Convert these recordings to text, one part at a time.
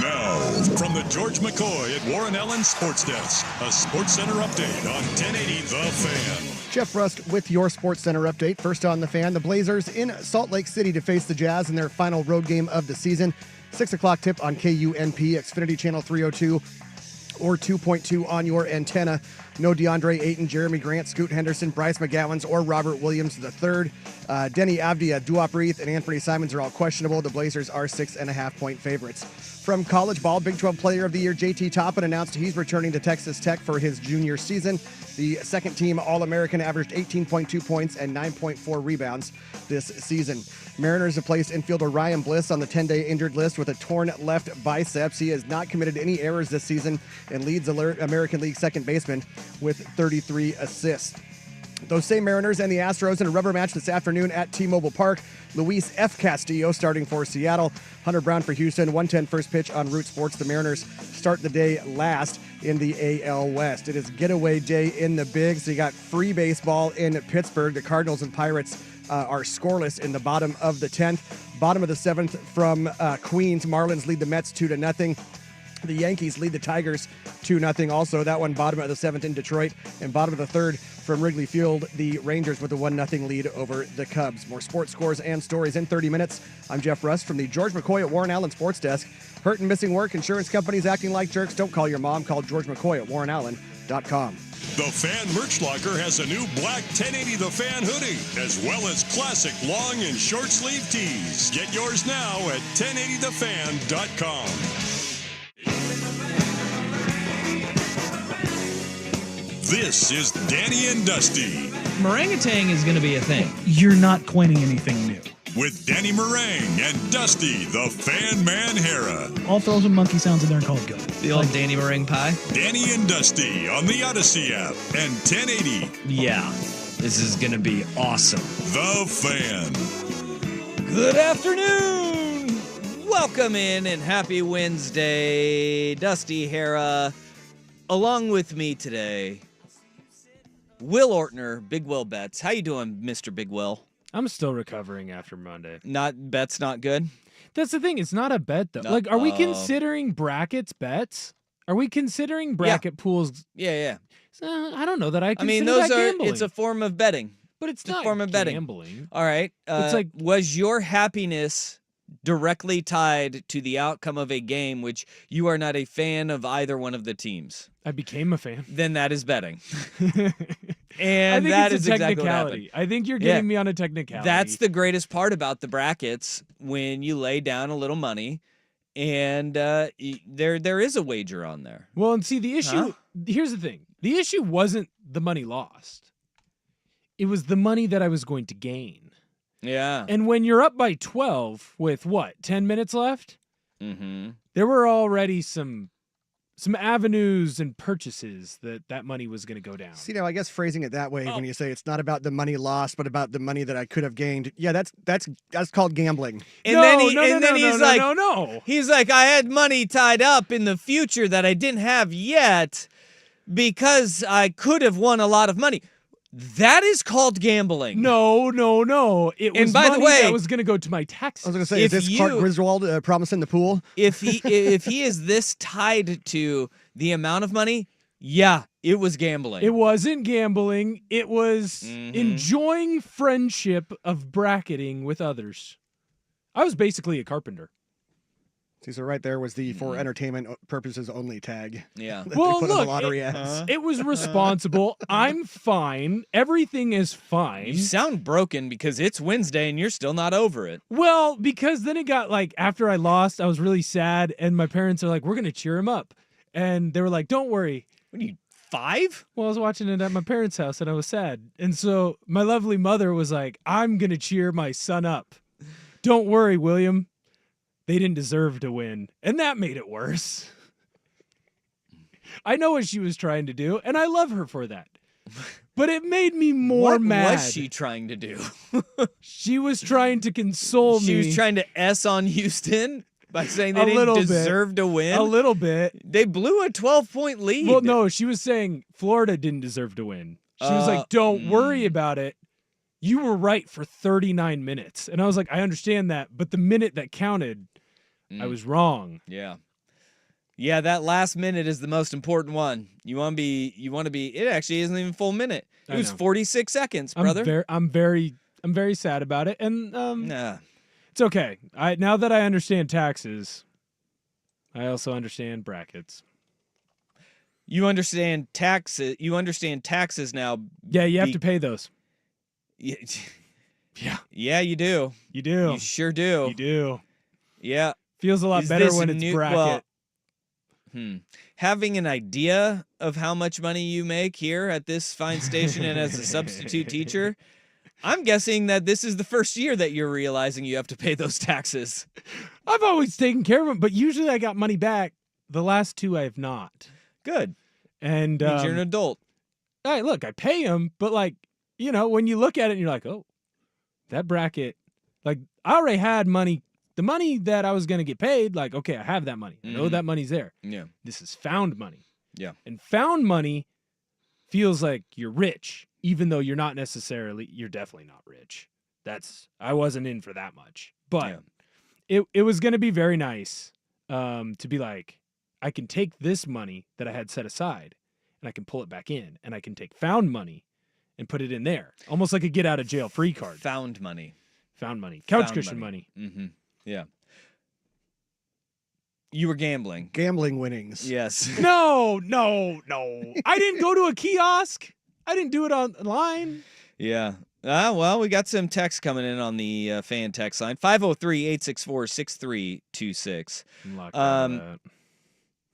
Now, from the George McCoy at Warren Allen Sports Desk, a Sports Center update on 1080 The Fan. Jeff Rust with your Sports Center update. First on The Fan, the Blazers in Salt Lake City to face the Jazz in their final road game of the season. 6 o'clock tip on KUNP, Xfinity Channel 302, or 2.2 on your antenna. No DeAndre Ayton, Jeremy Grant, Scoot Henderson, Bryce McGowens, or Robert Williams III. Denny Avdia, Duop Reith, and Anthony Simons are all questionable. The Blazers are 6.5-point favorites. From college ball, Big 12 Player of the Year JT Toppin announced he's returning to Texas Tech for his junior season. The second-team All-American averaged 18.2 points and 9.4 rebounds this season. Mariners have placed infielder Ryan Bliss on the 10-day injured list with a torn left biceps. He has not committed any errors this season and leads American League second baseman with 33 assists. Those same Mariners and the Astros in a rubber match this afternoon at T-Mobile Park. Luis F. Castillo starting for Seattle. Hunter Brown for Houston. 1:10 first pitch on Root Sports. The Mariners start the day last in the AL West. It is getaway day in the Big, so you got free baseball in Pittsburgh. The Cardinals and Pirates are scoreless in the bottom of the 10th. Bottom of the 7th from Queens. Marlins lead the Mets 2-0. The Yankees lead the Tigers 2-0 also. That one bottom of the 7th in Detroit. And bottom of the 3rd from Wrigley Field, the Rangers with a 1-0 lead over the Cubs. More sports scores and stories in 30 minutes. I'm Jeff Rust from the George McCoy at Warren Allen Sports Desk. Hurt and missing work, insurance companies acting like jerks. Don't call your mom. Call George McCoy at warrenallen.com. The Fan Merch Locker has a new black 1080 The Fan hoodie, as well as classic long and short sleeve tees. Get yours now at 1080thefan.com. This is Danny and Dusty. Meringatang is going to be a thing. You're not coining anything new. With Danny Meringue and Dusty, the Fan Man Hera. I'll throw some monkey sounds in there and call it good. The old Danny Meringue pie? Danny and Dusty on the Odyssey app and 1080. Yeah, this is going to be awesome. The Fan. Good afternoon. Welcome in and happy Wednesday. Dusty Hera. Along with me today, Will Ortner, Big Will Betts. How you doing, Mr. Big Will? I'm still recovering after Monday. Bet's not good? That's the thing. It's not a bet, though. Like, are we considering brackets bets? Are we considering bracket pools? Yeah. I don't know that I consider those that are, gambling. it's a form of betting. But it's a not form of gambling. Betting. All right. It's like, was your happiness directly tied to the outcome of a game which you are not a fan of either one of the teams? I became a fan. Then that is betting. And I think that is is exactly what happened. I think you're getting me on a technicality. That's the greatest part about the brackets, when you lay down a little money and there is a wager on there. Well, and see, the issue, here's the thing. The issue wasn't the money lost. It was the money that I was going to gain. Yeah. And when you're up by 12 with, 10 minutes left? Mm-hmm. There were already some avenues and purchases that money was going to go down. See, now, I guess phrasing it that way, when you say it's not about the money lost, but about the money that I could have gained. Yeah, that's called gambling. And no, then he's like, I had money tied up in the future that I didn't have yet because I could have won a lot of money. That is called gambling. No. It was by the money way, that was going to go to my taxes. I was going to say, is this Clark Griswold promising the pool? If he is this tied to the amount of money, yeah, it was gambling. It wasn't gambling. It was enjoying friendship of bracketing with others. I was basically a carpenter. See, so right there was the for entertainment purposes only tag. Yeah. Well, put look, on the lottery ads. it was responsible. I'm fine. Everything is fine. You sound broken because it's Wednesday and you're still not over it. Well, because then it got after I lost, I was really sad, and my parents are like, we're going to cheer him up. And they were like, don't worry. What are you, 5? Well, I was watching it at my parents' house, and I was sad. And so my lovely mother was like, I'm going to cheer my son up. Don't worry, William. They didn't deserve to win. And that made it worse. I know what she was trying to do, and I love her for that. But it made me more mad. What was she trying to do? She was trying to console me. She was trying to S on Houston by saying they didn't deserve to win? A little bit. They blew a 12-point lead. Well, no, she was saying Florida didn't deserve to win. She was like, don't worry about it. You were right for 39 minutes. And I was like, I understand that, but the minute that counted, I was wrong. Yeah. Yeah, that last minute is the most important one. You want to be. It actually isn't even a full minute. It I was know. 46 seconds, brother. I'm very sad about it, and Nah. it's okay. Now that I understand taxes, I also understand brackets. You understand taxes. You understand taxes now. Yeah, you have to pay those. Yeah, Yeah, yeah, you do. you do. You sure do. You do. Yeah. Feels a lot Is better this when it's new- bracket. well, Having an idea of how much money you make here at this fine station and as a substitute teacher, I'm guessing that this is the first year that you're realizing you have to pay those taxes. I've always taken care of them, but usually I got money back. The last two I have not. Good. And Means you're an adult. hey, look, I pay them, but like, when you look at it and you're like, oh, that bracket, like I already had money. The money that I was going to get paid, like, okay, I have that money. I know that money's there. Yeah. This is found money. Yeah. And found money feels like you're rich, even though you're definitely not rich. I wasn't in for that much. But it was going to be very nice to be like, I can take this money that I had set aside and I can pull it back in, and I can take found money and put it in there. Almost like a get out of jail free card. Found money. Found money. Couch Found cushion money. Mm-hmm. Yeah. You were gambling. Gambling winnings. Yes. No. I didn't go to a kiosk. I didn't do it online. Yeah. Well, we got some text coming in on the fan text line. 503-864-6326.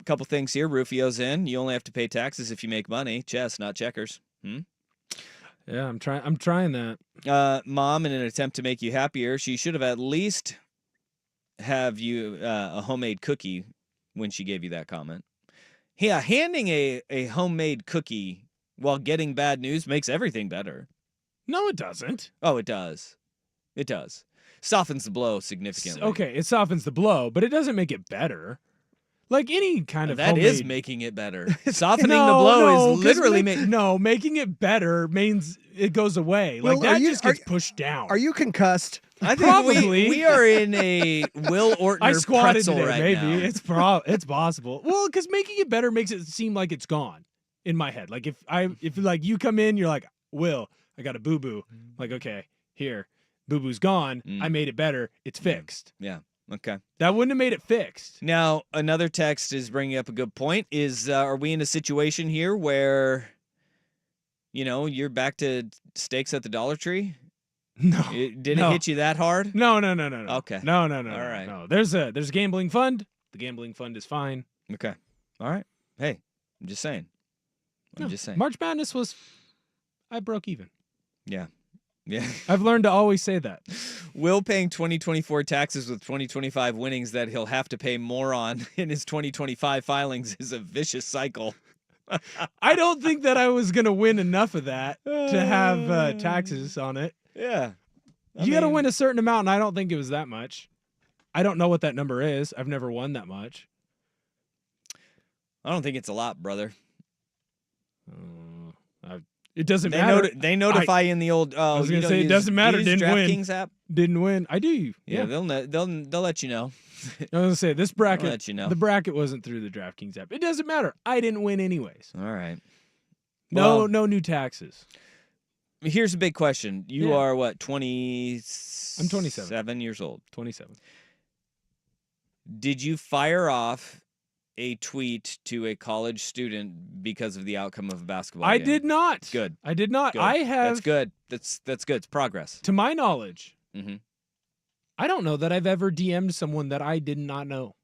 A couple things here. Rufio's in. You only have to pay taxes if you make money. Chess, not checkers. Yeah, I'm trying that. Mom, in an attempt to make you happier, she should have at least have you a homemade cookie when she gave you that comment. Yeah, handing a homemade cookie while getting bad news makes everything better. No, it doesn't. Oh, it does. It does. Softens the blow significantly. Okay, it softens the blow, but it doesn't make it better. Like any kind of That homemade... is making it better. Softening the blow is literally making it better means it goes away. Well, Like that just gets pushed down. Are you concussed? I think Probably. we are in a Will Ortner I squatted pretzel today, right maybe. now. It's possible. Well, because making it better makes it seem like it's gone in my head. Like if like you come in, you're like, Will, I got a boo-boo. Like, okay, here, boo-boo's gone. I made it better. It's fixed. Yeah. Okay. That wouldn't have made it fixed. Now, another text is bringing up a good point. Are we in a situation here where, you're back to steaks at the Dollar Tree? No. Did it hit you that hard? No. Okay. No. All no, right. No. There's a gambling fund. The gambling fund is fine. Okay. All right. Hey, I'm just saying. March Madness I broke even. Yeah. Yeah. I've learned to always say that. Will paying 2024 taxes with 2025 winnings that he'll have to pay more on in his 2025 filings is a vicious cycle. I don't think that I was going to win enough of that to have taxes on it. Yeah. You got to win a certain amount, and I don't think it was that much. I don't know what that number is. I've never won that much. I don't think it's a lot, brother. It doesn't matter. They notify you in the old. I was going to say, it doesn't matter. Didn't win. DraftKings app. Didn't win. I do. Yeah, Yeah. they'll let you know. I was going to say, this bracket, I'll let you know. the bracket wasn't through the DraftKings app. It doesn't matter. I didn't win anyways. All right. No, Well, no new taxes. Here's a big question. You Yeah. are what, 20? I'm 27. 7 years old. 27. Did you fire off a tweet to a college student because of the outcome of a basketball I game? did not. Good. I did not. Good. I have, That's good. That's good. It's progress. to my knowledge, Mm-hmm. I don't know that I've ever DM'd someone that I did not know.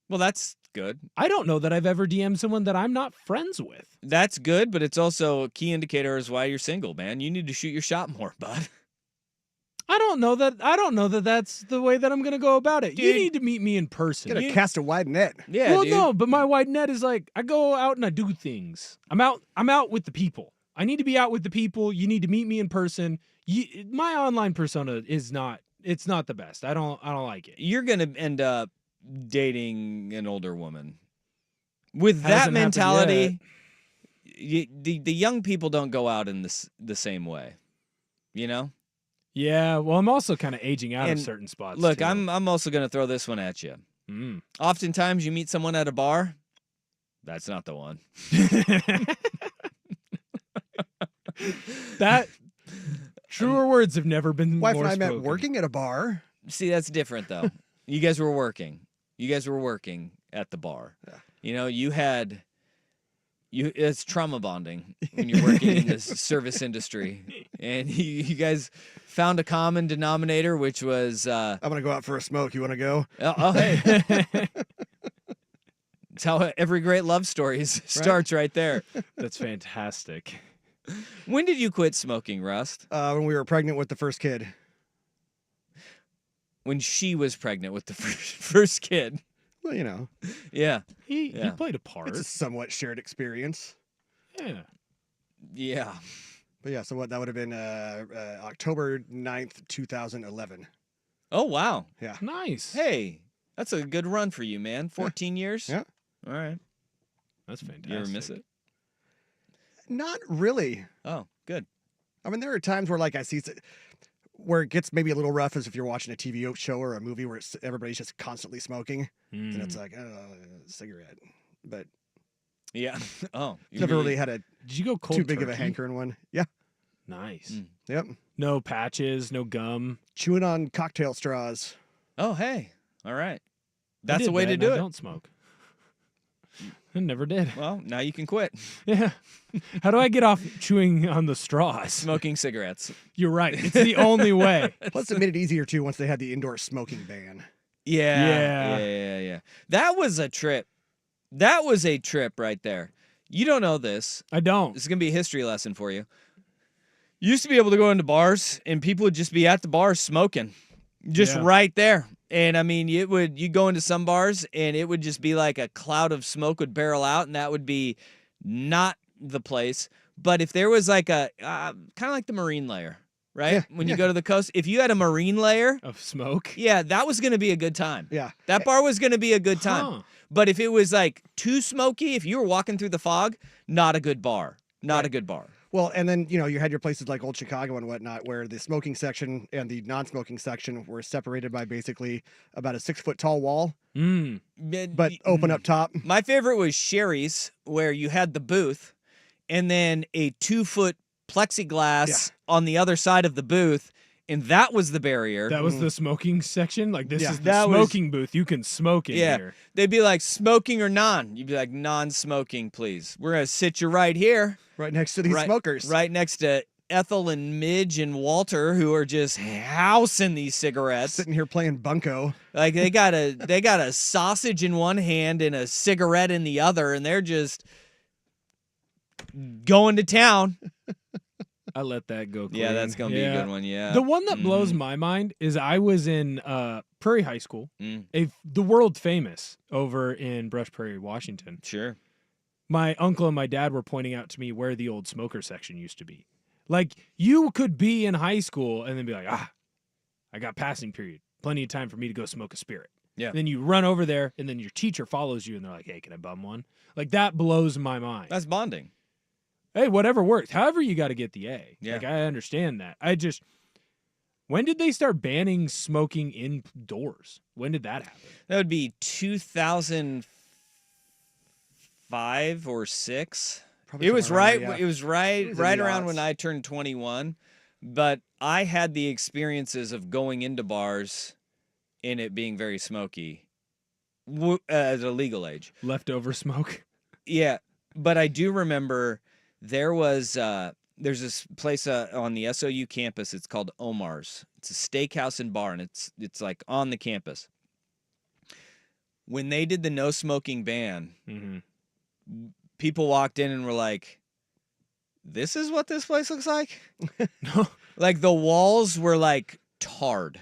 Well, that's good. I don't know that I've ever DM'd someone that I'm not friends with. That's good, but it's also a key indicator as why you're single, man. You need to shoot your shot more, bud. I don't know that that's the way that I'm going to go about it. You Dude. need to meet me in person. Gotta cast a wide net. Yeah, well, dude. no, but my wide net is like I go out and I do things. I'm out with the people. I need to be out with the people. You need to meet me in person. My online persona is not. It's not the best. I don't like it. You're gonna end up dating an older woman. With that Hasn't happened mentality, the young people don't go out in the same way. You know? Yeah. Well, I'm also kind of aging out And of certain spots. Look, too. I'm also gonna throw this one at you. Mm. Oftentimes you meet someone at a bar. That's not the one. That truer words have never been Wife more and I met spoken. working at a bar. See, that's different though. You guys were working. You guys were working at the bar. Yeah. You know, it's trauma bonding when you're working in this service industry. And you guys found a common denominator, which was I'm gonna go out for a smoke. You want to go? hey. It's how every great love story starts right there. That's fantastic. When did you quit smoking, Rust? When we were pregnant with the first kid. When she was pregnant with the first kid. Well, you know, Yeah. He Yeah. played a part. it's a somewhat shared experience. Yeah. Yeah. But yeah, so what that would have been October 9th, 2011. Oh, wow. Yeah. Nice. Hey, that's a good run for you, man. 14 years? Yeah. All right. That's fantastic. You ever miss it? Not really. Oh, good. I mean, there are times where like I see where it gets maybe a little rough, as if you're watching a TV show or a movie where everybody's just constantly smoking, and it's like, cigarette. But Yeah. Oh. you never really had a Did you go cold too big of a turkey? hankering one. Yeah. Nice. Mm. Yep. No patches, no gum. Chewing on cocktail straws. Oh, hey. All right. I That's did the way that, to and do I it. Don't smoke. I never did. Well, now you can quit Yeah. How do I get off chewing on the straws? smoking cigarettes. You're right. It's the only way. Plus, it made it easier too once they had the indoor smoking ban. Yeah. Yeah. Yeah. That was a trip. That was a trip right there. You don't know this. I don't. This is going to be a history lesson for you. You used to be able to go into bars and people would just be at the bars smoking. Just Yeah. right there. And I mean, you go into some bars and it would just be like a cloud of smoke would barrel out, and that would be not the place. But if there was like a kind of like the marine layer, right? Yeah, When you go to the coast, if you had a marine layer, Of smoke? yeah, that was going to be a good time. Yeah. That bar was going to be a good time. Huh. But if it was like too smoky, if you were walking through the fog, not a good bar. Not a good bar. Well, and then, you know, you had your places like Old Chicago and whatnot, where the smoking section and the non-smoking section were separated by basically about a 6-foot tall wall, Mm. but open up top. My favorite was Sherry's, where you had the booth and then a 2-foot plexiglass on the other side of the booth, and that was the barrier. That was the smoking section? Like, this Yeah. is the That was- smoking booth. You can smoke in Yeah. here. They'd be like, smoking or non? You'd be like, non-smoking, please. We're going to sit you right here. Right next to these right, smokers. Right next to Ethel and Midge and Walter, who are just housing these cigarettes. Sitting here playing bunco. Like they got a sausage in one hand and a cigarette in the other, and they're just going to town. I let that go clean. Yeah, that's gonna be a good one. Yeah. The one that blows my mind is I was in Prairie High School, Mm. the world famous over in Brush Prairie, Washington. Sure. My uncle and my dad were pointing out to me where the old smoker section used to be. Like, you could be in high school and then be like, I got passing period. Plenty of time for me to go smoke a spirit. Yeah. And then you run over there, and then your teacher follows you, and they're like, hey, can I bum one? Like, that blows my mind. That's bonding. Hey, whatever works. However, you got to get the A. Yeah. Like, I understand that. When did they start banning smoking indoors? When did that happen? That would be 2005 or 6. Probably It was somewhere around right. there, yeah. It was right. It was in Right the around aughts. when I turned 21. But I had the experiences of going into bars and it being very smoky at a legal age. Leftover smoke? Yeah, but I do remember there's this place on the SOU campus. It's called Omar's. It's a steakhouse and bar, and it's like on the campus. When they did the no smoking ban, Mm-hmm. people walked in and were like, "This is what this place looks like." No. Like the walls were like tarred,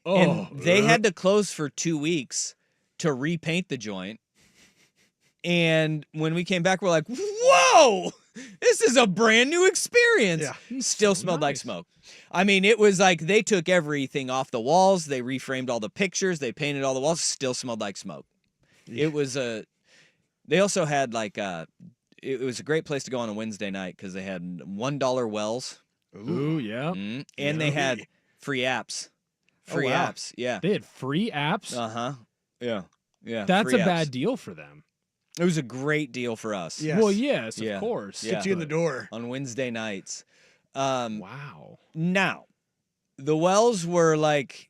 and they had to close for 2 weeks to repaint the joint. And when we came back, we're like, "Whoa, this is a brand new experience." Yeah. Still So smelled like nice. smoke. I mean, it was like they took everything off the walls, they reframed all the pictures, they painted all the walls. Still smelled like smoke. Yeah. It was They also had like it was a great place to go on a Wednesday night because they had $1 wells, Ooh, yeah. and they had free apps. Free wow. apps, yeah. They had free apps. Uh huh. Yeah. Yeah. That's free a apps. bad deal for them. It was a great deal for us. Yes. Well, yes, Yeah. of course. Yeah. Get you in the door. On Wednesday nights. Wow. Now, the wells were like,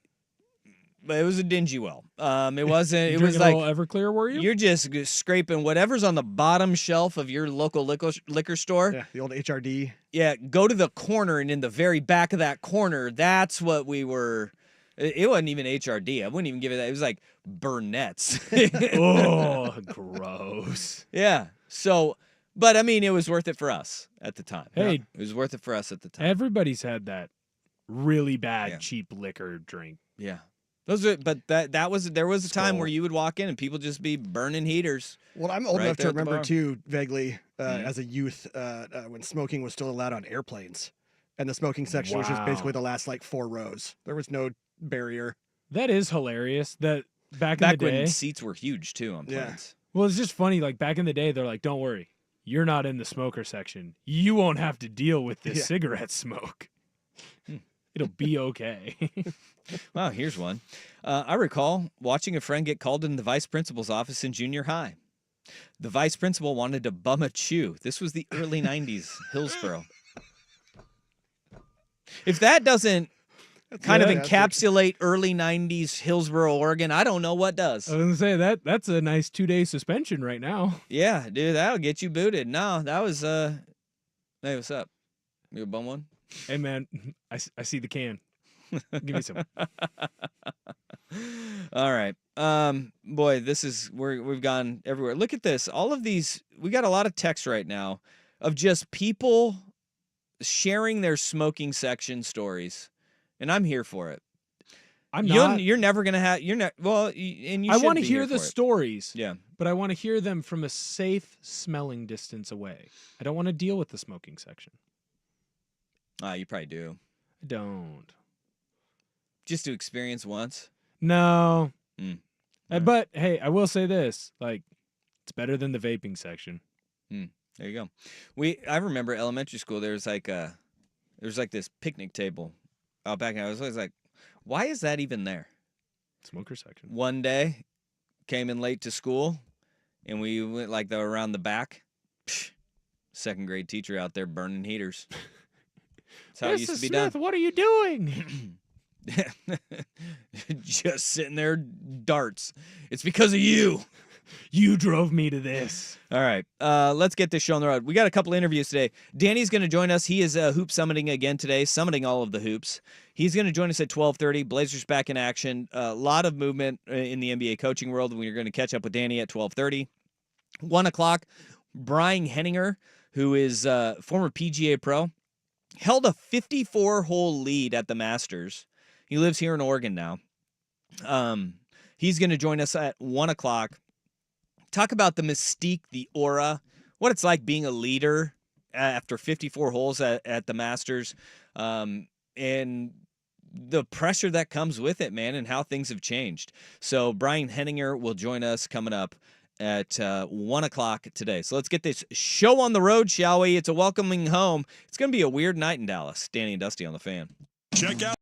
it was a dingy well. It wasn't. You It was drinking like a little Everclear, were you? you're just scraping whatever's on the bottom shelf of your local liquor store. Yeah, the old HRD. Yeah, go to the corner, and in the very back of that corner, that's what we were. It wasn't even HRD. I wouldn't even give it that. It was like Burnett's. Oh, gross. Yeah. So, but I mean, it was worth it for us at the time. Hey. It was worth it for us at the time. Everybody's had that really bad, Yeah. cheap liquor drink. Yeah. Those are, but there was a time Skull. where you would walk in and people just be burning heaters. Well, I'm old Right enough to there at the remember bar. too, vaguely, Mhm. as a youth, when smoking was still allowed on airplanes, and the smoking section was just basically Wow. the last like 4 rows. There was no barrier. That is hilarious. That back in Back the day. when seats were huge too on Yeah. planes. Well, it's just funny. Like back in the day, they're like, "Don't worry, you're not in the smoker section. You won't have to deal with this Yeah. cigarette smoke. Hmm. It'll be okay." Wow, here's one. I recall watching a friend get called in the vice principal's office in junior high. The vice principal wanted to bum a chew. This was the early 90s, Hillsboro. If that doesn't kind of fantastic. encapsulate early 90s Hillsboro, Oregon, I don't know what does. I was gonna say that's a nice 2-day suspension right now. Yeah, dude, that'll get you booted. No, that was, hey, what's up? You a bum one? Hey man, I see the can. Give me some. All right. Boy, this is we've gone everywhere. Look at this. All of these, we got a lot of text right now of just people sharing their smoking section stories, and I'm here for it. I'm not. You're never gonna have. You're not. Well, and you. I want to hear the stories, Yeah. but I want to hear them from a safe smelling distance away. I don't want to deal with the smoking section. You probably do. I don't. Just to experience once. No. Mm. But hey, I will say this: like, it's better than the vaping section. There you go. I remember elementary school. There's like this picnic table out back, and I was always like, why is that even there? Smoker section. One day, came in late to school, and we went like around the back. Psh, second grade teacher out there burning heaters. That's how it used to be Smith, what are you doing? done. Just sitting there, darts. It's because of you. You drove me to this. All right, let's get this show on the road. We got a couple interviews today. Danny's going to join us. He is hoop summiting again today, summiting all of the hoops. He's going to join us at 12:30. Blazers back in action. A lot of movement in the NBA coaching world. We're going to catch up with Danny at 12:30. 1 o'clock, Brian Henninger, who is former PGA pro, held a 54-hole lead at the Masters. He lives here in Oregon now. He's going to join us at 1 o'clock. Talk about the mystique, the aura, what it's like being a leader after 54 holes at the Masters, and the pressure that comes with it, man, and how things have changed. So Brian Henninger will join us coming up at 1 o'clock today. So let's get this show on the road, shall we? It's a welcoming home. It's going to be a weird night in Dallas. Danny and Dusty on the Fan. Check out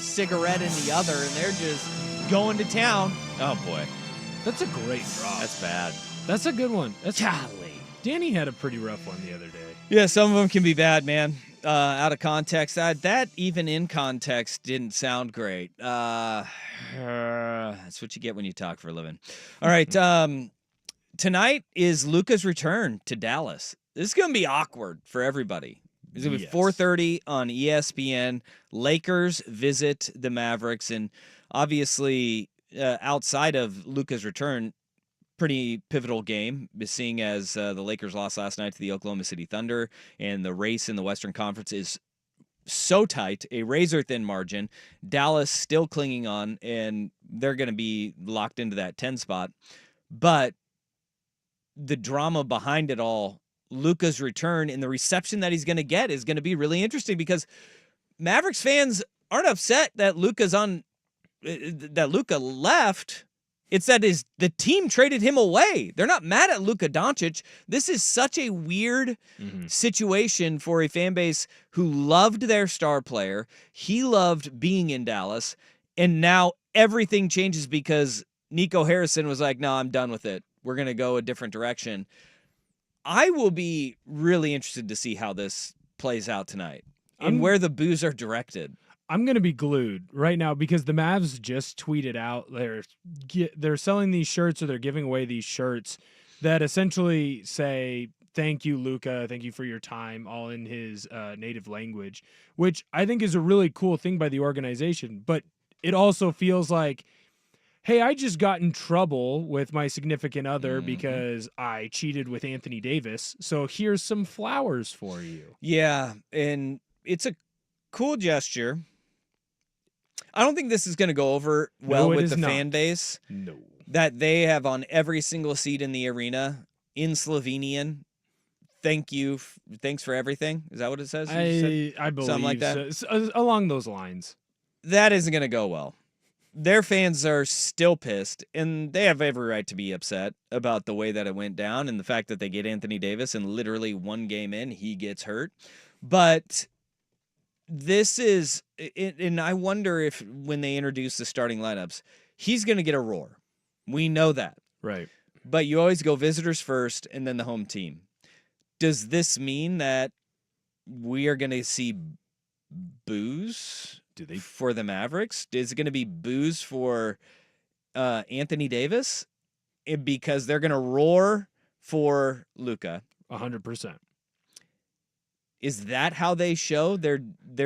cigarette in the other, and they're just going to town. Oh boy, That's a great drop. that's bad. That's a good one. That's Golly. Danny had a pretty rough one the other day. Yeah, some of them can be bad, man. Out of context, that even in context didn't sound great. That's what you get when you talk for a living. All right, tonight is Luka's return to Dallas. This is going to be awkward for everybody. It's going to be Yes. 4:30 on ESPN. Lakers visit the Mavericks, and obviously, outside of Luka's return, pretty pivotal game, seeing as the Lakers lost last night to the Oklahoma City Thunder, and the race in the Western Conference is so tight, a razor-thin margin. Dallas still clinging on, and they're going to be locked into that 10 spot. But the drama behind it all, Luka's return and the reception that he's going to get is going to be really interesting, because Mavericks fans aren't upset that Luka left. It's that the team traded him away. They're not mad at Luka Doncic. This is such a weird situation for a fan base who loved their star player. He loved being in Dallas, and now everything changes because Nico Harrison was like, no, I'm done with it. We're going to go a different direction. I will be really interested to see how this plays out tonight and where the boos are directed. I'm going to be glued right now because the Mavs just tweeted out they're selling these shirts, or they're giving away these shirts that essentially say, thank you, Luka, thank you for your time, all in his native language, which I think is a really cool thing by the organization. But it also feels like, hey, I just got in trouble with my significant other because I cheated with Anthony Davis, so here's some flowers for you. Yeah, and it's a cool gesture. I don't think this is going to go over well No, it with is the not. fan base No. that they have on every single seat in the arena in Slovenian. Thank you. Thanks for everything. Is that what it says? I believe something like that? so, along those lines. That isn't going to go well. Their fans are still pissed, and they have every right to be upset about the way that it went down and the fact that they get Anthony Davis, and literally one game in, he gets hurt. But this is, and I wonder if when they introduce the starting lineups, he's going to get a roar. We know that. Right. But you always go visitors first and then the home team. Does this mean that we are going to see boos for the Mavericks? Is it going to be boos for Anthony Davis? Because they're going to roar for Luka. 100%. Is that how they show their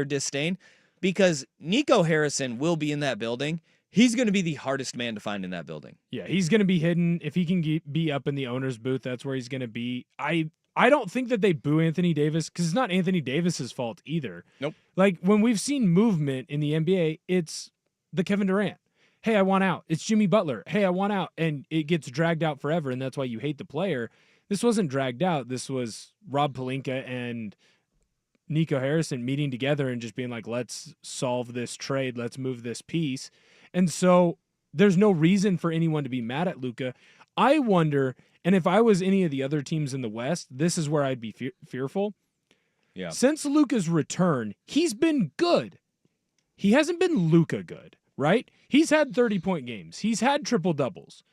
disdain? Because Nico Harrison will be in that building. He's going to be the hardest man to find in that building. Yeah, he's going to be hidden. If he can be up in the owner's booth, that's where he's going to be. I don't think that they boo Anthony Davis because it's not Anthony Davis's fault either. Nope. Like when we've seen movement in the NBA, it's the Kevin Durant. Hey, I want out. It's Jimmy Butler. Hey, I want out. And it gets dragged out forever, and that's why you hate the player. This wasn't dragged out. This was Rob Pelinka and Nico Harrison meeting together and just being like, let's solve this trade. Let's move this piece. And so there's no reason for anyone to be mad at Luka. I wonder, and if I was any of the other teams in the West, this is where I'd be fearful. Yeah. Since Luka's return, he's been good. He hasn't been Luka good, right? He's had 30-point games. He's had triple-doubles.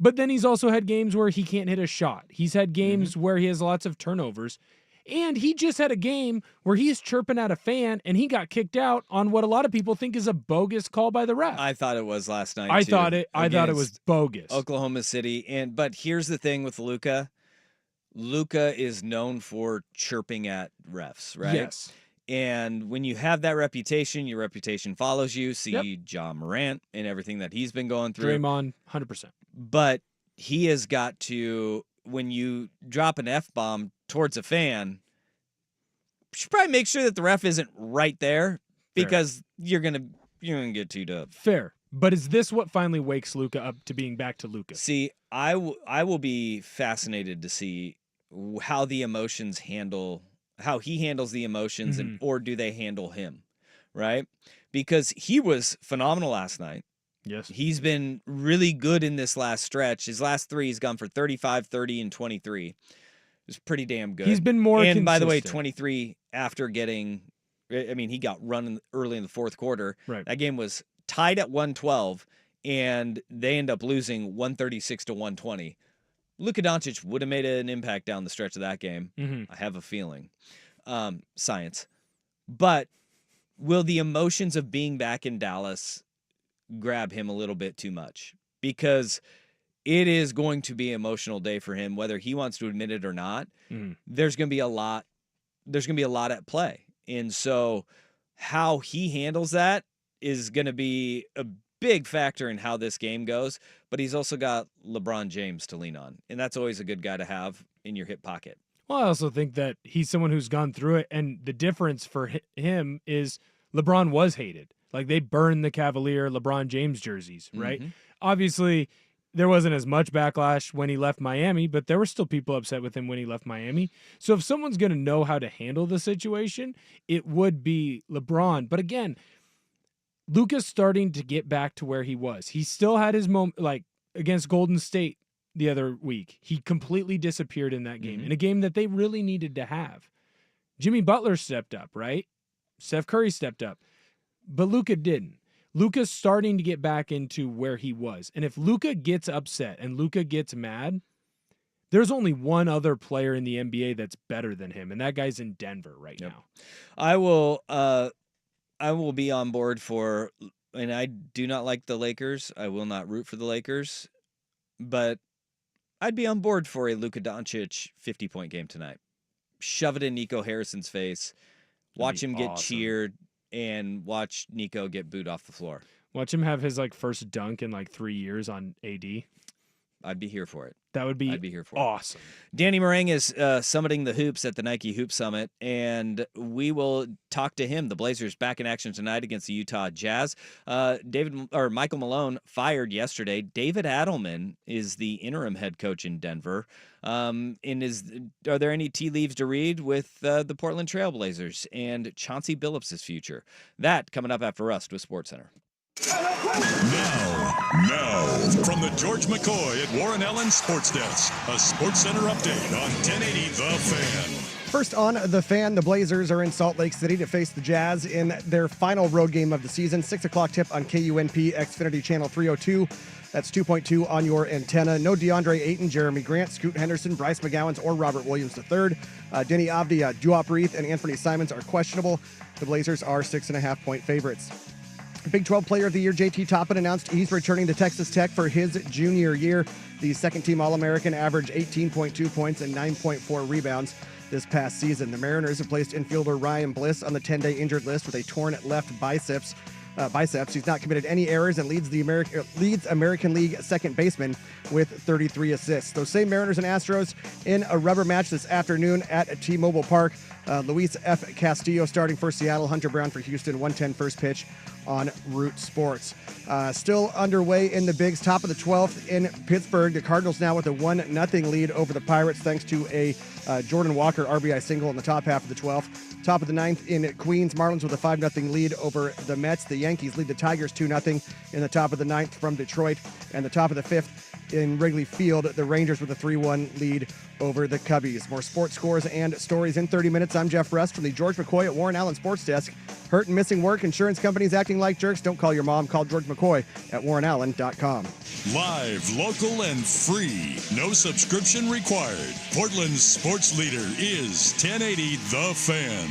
But then he's also had games where he can't hit a shot. He's had games where he has lots of turnovers. And he just had a game where he's chirping at a fan and he got kicked out on what a lot of people think is a bogus call by the ref. I thought it was last night. I too, thought it was bogus. Oklahoma City. But here's the thing with Luka. Luka is known for chirping at refs, right? Yes. And when you have that reputation, your reputation follows you. See John Morant and everything that he's been going through. Draymond, 100%. But he has got to, when you drop an F-bomb towards a fan, you should probably make sure that the ref isn't right there because you're gonna get teed up. Fair. But is this what finally wakes Luka up to being back to Luka? See, I will be fascinated to see how the emotions how he handles the emotions, and or do they handle him, right? Because he was phenomenal last night. Yes. He's been really good in this last stretch. His last three, he's gone for 35, 30, and 23. It was pretty damn good. He's been more And by the way, consistent. 23 after getting I mean, he got run early in the fourth quarter. Right. That game was tied at 112, and they end up losing 136 to 120. Luka Doncic would have made an impact down the stretch of that game. Mm-hmm. I have a feeling. Science. But will the emotions of being back in Dallas grab him a little bit too much? Because it is going to be an emotional day for him, whether he wants to admit it or not. Mm-hmm. There's going to be a lot. There's going to be a lot at play. And so how he handles that is going to be a big factor in how this game goes. But he's also got LeBron James to lean on. And that's always a good guy to have in your hip pocket. Well, I also think that he's someone who's gone through it. And the difference for him is LeBron was hated. Like, they burned the Cavalier LeBron James jerseys, right? Mm-hmm. Obviously, there wasn't as much backlash when he left Miami, but there were still people upset with him when he left Miami. So if someone's going to know how to handle the situation, it would be LeBron. But again, Luka's starting to get back to where he was. He still had his moment, like against Golden State the other week. He completely disappeared in that game, in a game that they really needed to have. Jimmy Butler stepped up, right? Steph Curry stepped up, but Luka didn't. Luka's starting to get back into where he was. And if Luka gets upset and Luka gets mad, there's only one other player in the NBA that's better than him, and that guy's in Denver right now. I will be on board for, and I do not like the Lakers. I will not root for the Lakers, but I'd be on board for a Luka Doncic 50-point game tonight. Shove it in Nico Harrison's face. Watch him get cheered. And watch Nico get booed off the floor. Watch him have his first dunk in 3 years on AD. I'd be here for it. That would be I'd be here for awesome. Danny Marang is summiting the hoops at the Nike Hoop Summit, and we will talk to him. The Blazers back in action tonight against the Utah Jazz. Michael Malone fired yesterday. David Adelman is the interim head coach in Denver. Are there any tea leaves to read with the Portland Trail Blazers and Chauncey Billups' future? That coming up after Rust with SportsCenter. Now, from the George McCoy at Warren Allen Sports Desk, a SportsCenter update on 1080 The Fan. First on The Fan, the Blazers are in Salt Lake City to face the Jazz in their final road game of the season. 6 o'clock tip on KUNP Xfinity Channel 302. That's 2.2 on your antenna. No DeAndre Ayton, Jeremy Grant, Scoot Henderson, Bryce McGowens, or Robert Williams III. Denny Avdia, Duop Reith, and Anthony Simons are questionable. The Blazers are 6.5-point favorites. Big 12 Player of the Year JT Toppin announced he's returning to Texas Tech for his junior year. The second-team All-American averaged 18.2 points and 9.4 rebounds this past season. The Mariners have placed infielder Ryan Bliss on the 10-day injured list with a torn left biceps. He's not committed any errors and leads American League second baseman with 33 assists. Those same Mariners and Astros in a rubber match this afternoon at T-Mobile Park. Luis F. Castillo starting for Seattle, Hunter Brown for Houston, 1:10 first pitch on Root Sports. Still underway in the Bigs, top of the 12th in Pittsburgh. The Cardinals now with a 1-0 lead over the Pirates thanks to a Jordan Walker RBI single in the top half of the 12th. Top of the 9th in Queens, Marlins with a 5-0 lead over the Mets. The Yankees lead the Tigers 2-0 in the top of the 9th from Detroit. And the top of the 5th in Wrigley Field, the Rangers with a 3-1 lead over the Cubbies. More sports scores and stories in 30 minutes. I'm Jeff Rust from the George McCoy at Warren Allen Sports Desk. Hurt and missing work, insurance companies acting like jerks. Don't call your mom. Call George McCoy at warrenallen.com. Live, local, and free. No subscription required. Portland's sports leader is 1080 The Fan.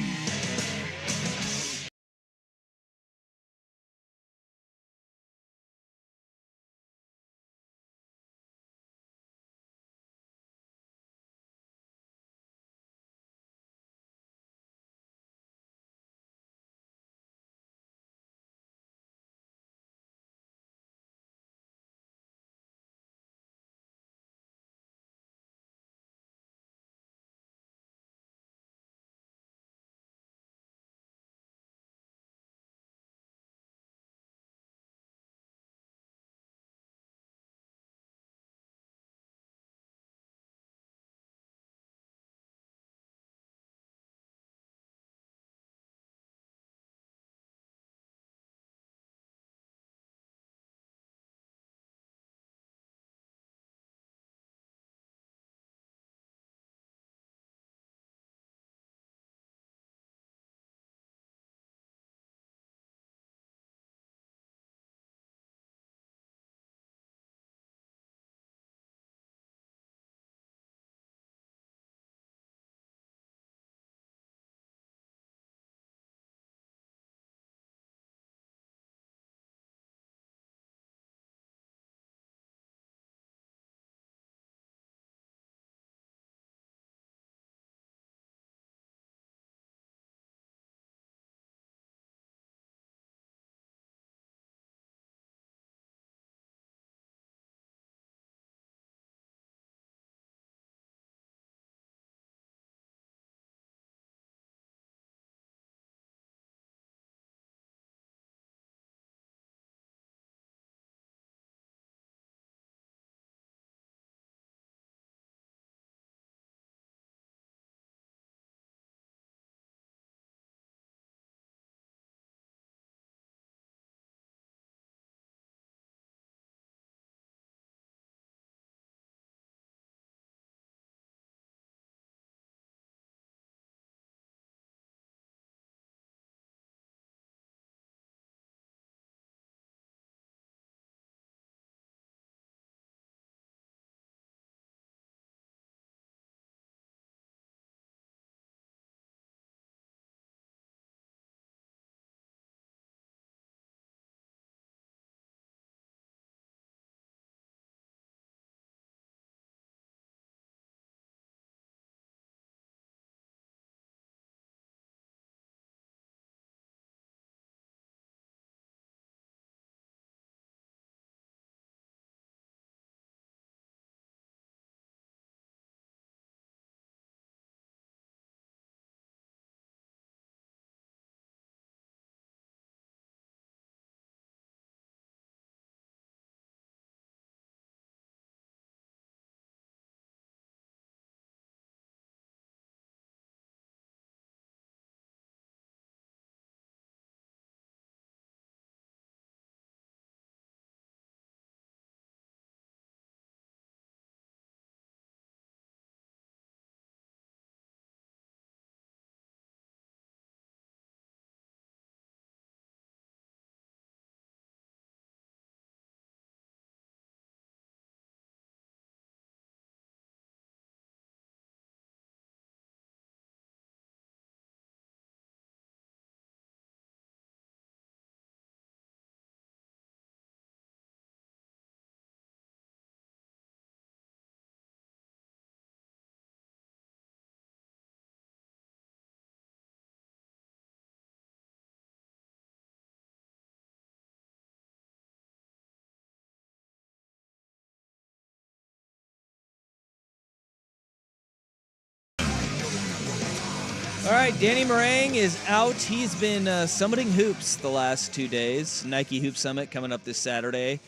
All right, Danny Meringue is out. He's been summiting hoops the last 2 days. Nike Hoop Summit coming up this Saturday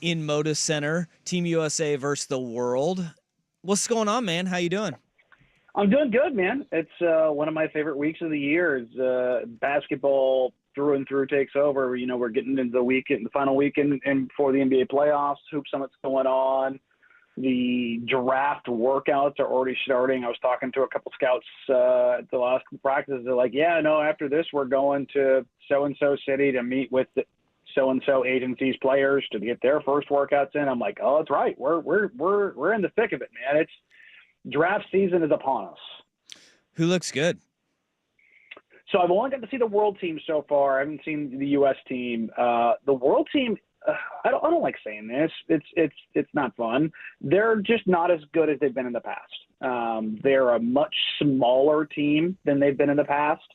in Moda Center. Team USA versus the world. What's going on, man? How you doing? I'm doing good, man. It's one of my favorite weeks of the year. Is basketball through and through takes over. You know, we're getting into the final weekend and before the NBA playoffs. Hoop Summit's going on. The draft workouts are already starting. I was talking to a couple scouts at the last practice. They're like, "Yeah, no, after this, we're going to so-and-so city to meet with the so-and-so agency's players to get their first workouts in." I'm like, "Oh, that's right. We're in the thick of it, man. It's draft season is upon us." Who looks good? So I've only got to see the world team so far. I haven't seen the U.S. team. The world team, I don't like saying this. It's not fun. They're just not as good as they've been in the past. They're a much smaller team than they've been in the past.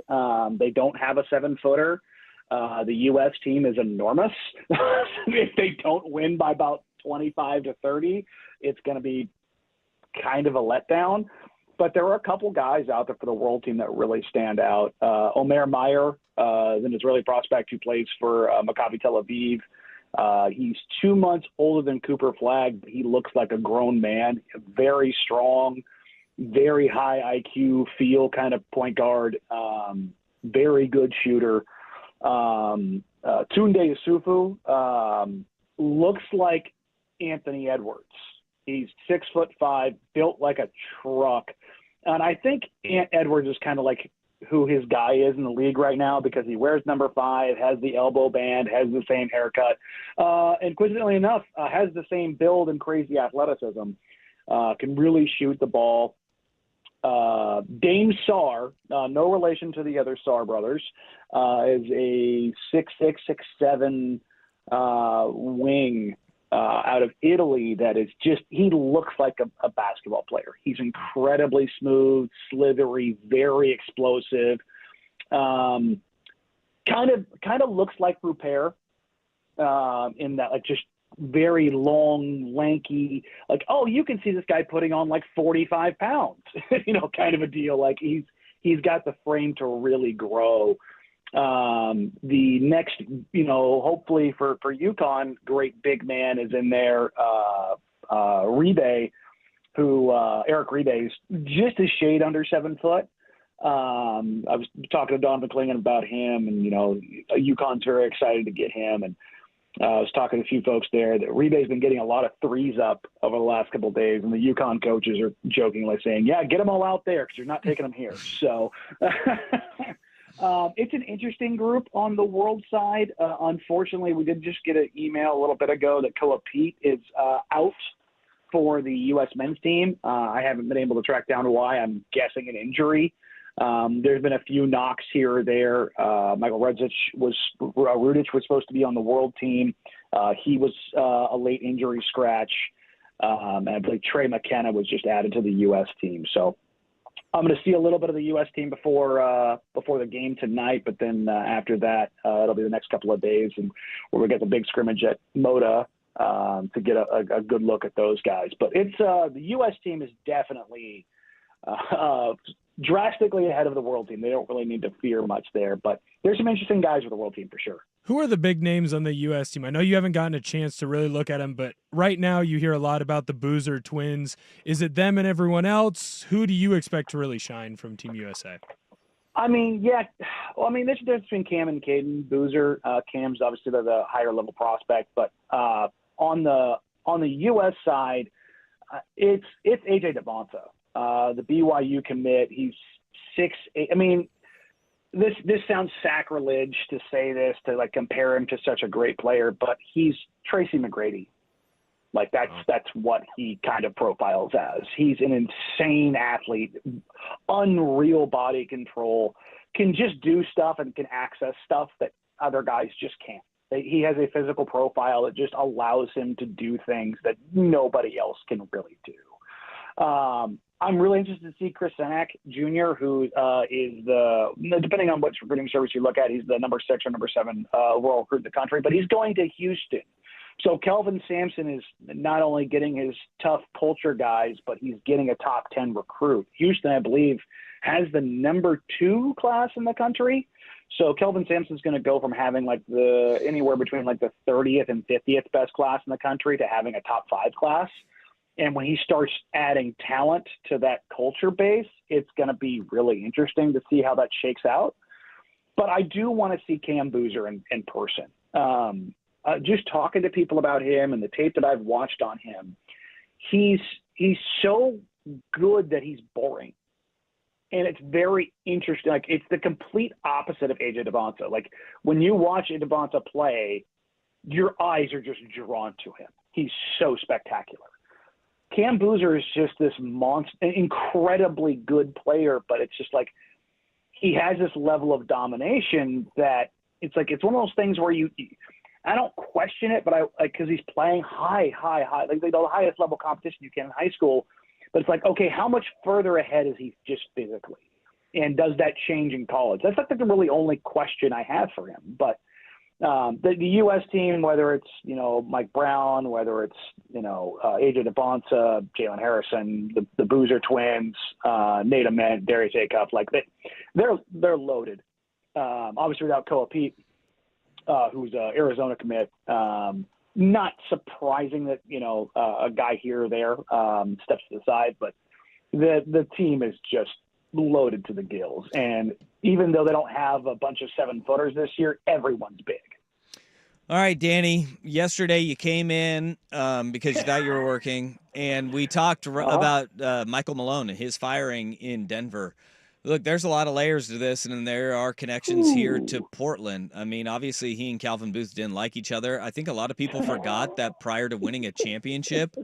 They don't have a 7-footer. The U.S. team is enormous. If they don't win by about 25 to 30, it's going to be kind of a letdown. But there are a couple guys out there for the world team that really stand out. Omer Meyer, an Israeli prospect who plays for Maccabi Tel Aviv. He's 2 months older than Cooper Flagg. He looks like a grown man, very strong, very high IQ, feel kind of point guard, very good shooter. Tunde Yusufu looks like Anthony Edwards. He's 6'5", built like a truck. And I think Edwards is kind of like who his guy is in the league right now because he wears number 5, has the elbow band, has the same haircut, and coincidentally enough, has the same build and crazy athleticism, can really shoot the ball. Dame Sarr, no relation to the other Sarr brothers, is a 6'6", 6'7" wing out of Italy that is just – he looks like a basketball player. He's incredibly smooth, slithery, very explosive. Kind of looks like Rupert in that, like, just very long, lanky, like, oh, you can see this guy putting on like 45 pounds, kind of a deal. Like he's got the frame to really grow. The next, hopefully for UConn, great big man is in there. Eric Rebe is just a shade under 7 foot. I was talking to Don McClingan about him, and UConn's very excited to get him. And I was talking to a few folks there that Rebe's been getting a lot of threes up over the last couple of days, and the UConn coaches are jokingly saying, "Yeah, get them all out there because you're not taking them here." So it's an interesting group on the world side. Unfortunately, we did just get an email a little bit ago that Koa Pete is out for the U.S. men's team. I haven't been able to track down why. I'm guessing an injury. There's been a few knocks here or there. Michael Rudich was supposed to be on the world team. He was a late injury scratch. And I believe Trey McKenna was just added to the U.S. team. So I'm going to see a little bit of the U.S. team before the game tonight. But then after that, it'll be the next couple of days, and where we get the big scrimmage at Moda to get a good look at those guys. But it's the U.S. team is definitely drastically ahead of the world team. They don't really need to fear much there, but there's some interesting guys with the world team for sure. Who are the big names on the U.S. team? I know you haven't gotten a chance to really look at them, but right now you hear a lot about the Boozer twins. Is it them and everyone else? Who do you expect to really shine from Team USA? I mean, yeah. Well, I mean, there's a difference between Cam and Caden. Boozer, Cam's obviously the higher level prospect, but on the U.S. side, it's AJ Devonta. The BYU commit, he's 6'8". I mean, this sounds sacrilege to say this, to like compare him to such a great player, but he's Tracy McGrady. Like that's what he kind of profiles as. He's an insane athlete, unreal body control, can just do stuff and can access stuff that other guys just can't. He has a physical profile that just allows him to do things that nobody else can really do. I'm really interested to see Chris Senak Jr., who is depending on which recruiting service you look at, he's the number 6 or number 7 overall recruit in the country, but he's going to Houston. So Kelvin Sampson is not only getting his tough culture guys, but he's getting a top 10 recruit. Houston, I believe, has the number 2 class in the country. So Kelvin Sampson's going to go from having like anywhere between like the 30th and 50th best class in the country to having a top 5 class. And when he starts adding talent to that culture base, it's going to be really interesting to see how that shakes out. But I do want to see Cam Boozer in person. Just talking to people about him and the tape that I've watched on him, he's so good that he's boring. And it's very interesting. Like, it's the complete opposite of AJ Debonsa. Like, when you watch Debonsa play, your eyes are just drawn to him. He's so spectacular. Cam Boozer is just this monster, an incredibly good player, but it's just like he has this level of domination that it's like it's one of those things where I don't question it, but because he's playing high, like the highest level competition you can in high school. But it's like, okay, how much further ahead is he just physically? And does that change in college? That's like the really only question I have for him. But the U.S. team, whether it's, Mike Brown, whether it's, AJ Debonsa, Jalen Harrison, the Boozer twins, Nate Ament, Darius Acuff, like they're loaded. Obviously without Koa Pete, who's an Arizona commit. Not surprising that, a guy here or there steps to the side, but the team is just loaded to the gills. And even though they don't have a bunch of 7-footers this year, everyone's big. All right, Danny, yesterday you came in because you thought you were working, and we talked about Michael Malone and his firing in Denver. Look, there's a lot of layers to this, and there are connections here to Portland. I mean, obviously, he and Calvin Booth didn't like each other. I think a lot of people forgot that prior to winning a championship,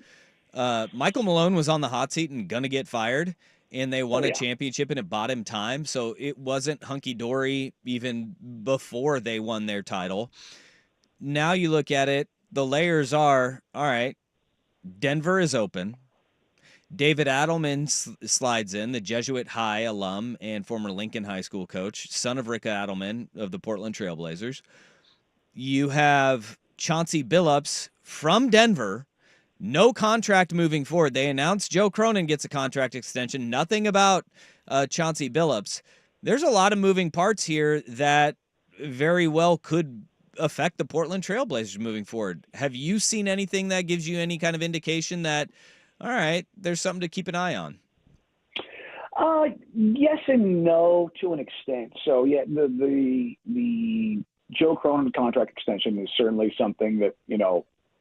Michael Malone was on the hot seat and going to get fired, and they won a championship, and it bought him time. So it wasn't hunky-dory even before they won their title. Now you look at it, the layers are, all right, Denver is open. David Adelman slides in, the Jesuit High alum and former Lincoln High School coach, son of Rick Adelman of the Portland Trailblazers. You have Chauncey Billups from Denver, no contract moving forward. They announced Joe Cronin gets a contract extension, nothing about Chauncey Billups. There's a lot of moving parts here that very well could affect the Portland Trailblazers moving forward. Have you seen anything that gives you any kind of indication that, all right, there's something to keep an eye on? Yes and no to an extent. So, yeah, the Joe Cronin contract extension is certainly something that,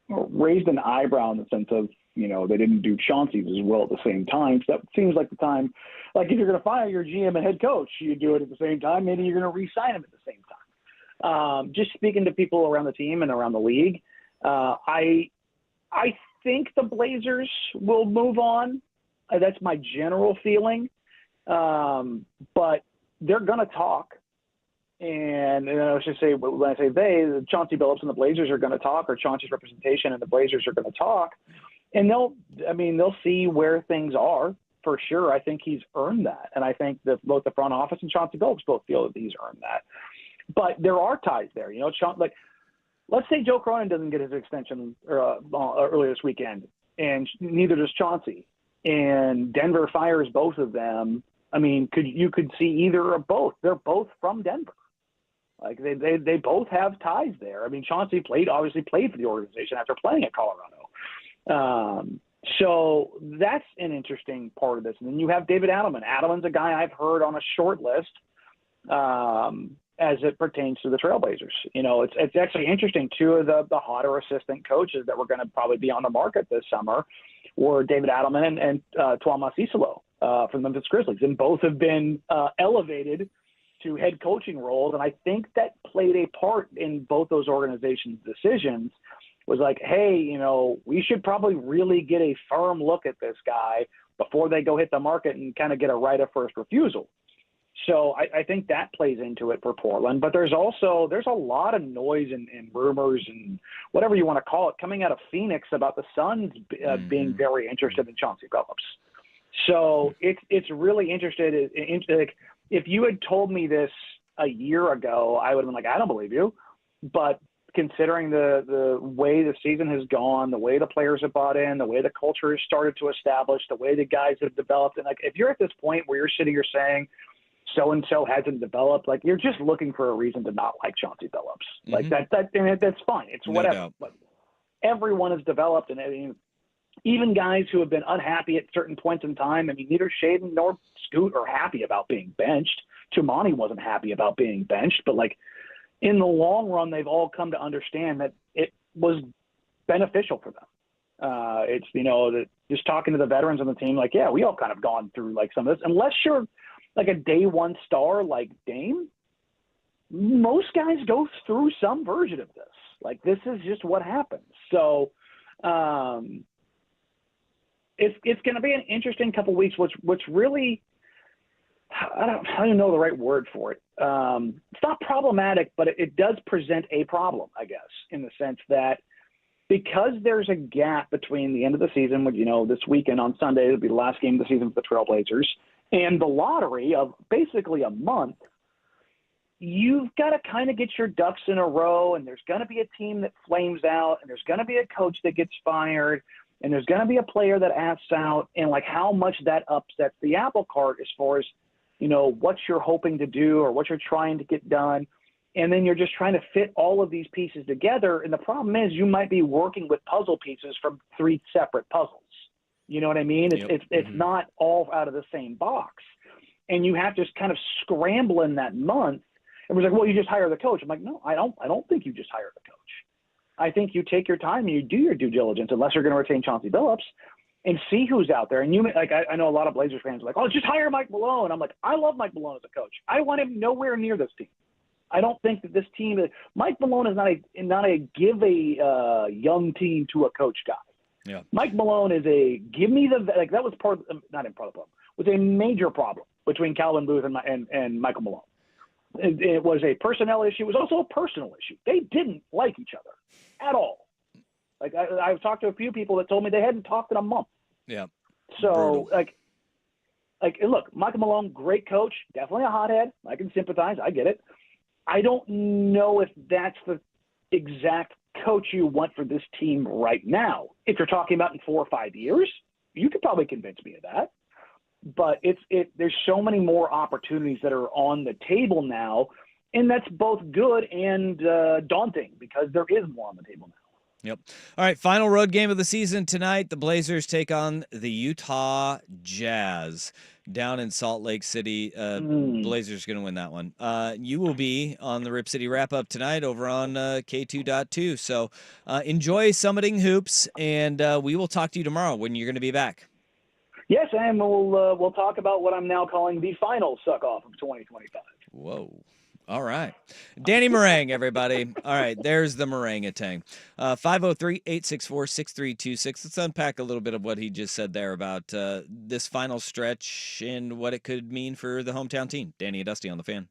raised an eyebrow in the sense of, they didn't do Chauncey's as well at the same time. So that seems like the time, like if you're going to fire your GM and head coach, you do it at the same time. Maybe you're going to re-sign him at the same time. Just speaking to people around the team and around the league, I think the Blazers will move on. That's my general feeling. But they're going to talk. And I should say, when I say they, Chauncey Billups and the Blazers are going to talk, or Chauncey's representation and the Blazers are going to talk. And they'll see where things are for sure. I think he's earned that. And I think that both the front office and Chauncey Billups both feel that he's earned that. But there are ties there. Let's say Joe Cronin doesn't get his extension earlier this weekend, and neither does Chauncey, and Denver fires both of them. I mean, you could see either or both. They're both from Denver. Like they both have ties there. I mean, Chauncey obviously played for the organization after playing at Colorado. So that's an interesting part of this. And then you have David Adelman. Adelman's a guy I've heard on a short list. As it pertains to the Trailblazers. It's actually interesting. Two of the hotter assistant coaches that were going to probably be on the market this summer were David Adelman and Tuama Cicelo from the Memphis Grizzlies. And both have been elevated to head coaching roles. And I think that played a part in both those organizations' decisions, was like, hey, we should probably really get a firm look at this guy before they go hit the market and kind of get a right of first refusal. So I think that plays into it for Portland. But there's a lot of noise and rumors and whatever you want to call it coming out of Phoenix about the Suns being very interested in Chauncey Billups. So it's really interested like, if you had told me this a year ago, I would have been like, I don't believe you. But considering the way the season has gone, the way the players have bought in, the way the culture has started to establish, the way the guys have developed. And like, if you're at this point where you're sitting here saying so-and-so hasn't developed, like, you're just looking for a reason to not like Chauncey Billups. Like that's fine. It's No whatever. doubt. But everyone has developed, and I mean, even guys who have been unhappy at certain points in time. I mean, neither Shaden nor Scoot are happy about being benched. Tumani wasn't happy about being benched, but like, in the long run, they've all come to understand that it was beneficial for them. It's, just talking to the veterans on the team, like, yeah, we all kind of gone through like some of this. Unless you're like a day one star like Dame, most guys go through some version of this. Like, this is just what happens. So it's going to be an interesting couple weeks, which really – I don't even know the right word for it. It's not problematic, but it does present a problem, I guess, in the sense that because there's a gap between the end of the season, when, this weekend on Sunday, it'll be the last game of the season for the Trailblazers, and the lottery of basically a month, you've got to kind of get your ducks in a row, and there's going to be a team that flames out, and there's going to be a coach that gets fired, and there's going to be a player that acts out, and like how much that upsets the apple cart as far as what you're hoping to do or what you're trying to get done. And then you're just trying to fit all of these pieces together. And the problem is you might be working with puzzle pieces from 3 separate puzzles. You know what I mean? Yep. It's not all out of the same box. And you have to just kind of scramble in that month. And we're like, well, you just hire the coach. I'm like, no, I don't think you just hire the coach. I think you take your time and you do your due diligence, unless you're going to retain Chauncey Billups, and see who's out there. And I know a lot of Blazers fans are like, oh, just hire Mike Malone. I'm like, I love Mike Malone as a coach. I want him nowhere near this team. I don't think that this team – Mike Malone is not a give a young team to a coach guy. Yeah. Mike Malone is a give me the – like that was part of – not in part of the problem. It was a major problem between Calvin Booth and Michael Malone. It was a personnel issue. It was also a personal issue. They didn't like each other at all. Like I've talked to a few people that told me they hadn't talked in a month. Yeah. So Brutal. like look, Michael Malone, great coach, definitely a hothead. I can sympathize. I get it. I don't know if that's the exact coach you want for this team right now. If you're talking about in 4 or 5 years, you could probably convince me of that. But there's so many more opportunities that are on the table now, and that's both good and daunting because there is more on the table now. Yep. All right, final road game of the season tonight. The Blazers take on the Utah Jazz down in Salt Lake City. Blazers going to win that one. You will be on the Rip City Wrap-Up tonight over on K2.2. So enjoy summiting hoops, and we will talk to you tomorrow when you're going to be back. Yes, and we'll talk about what I'm now calling the final suck-off of 2025. Whoa. All right. Danny Meringue, everybody. All right, there's the meringue-a-tang. 503-864-6326. Let's unpack a little bit of what he just said there about this final stretch and what it could mean for the hometown team. Danny and Dusty on the Fan.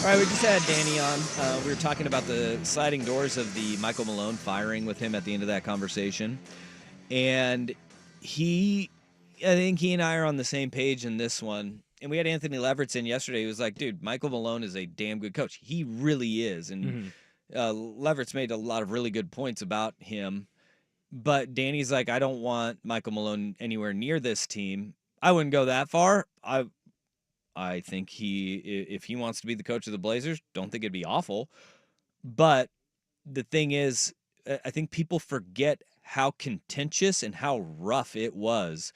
All right, we just had Danny on. We were talking about the sliding doors of the Michael Malone firing with him at the end of that conversation. And I think he and I are on the same page in this one. And we had Anthony Leverett in yesterday. He was like, dude, Michael Malone is a damn good coach. He really is. And Leverett's made a lot of really good points about him. But Danny's like, I don't want Michael Malone anywhere near this team. I wouldn't go that far. I think if he wants to be the coach of the Blazers, don't think it'd be awful. But the thing is, I think people forget how contentious and how rough it was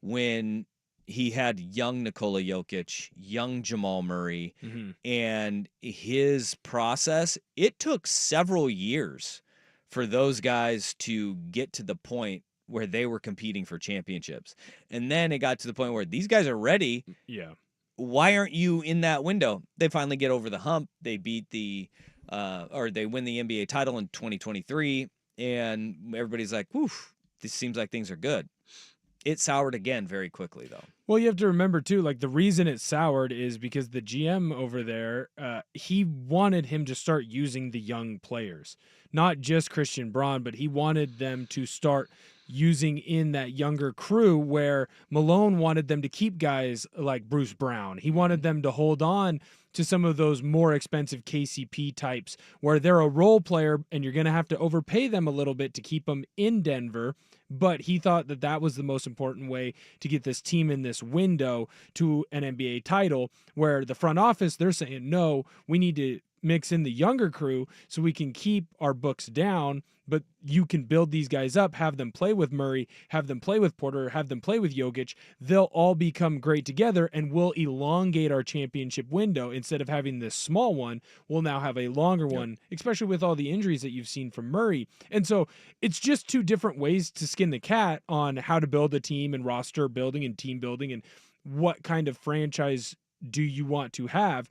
when he had young Nikola Jokic, young Jamal Murray, and his process. It took several years for those guys to get to the point where they were competing for championships. And then it got to the point where these guys are ready. Yeah. Why aren't you in that window? They finally get over the hump. They beat or they win the NBA title in 2023, and everybody's like, "Woof, this seems like things are good." It soured again very quickly, though. Well, you have to remember too, like the reason it soured is because the GM over there, he wanted him to start using the young players, not just Christian Braun, but he wanted them to start using in that younger crew where Malone wanted them to keep guys like Bruce Brown. He wanted them to hold on to some of those more expensive KCP types where they're a role player and you're going to have to overpay them a little bit to keep them in Denver. But he thought that that was the most important way to get this team in this window to an NBA title, where the front office, they're saying, no, we need to mix in the younger crew so we can keep our books down, but you can build these guys up, have them play with Murray, have them play with Porter, have them play with Jokic. They'll all become great together and we'll elongate our championship window. Instead of having this small one, we'll now have a longer one, especially with all the injuries that you've seen from Murray. And so it's just two different ways to skin the cat on how to build a team and roster building and team building and what kind of franchise do you want to have.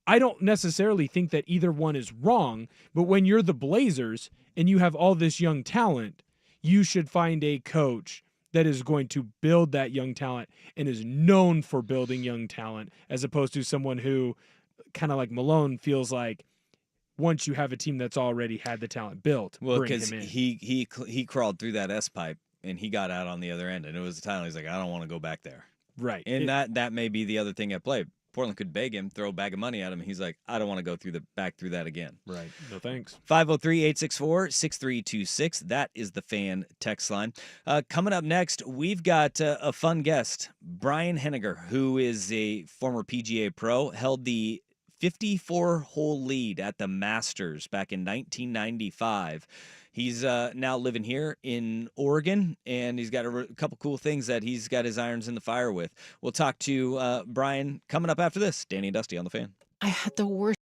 I don't necessarily think that either one is wrong, but when you're the Blazers and you have all this young talent, you should find a coach that is going to build that young talent and is known for building young talent, as opposed to someone who, kind of like Malone, feels like once you have a team that's already had the talent built, well, bring because him in. he crawled through that S pipe and he got out on the other end, and it was the time he's like, I don't want to go back there. Right. And that may be the other thing at play. Portland could beg him, throw a bag of money at him, and he's like, I don't want to go back through that again. Right. No thanks. 503-864-6326. That is the fan text line. Coming up next, we've got a fun guest, Brian Henniger, who is a former PGA pro, held the 54-hole lead at the Masters back in 1995. He's now living here in Oregon, and he's got a couple cool things that he's got his irons in the fire with. We'll talk to Brian coming up after this. Danny and Dusty on the Fan. I had the worst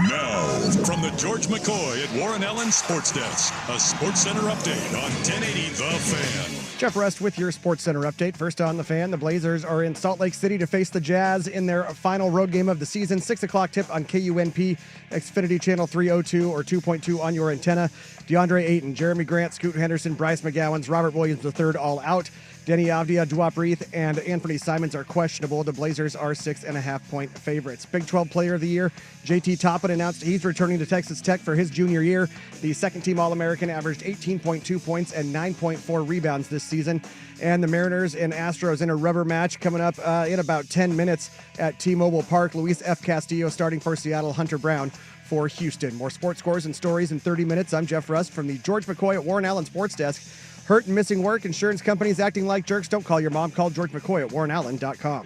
Now, from the George McCoy at Warren Allen Sports Desk, a Sports Center update on 1080 The Fan. Jeff Rust with your Sports Center update. First on The Fan, the Blazers are in Salt Lake City to face the Jazz in their final road game of the season. 6 o'clock tip on KUNP, Xfinity Channel 302 or 2.2 on your antenna. DeAndre Ayton, Jeremy Grant, Scoot Henderson, Bryce McGowens, Robert Williams III all out. Denny Avdia, Duop Reith, and Anthony Simons are questionable. The Blazers are 6.5-point favorites. Big 12 Player of the Year, JT Toppin announced he's returning to Texas Tech for his junior year. The second-team All-American averaged 18.2 points and 9.4 rebounds this season. And the Mariners and Astros in a rubber match coming up in about 10 minutes at T-Mobile Park. Luis F. Castillo starting for Seattle, Hunter Brown for Houston. More sports scores and stories in 30 minutes. I'm Jeff Rust from the George McCoy at Warren Allen Sports Desk. Hurt and missing work, insurance companies acting like jerks. Don't call your mom. Call George McCoy at warrenallen.com.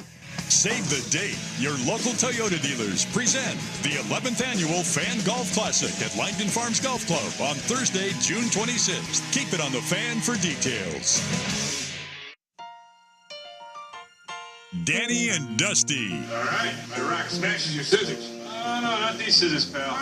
Save the date. Your local Toyota dealers present the 11th annual Fan Golf Classic at Langdon Farms Golf Club on Thursday, June 26th. Keep it on the Fan for details. Danny and Dusty. All right, my rock smashes your scissors. Oh, no, not these scissors, pal.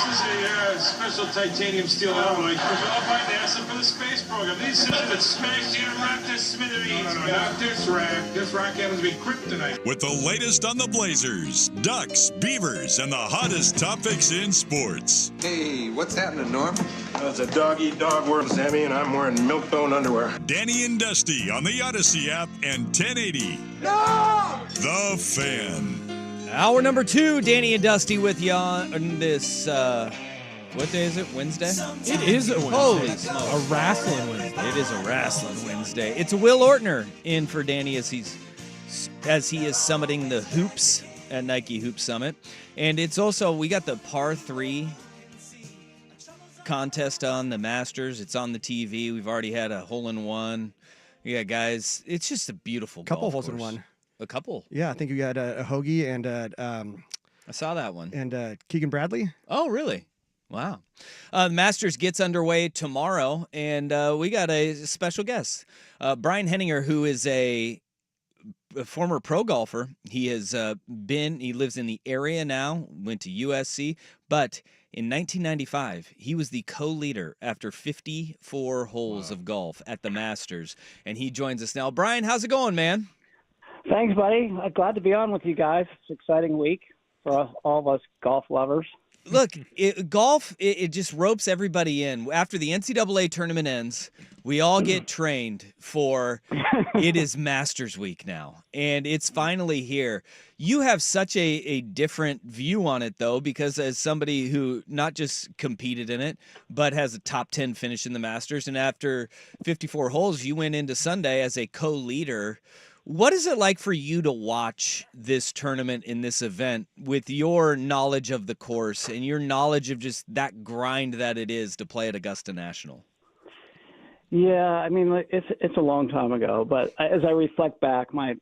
This is a special titanium steel alloy developed by NASA for the space program. These scissors that smash your rock to smithereens. No, not this rack. This rack happens to be kryptonite. With the latest on the Blazers, Ducks, Beavers, and the hottest topics in sports. Hey, what's happening, Norm? It's a dog-eat-dog world, Sammy, and I'm wearing milk-bone underwear. Danny and Dusty on the Odyssey app and 1080. No! The Fan. Hour number 2, Danny and Dusty with you on this, what day is it? Wednesday? It is a Wednesday. Holy smokes. A wrestling Wednesday. It is a wrestling Wednesday. It's Will Ortner in for Danny as he is summiting the hoops at Nike Hoop Summit. And it's also, we got the par 3 contest on the Masters. It's on the TV. We've already had a hole-in-one. Yeah, guys, it's just a beautiful Couple golf holes in course. one. A couple. Yeah, I think you got a Hoagie and I saw that one. and Keegan Bradley. Oh, really? Wow. The Masters gets underway tomorrow, and we got a special guest. Brian Henninger, who is a former pro golfer. He has he lives in the area now, went to USC, but in 1995, he was the co-leader after 54 holes of golf at the Masters, and he joins us now. Brian, how's it going, man? Thanks, buddy. Glad to be on with you guys. It's an exciting week for us, all of us golf lovers. Look, golf, it just ropes everybody in. After the NCAA tournament ends, we all get trained for it is Masters Week now, and it's finally here. You have such a different view on it, though, because as somebody who not just competed in it, but has a top 10 finish in the Masters, and after 54 holes, you went into Sunday as a co-leader. What is it like for you to watch this tournament in this event with your knowledge of the course and your knowledge of just that grind that it is to play at Augusta National? Yeah, I mean, it's a long time ago, but as I reflect back, my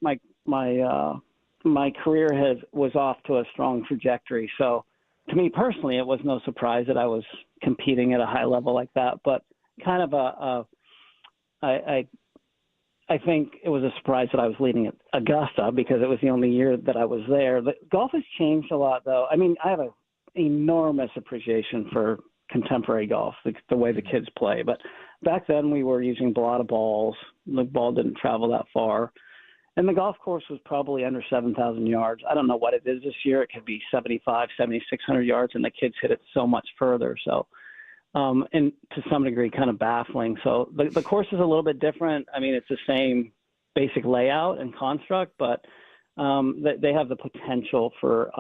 career was off to a strong trajectory. So to me personally, it was no surprise that I was competing at a high level like that, but kind of I think it was a surprise that I was leading at Augusta because it was the only year that I was there. But golf has changed a lot, though. I mean, I have an enormous appreciation for contemporary golf, the way the kids play. But back then, we were using a lot of balls. The ball didn't travel that far. And the golf course was probably under 7,000 yards. I don't know what it is this year. It could be 7,500, 7,600 yards, and the kids hit it so much further. So, and to some degree, kind of baffling. So the course is a little bit different. I mean, it's the same basic layout and construct, but they have the potential for,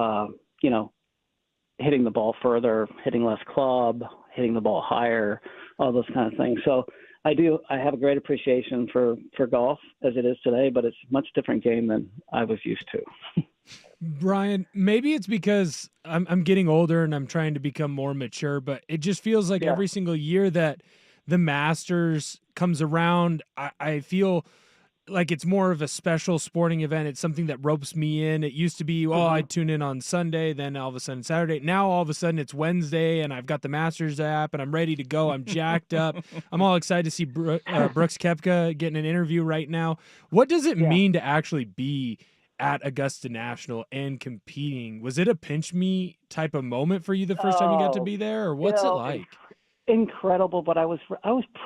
hitting the ball further, hitting less club, hitting the ball higher, all those kind of things. So I have a great appreciation for golf as it is today, but it's a much different game than I was used to. Brian, maybe it's because I'm getting older and I'm trying to become more mature, but it just feels like every single year that the Masters comes around, I feel like it's more of a special sporting event. It's something that ropes me in. It used to be, I'd tune in on Sunday, then all of a sudden Saturday. Now all of a sudden it's Wednesday and I've got the Masters app and I'm ready to go. I'm jacked up. I'm all excited to see Brooks Koepka getting an interview right now. What does it mean to actually be at Augusta National and competing. Was it a pinch me type of moment for you the first time you got to be there, or what's it like? Incredible, but I was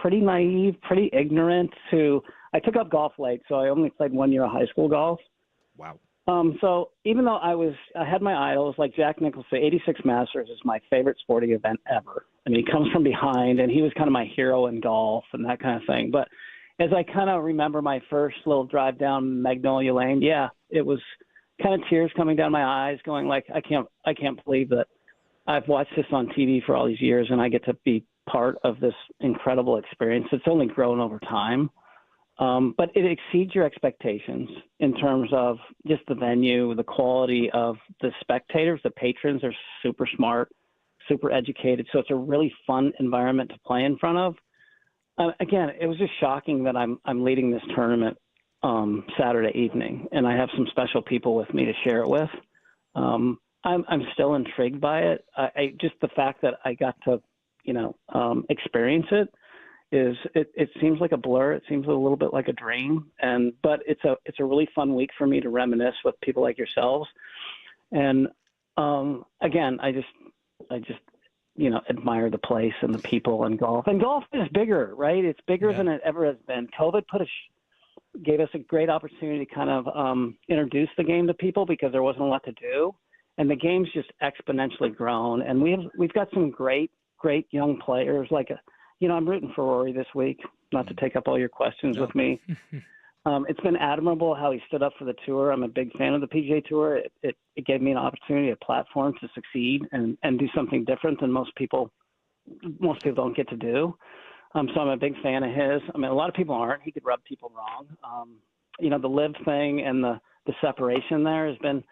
pretty naive, pretty ignorant to. I took up golf late, so I only played 1 year of high school golf. Wow. So even though I had my idols like Jack Nicklaus, 86 Masters is my favorite sporting event ever. I mean, he comes from behind, and he was kind of my hero in golf and that kind of thing. But as I kind of remember my first little drive down Magnolia Lane, yeah, it was kind of tears coming down my eyes, going like, I can't believe that I've watched this on TV for all these years, and I get to be part of this incredible experience. It's only grown over time. But it exceeds your expectations in terms of just the venue, the quality of the spectators. The patrons are super smart, super educated. So it's a really fun environment to play in front of. Again, it was just shocking that I'm leading this tournament Saturday evening, and I have some special people with me to share it with. I'm still intrigued by it. I just the fact that I got to, experience it. It seems like a blur. It seems a little bit like a dream, but it's a really fun week for me to reminisce with people like yourselves. And again, I just admire the place and the people and golf. And golf is bigger, right? It's bigger than it ever has been. COVID gave us a great opportunity to kind of introduce the game to people because there wasn't a lot to do, and the game's just exponentially grown. And we've got some great young players like I'm rooting for Rory this week, not to take up all your questions with me. It's been admirable how he stood up for the tour. I'm a big fan of the PGA Tour. It gave me an opportunity, a platform to succeed and do something different than most people don't get to do. So I'm a big fan of his. I mean, a lot of people aren't. He could rub people wrong. The live thing and the separation there has been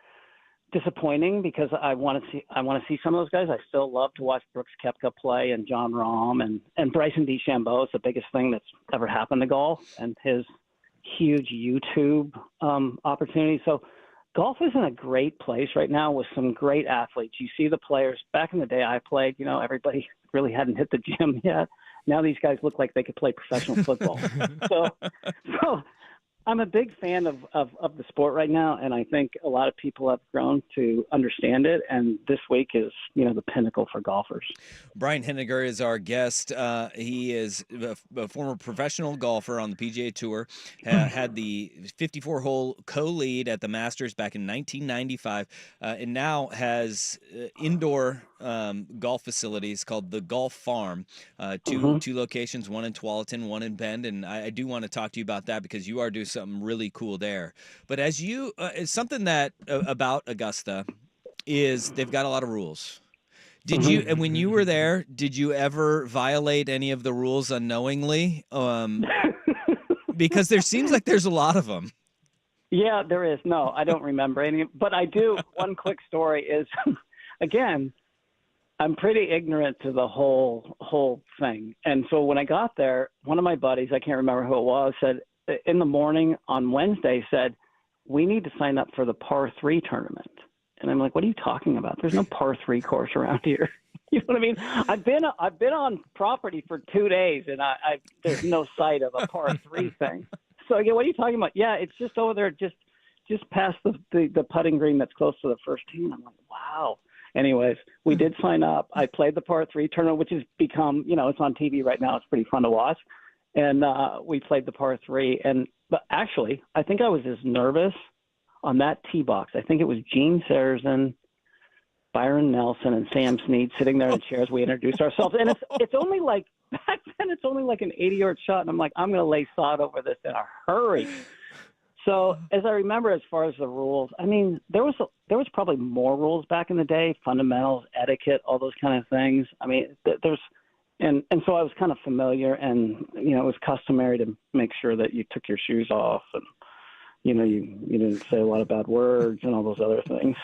disappointing because I want to see some of those guys. I still love to watch Brooks Koepka play and John Rahm and Bryson DeChambeau is the biggest thing that's ever happened to golf, and his huge YouTube opportunity. So golf is in a great place right now with some great athletes. You see the players. Back in the day I played, everybody really hadn't hit the gym yet. Now these guys look like they could play professional football. So I'm a big fan of the sport right now, and I think a lot of people have grown to understand it, and this week is, the pinnacle for golfers. Brian Henniger is our guest. He is a former professional golfer on the PGA Tour, had the 54-hole co-lead at the Masters back in 1995, and now has indoor golf facilities called the Golf Farm, two locations, one in Tualatin, one in Bend, and I do want to talk to you about that because you are doing something really cool there. But as you, it's something that about Augusta is they've got a lot of rules. Did you, and when you were there, did you ever violate any of the rules unknowingly? Because there seems like there's a lot of them. Yeah, there is. No, I don't remember any, but I do. One quick story is, again, I'm pretty ignorant to the whole thing. And so when I got there, one of my buddies, I can't remember who it was, said in the morning on Wednesday, said, we need to sign up for the par 3 tournament. And I'm like, what are you talking about? There's no par 3 course around here. You know what I mean? I've been on property for 2 days and there's no sight of a par 3 thing. So again, what are you talking about? Yeah, it's just over there, just past the putting green that's close to the first tee. I'm like, wow. Anyways, we did sign up. I played the par 3 tournament, which has become, it's on TV right now. It's pretty fun to watch. And we played the par 3. But actually, I think I was as nervous on that tee box. I think it was Gene Sarazen, Byron Nelson, and Sam Snead sitting there in chairs. We introduced ourselves. And it's only like, back then, it's only like an 80-yard shot. And I'm like, I'm going to lay sod over this in a hurry. So as I remember, as far as the rules, I mean, there was probably more rules back in the day, fundamentals, etiquette, all those kind of things. I mean, and so I was kind of familiar, and it was customary to make sure that you took your shoes off, and you didn't say a lot of bad words and all those other things.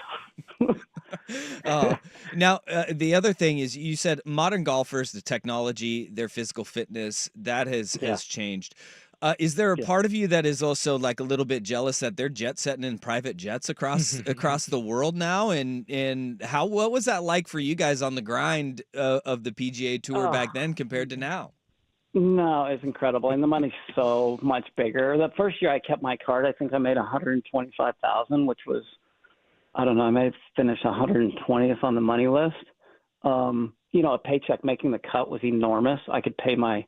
Now, the other thing is, you said modern golfers, the technology, their physical fitness, that has changed. Is there a part of you that is also like a little bit jealous that they're jet setting in private jets across the world now? And what was that like for you guys on the grind of the PGA Tour back then compared to now? No, it's incredible, and the money's so much bigger. The first year I kept my card, I think I made $125,000, which was, I don't know, I may have finished 120th on the money list. A paycheck making the cut was enormous. I could pay my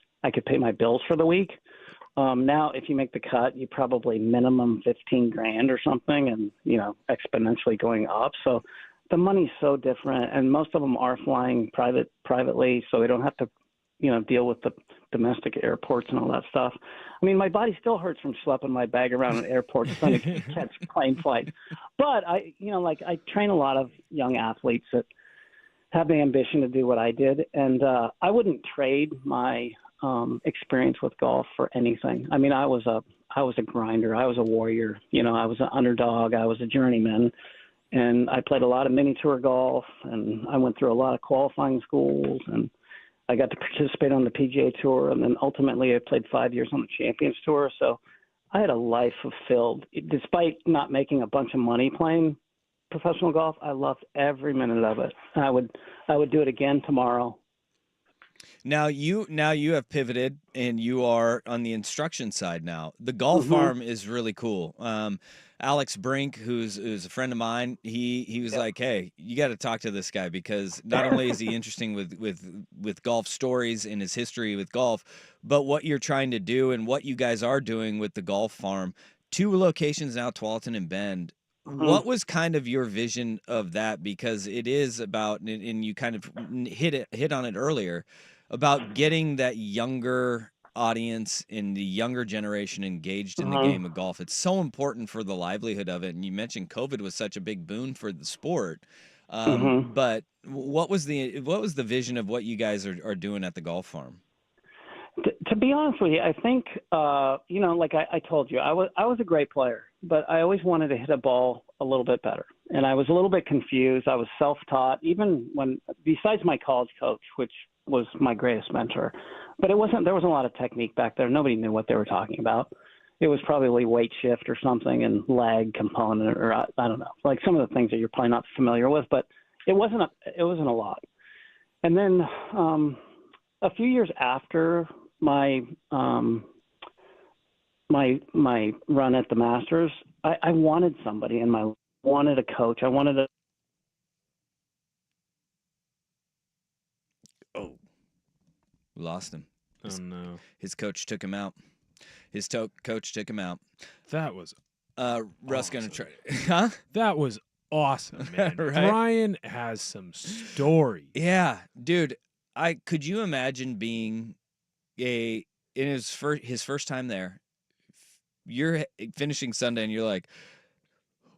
bills for the week. Now, if you make the cut, you probably minimum 15 grand or something, and exponentially going up. So the money's so different, and most of them are flying privately, so they don't have to deal with the domestic airports and all that stuff. I mean, my body still hurts from schlepping my bag around at airports trying to catch plane flights. But I train a lot of young athletes that have the ambition to do what I did, and I wouldn't trade my experience with golf for anything. I mean, I was a grinder. I was a warrior. I was an underdog. I was a journeyman, and I played a lot of mini tour golf, and I went through a lot of qualifying schools, and I got to participate on the PGA Tour, and then ultimately I played 5 years on the Champions Tour. So I had a life fulfilled. Despite not making a bunch of money playing professional golf, I loved every minute of it. I would do it again tomorrow. Now you have pivoted and you are on the instruction side now. The golf farm is really cool. Alex Brink, who's a friend of mine, he was like, hey, you got to talk to this guy, because not only is he interesting with golf stories and his history with golf, but what you're trying to do and what you guys are doing with the golf farm. 2 locations now, Tualatin and Bend. What was kind of your vision of that? Because it is about, and you kind of hit on it earlier, about getting that younger audience and the younger generation engaged in the game of golf. It's so important for the livelihood of it. And you mentioned COVID was such a big boon for the sport. But what was the vision of what you guys are doing at the golf farm? To be honest with you, I think, like I told you, I was a great player, but I always wanted to hit a ball a little bit better. And I was a little bit confused. I was self-taught, even besides my college coach, which was my greatest mentor. But there wasn't a lot of technique back there. Nobody knew what they were talking about. It was probably weight shift or something, and lag component, or I don't know, like some of the things that you're probably not familiar with. But it wasn't a lot. And then a few years after my my run at the Masters, I wanted somebody, and wanted a coach. I wanted a. Oh, we lost him. Oh no! His coach took him out. Coach took him out. That was Russ awesome. gonna try. Huh? That was awesome, man. Right? Brian has some stories. Yeah, dude. Could you imagine being in his first time there? You're finishing Sunday and you're like,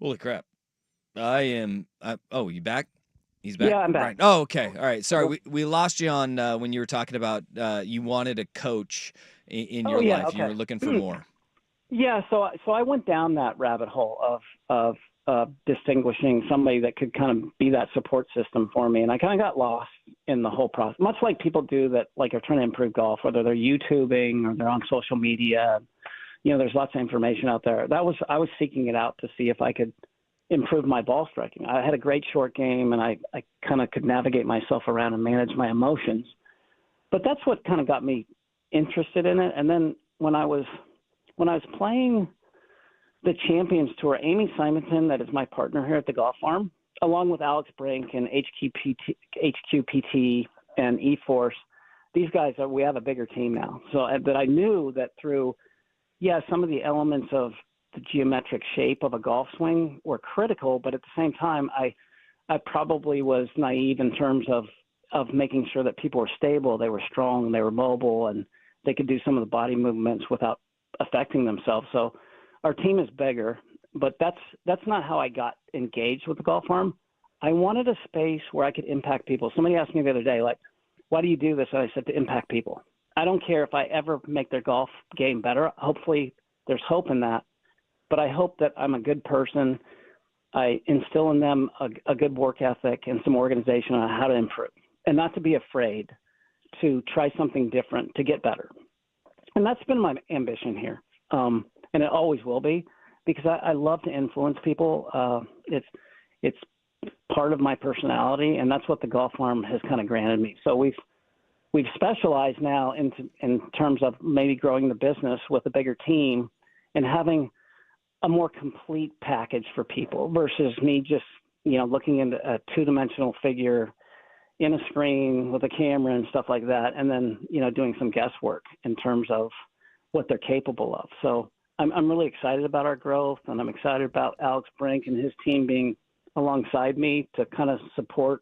holy crap! Oh, you back? He's back. Yeah, I'm back. Right. Oh, okay. All right. Sorry, we lost you on when you were talking about you wanted a coach in your life. Okay. You were looking for more. Yeah. So I went down that rabbit hole of distinguishing somebody that could kind of be that support system for me, and I kind of got lost in the whole process, much like people do that, like are trying to improve golf, whether they're YouTubing or they're on social media. There's lots of information out there. I was seeking it out to see if I could improve my ball striking. I had a great short game, and I kind of could navigate myself around and manage my emotions. But that's what kind of got me interested in it. And then when I was playing the Champions Tour, Amy Simonton, that is my partner here at the golf farm, along with Alex Brink and HQPT and eForce, these guys we have a bigger team now. So that I knew that through, some of the elements of the geometric shape of a golf swing were critical, but at the same time, I probably was naive in terms of making sure that people were stable, they were strong, they were mobile, and they could do some of the body movements without affecting themselves. So our team is bigger, but that's not how I got engaged with the golf farm. I wanted a space where I could impact people. Somebody asked me the other day, like, why do you do this? And I said, to impact people. I don't care if I ever make their golf game better. Hopefully there's hope in that. But I hope that I'm a good person. I instill in them a good work ethic and some organization on how to improve, and not to be afraid to try something different to get better. And that's been my ambition here. And it always will be, because I love to influence people. It's part of my personality, and that's what the golf farm has kind of granted me. So we've we've specialized now in terms of maybe growing the business with a bigger team and having a more complete package for people versus me just, looking into a two-dimensional figure in a screen with a camera and stuff like that, and then, doing some guesswork in terms of what they're capable of. So I'm really excited about our growth, and I'm excited about Alex Brink and his team being alongside me to kind of support,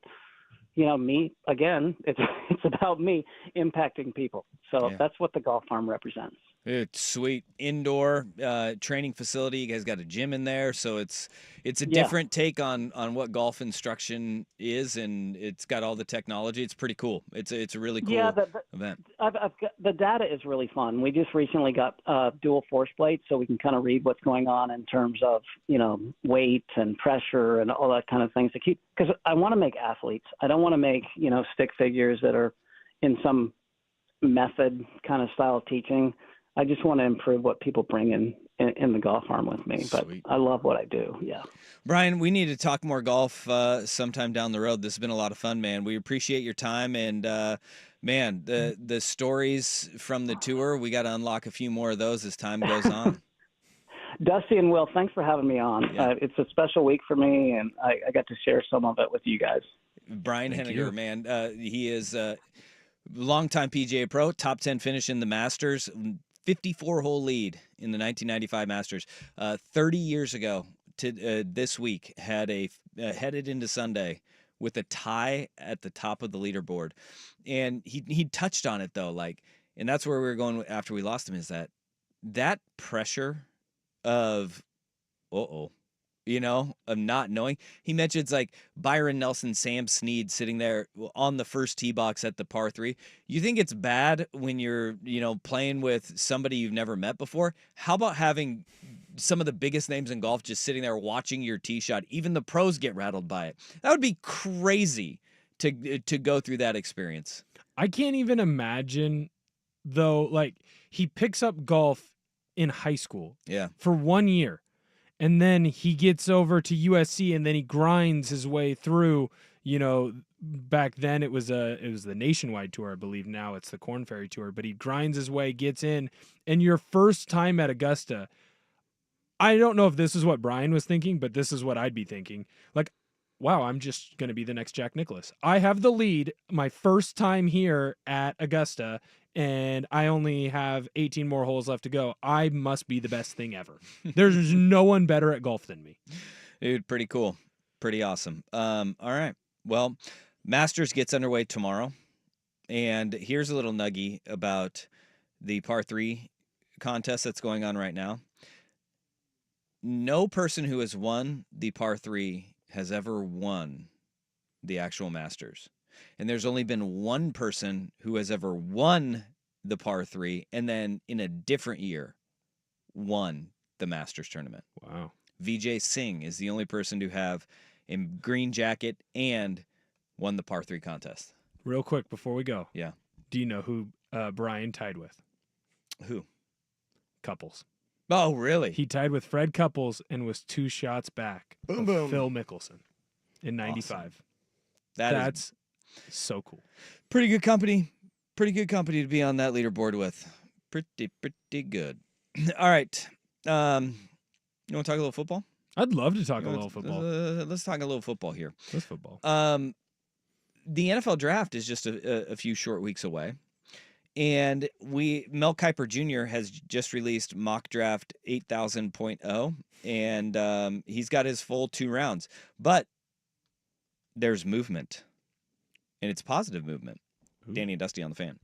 me. Again, it's about me impacting people. So that's what the Golf Farm represents. It's sweet indoor training facility. You guys got a gym in there, so it's a different take on what golf instruction is, and it's got all the technology. It's pretty cool. It's a really cool event. I've got, the data is really fun. We just recently got dual force plates, so we can kind of read what's going on in terms of weight and pressure and all that kind of things to keep. Because I want to make athletes. I don't want to make stick figures that are in some method kind of style of teaching. I just want to improve what people bring in the Golf Farm with me. But Sweet. I love what I do. Yeah. Brian, we need to talk more golf sometime down the road. This has been a lot of fun, man. We appreciate your time, and man, the stories from the tour, we got to unlock a few more of those as time goes on. Dusty and Will, thanks for having me on. Yeah. It's a special week for me, and I got to share some of it with you guys. Brian Thank Henniger, you. man, he is a longtime PGA pro, top 10 finish in the Masters, 54-hole lead in the 1995 Masters. 30 years ago to this week, had headed into Sunday with a tie at the top of the leaderboard. And he touched on it, though, and that's where we were going after we lost him, is that pressure of, of not knowing. He mentions Byron Nelson, Sam Snead sitting there on the first tee box at the par 3. You think it's bad when you're, playing with somebody you've never met before? How about having some of the biggest names in golf just sitting there watching your tee shot? Even the pros get rattled by it. That would be crazy to go through that experience. I can't even imagine, though, he picks up golf in high school for 1 year. And then he gets over to USC, and then he grinds his way through. Back then it was the Nationwide Tour, I believe. Now it's the Korn Ferry Tour. But he grinds his way, gets in, and your first time at Augusta. I don't know if this is what Brian was thinking, but this is what I'd be thinking. Wow, I'm just going to be the next Jack Nicklaus. I have the lead my first time here at Augusta, and I only have 18 more holes left to go. I must be the best thing ever. There's no one better at golf than me. Dude, pretty cool. Pretty awesome. All right. Well, Masters gets underway tomorrow. And here's a little nuggie about the par 3 contest that's going on right now. No person who has won the par 3 has ever won the actual Masters. And there's only been one person who has ever won the par 3 and then in a different year won the Masters tournament. Wow. Vijay Singh is the only person to have a green jacket and won the par 3 contest. Real quick before we go. Yeah. Do you know who Brian tied with? Who? Couples. Oh, really? He tied with Fred Couples and was 2 shots back of Phil Mickelson in 95. Awesome. That's so cool. Pretty good company. Pretty good company to be on that leaderboard with. Pretty good. All right. You want to talk a little football? I'd love to talk a little football. Let's talk a little football here. Let's football. The NFL draft is just a few short weeks away. And Mel Kiper Jr. has just released Mock Draft 8000.0, and he's got his full 2 rounds. But there's movement, and it's positive movement. Ooh. Danny and Dusty on the Fan.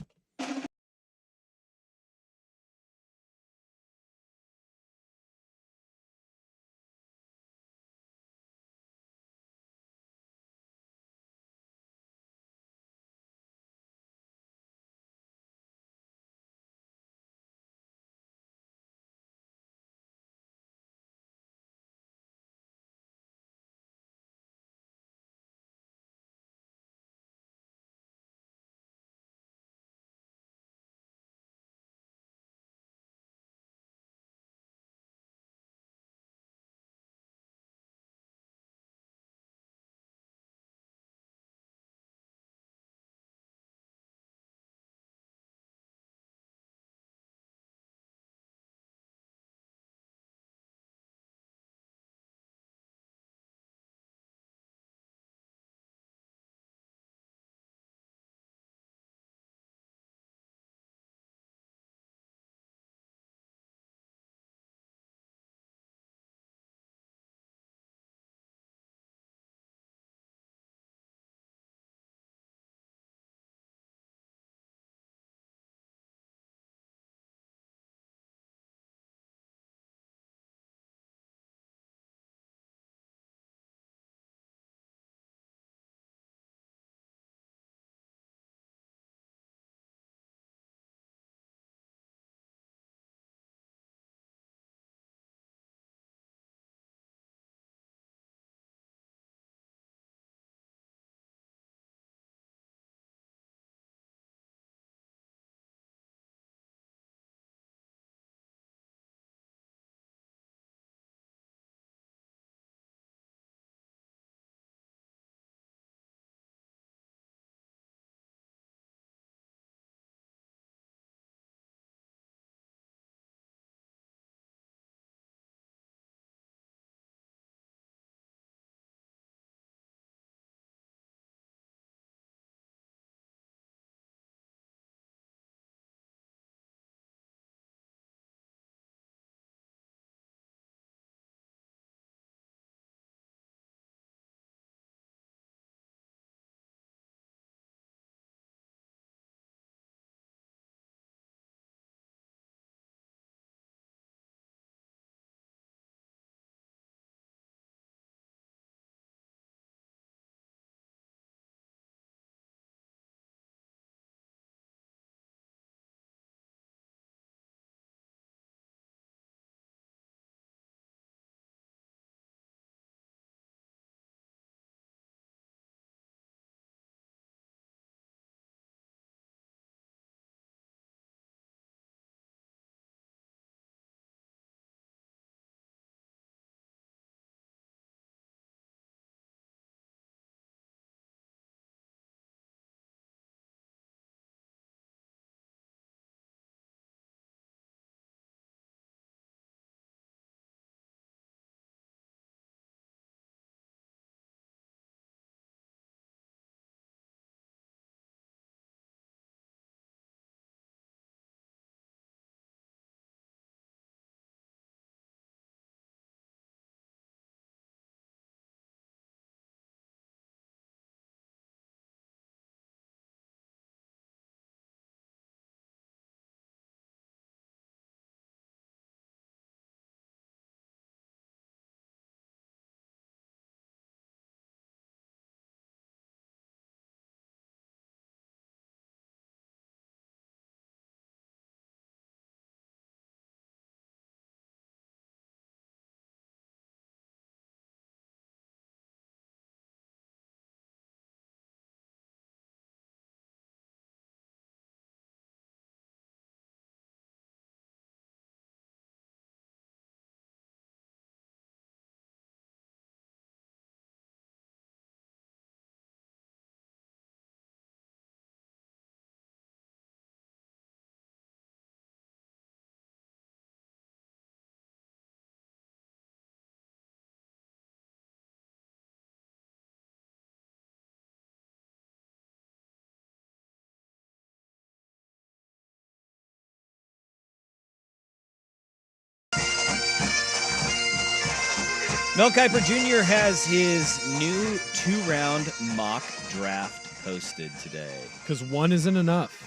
Mel Kiper Jr. has his new 2-round mock draft posted today. Because one isn't enough.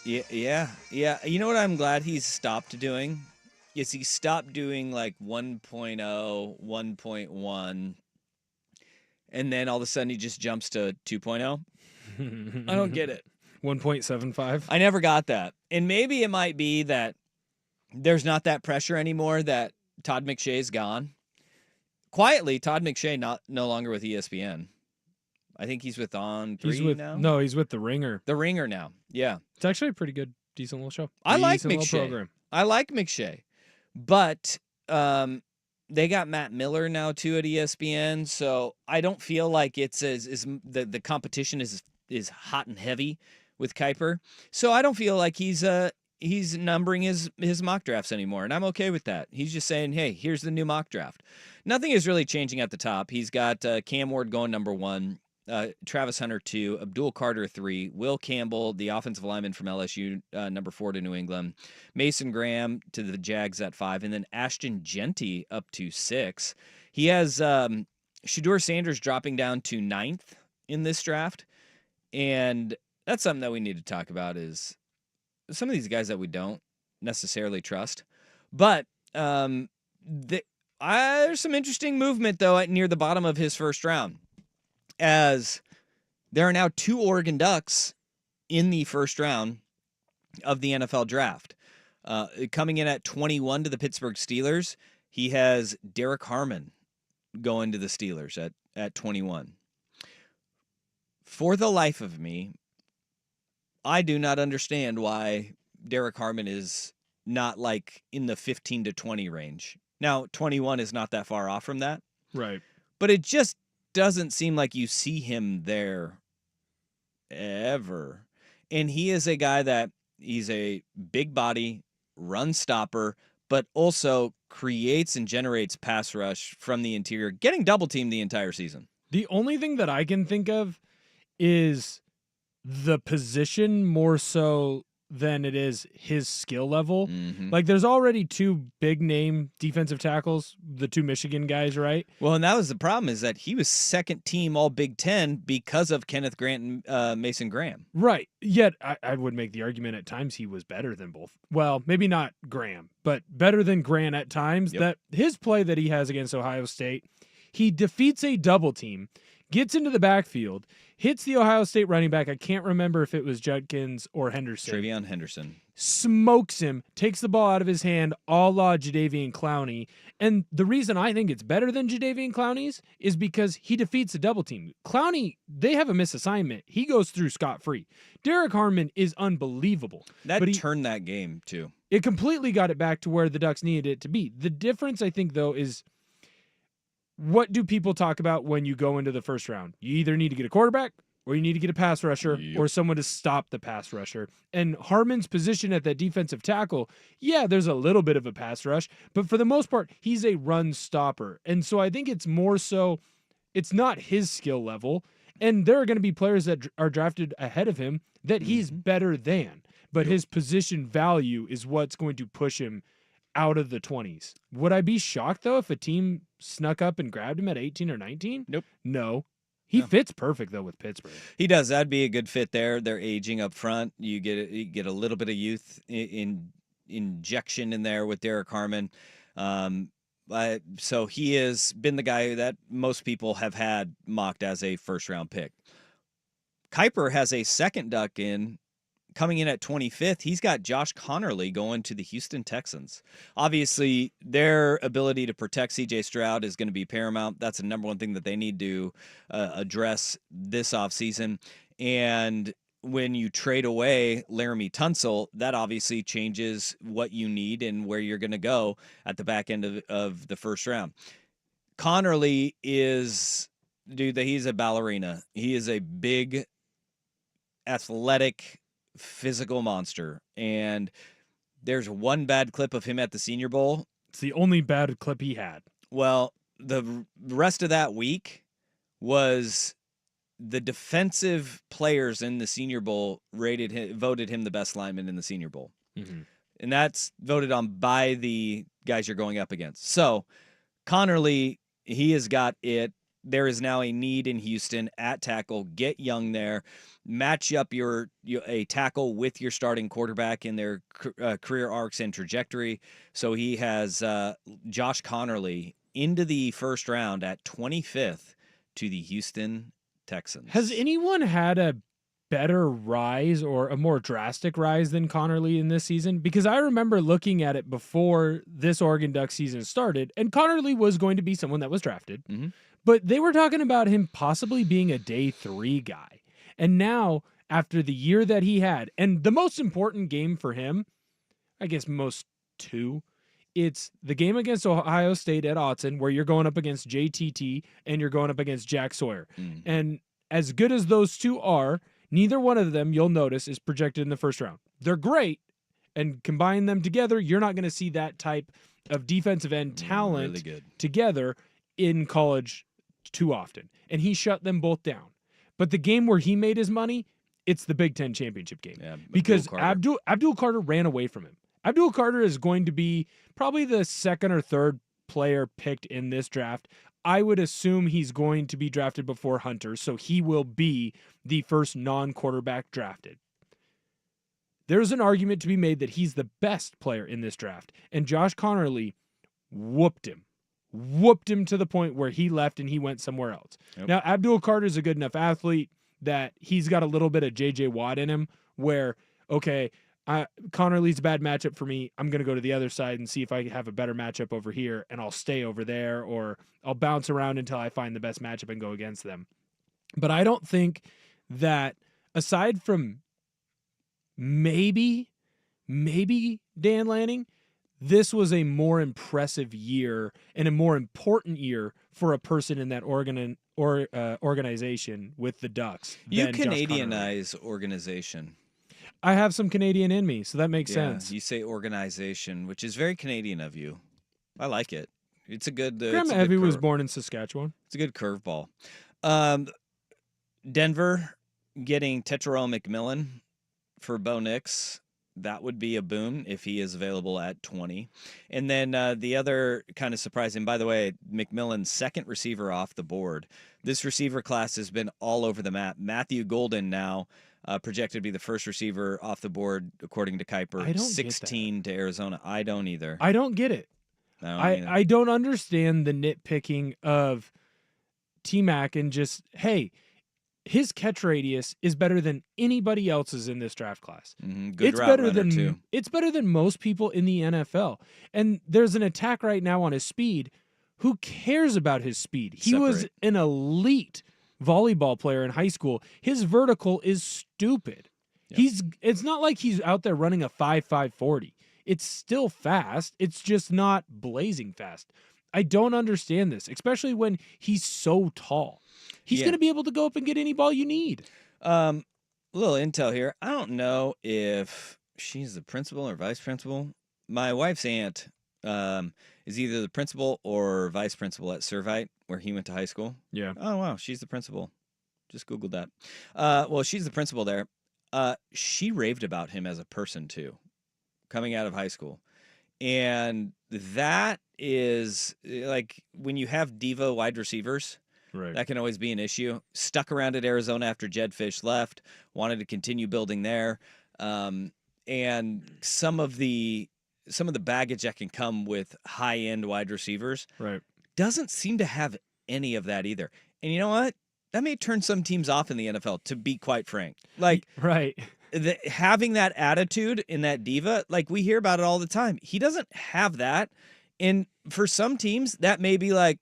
Yeah. You know what I'm glad he's stopped doing? Is he stopped doing like 1.0, 1.1, and then all of a sudden he just jumps to 2.0? I don't get it. 1.75. I never got that. And maybe it might be that there's not that pressure anymore that Todd McShay's gone. Quietly, Todd McShay no longer with ESPN. I think he's with On3 now. No, he's with The Ringer. The Ringer now. Yeah. It's actually a pretty good, decent little show. I like Decent little McShay. program. I like McShay. But they got Matt Miller now too at ESPN, so I don't feel like it's as the competition is hot and heavy with Kiper. So I don't feel like he's numbering his mock drafts anymore, and I'm okay with that. He's just saying, hey, here's the new mock draft. Nothing is really changing at the top. He's got Cam Ward going number 1, Travis Hunter 2, Abdul Carter 3, Will Campbell, the offensive lineman from LSU, number 4 to New England, Mason Graham to the Jags at 5, and then Ashton Genty up to 6. He has Shedeur Sanders dropping down to 9th in this draft, and that's something that we need to talk about is some of these guys that we don't necessarily trust. But there's some interesting movement, though, near the bottom of his first round, as there are now 2 Oregon Ducks in the first round of the NFL draft. Coming in at 21 to the Pittsburgh Steelers, he has Derek Harmon going to the Steelers at 21. For the life of me, I do not understand why Derek Harmon is not like in the 15 to 20 range. Now, 21 is not that far off from that. Right. But it just doesn't seem like you see him there ever. And he is a guy that he's a big body, run stopper, but also creates and generates pass rush from the interior, getting double teamed the entire season. The only thing that I can think of is the position more so than it is his skill level. Mm-hmm. Like, there's already 2 big name defensive tackles, the 2 Michigan guys, right? Well, and that was the problem, is that he was second team all Big Ten because of Kenneth Grant and Mason Graham. Right. Yet I would make the argument at times he was better than both. Well, maybe not Graham, but better than Grant at times. Yep. That his play that he has against Ohio State, he defeats a double team, gets into the backfield, hits the Ohio State running back. I can't remember if it was Judkins or Henderson. Travion Henderson. Smokes him, takes the ball out of his hand, a la Jadeveon Clowney. And the reason I think it's better than Jadeveon Clowney's is because he defeats a double team. Clowney, they have a misassignment. He goes through scot-free. Derek Harmon is unbelievable. That but turned that game, too. It completely got it back to where the Ducks needed it to be. The difference, I think, though, is what do people talk about when you go into the first round? You either need to get a quarterback or you need to get a pass rusher or someone to stop the pass rusher. And Harmon's position at that defensive tackle, yeah, there's a little bit of a pass rush, but for the most part, he's a run stopper. And so I think it's more so, it's not his skill level. And there are going to be players that are drafted ahead of him that he's better than, but his position value is what's going to push him out of the 20s. Would I be shocked, though, if a team snuck up and grabbed him at 18 or 19? Nope. No. He fits perfect, though, with Pittsburgh. He does. That'd be a good fit there. They're aging up front. You get a little bit of youth injection in there with Derek Harmon. So he has been the guy that most people have had mocked as a first-round pick. Kiper has a second Duck coming in at 25th. He's got Josh Connerly going to the Houston Texans. Obviously, their ability to protect C.J. Stroud is going to be paramount. That's the number one thing that they need to address this offseason. And when you trade away Laramie Tunsil, that obviously changes what you need and where you're going to go at the back end of the first round. Connerly is, he's a ballerina. He is a big, athletic, physical monster, and there's one bad clip of him at the Senior Bowl. It's the only bad clip he had. Well, the rest of that week was the defensive players in the Senior Bowl voted him the best lineman in the Senior Bowl. Mm-hmm. And that's voted on by the guys you're going up against. So Connerly He has got it. There is now a need in Houston at tackle. Get Young there. Match up a tackle with your starting quarterback in their career arcs and trajectory. So he has Josh Connerly into the first round at 25th to the Houston Texans. Has anyone had a better rise or a more drastic rise than Connerly in this season? Because I remember looking at it before this Oregon Ducks season started, and Connerly was going to be someone that was drafted, but they were talking about him possibly being a day 3 guy. And now, after the year that he had, and the most important game for him, I guess most 2, it's the game against Ohio State at Autzen, where you're going up against JTT and you're going up against Jack Sawyer. And as good as those 2 are, neither one of them, you'll notice, is projected in the first round. They're great, and combine them together, you're not going to see that type of defensive end talent together in college too often. And he shut them both down. But the game where he made his money, it's the Big Ten championship game. Yeah, because Abdul Carter ran away from him. Abdul Carter is going to be probably the second or third player picked in this draft. I would assume he's going to be drafted before Hunter, so he will be the first non-quarterback drafted. There's an argument to be made that he's the best player in this draft, and Josh Connerly whooped him to the point where he left and he went somewhere else. Now, Abdul Carter is a good enough athlete that he's got a little bit of J.J. Watt in him where, okay, Connerly's a bad matchup for me. I'm going to go to the other side and see if I have a better matchup over here, and I'll stay over there, or I'll bounce around until I find the best matchup and go against them. But I don't think that, aside from maybe Dan Lanning, this was a more impressive year and a more important year for a person in that organization with the Ducks. You Canadianize organization. I have some Canadian in me, so that makes sense. You say organization, which is very Canadian of you. I like it. It's a good. Grandma Evie was born in Saskatchewan. It's a good curveball. Denver getting Tetairoa McMillan for Bo Nix. That would be a boom if he is available at 20. And then the other kind of surprising, by the way, McMillan's second receiver off the board. This receiver class has been all over the map. Matthew Golden now projected to be the first receiver off the board, according to Kuiper. 16 to Arizona. I don't either. I don't get it. I don't understand the nitpicking of T-Mac and just, hey, his catch radius is better than anybody else's in this draft class. Good route runner, too. It's better than most people in the NFL. And there's an attack right now on his speed. Who cares about his speed? He was an elite volleyball player in high school. His vertical is stupid. Yep. It's not like he's out there running a 5.5 40. It's still fast. It's just not blazing fast. I don't understand this, especially when he's so tall. He's going to be able to go up and get any ball you need. A little intel here. I don't know if she's the principal or vice principal. My wife's aunt is either the principal or vice principal at Servite, where he went to high school. Yeah. Oh, wow. She's the principal. Just Googled that. Well, she's the principal there. She raved about him as a person, too, coming out of high school. And that is, like, when you have diva wide receivers, that can always be an issue. Stuck around at Arizona after Jed Fish left, wanted to continue building there. And some of the baggage that can come with high-end wide receivers doesn't seem to have any of that either. And you know what? That may turn some teams off in the NFL, to be quite frank. Like, having that attitude in that diva, like, we hear about it all the time. He doesn't have that. And for some teams, that may be like,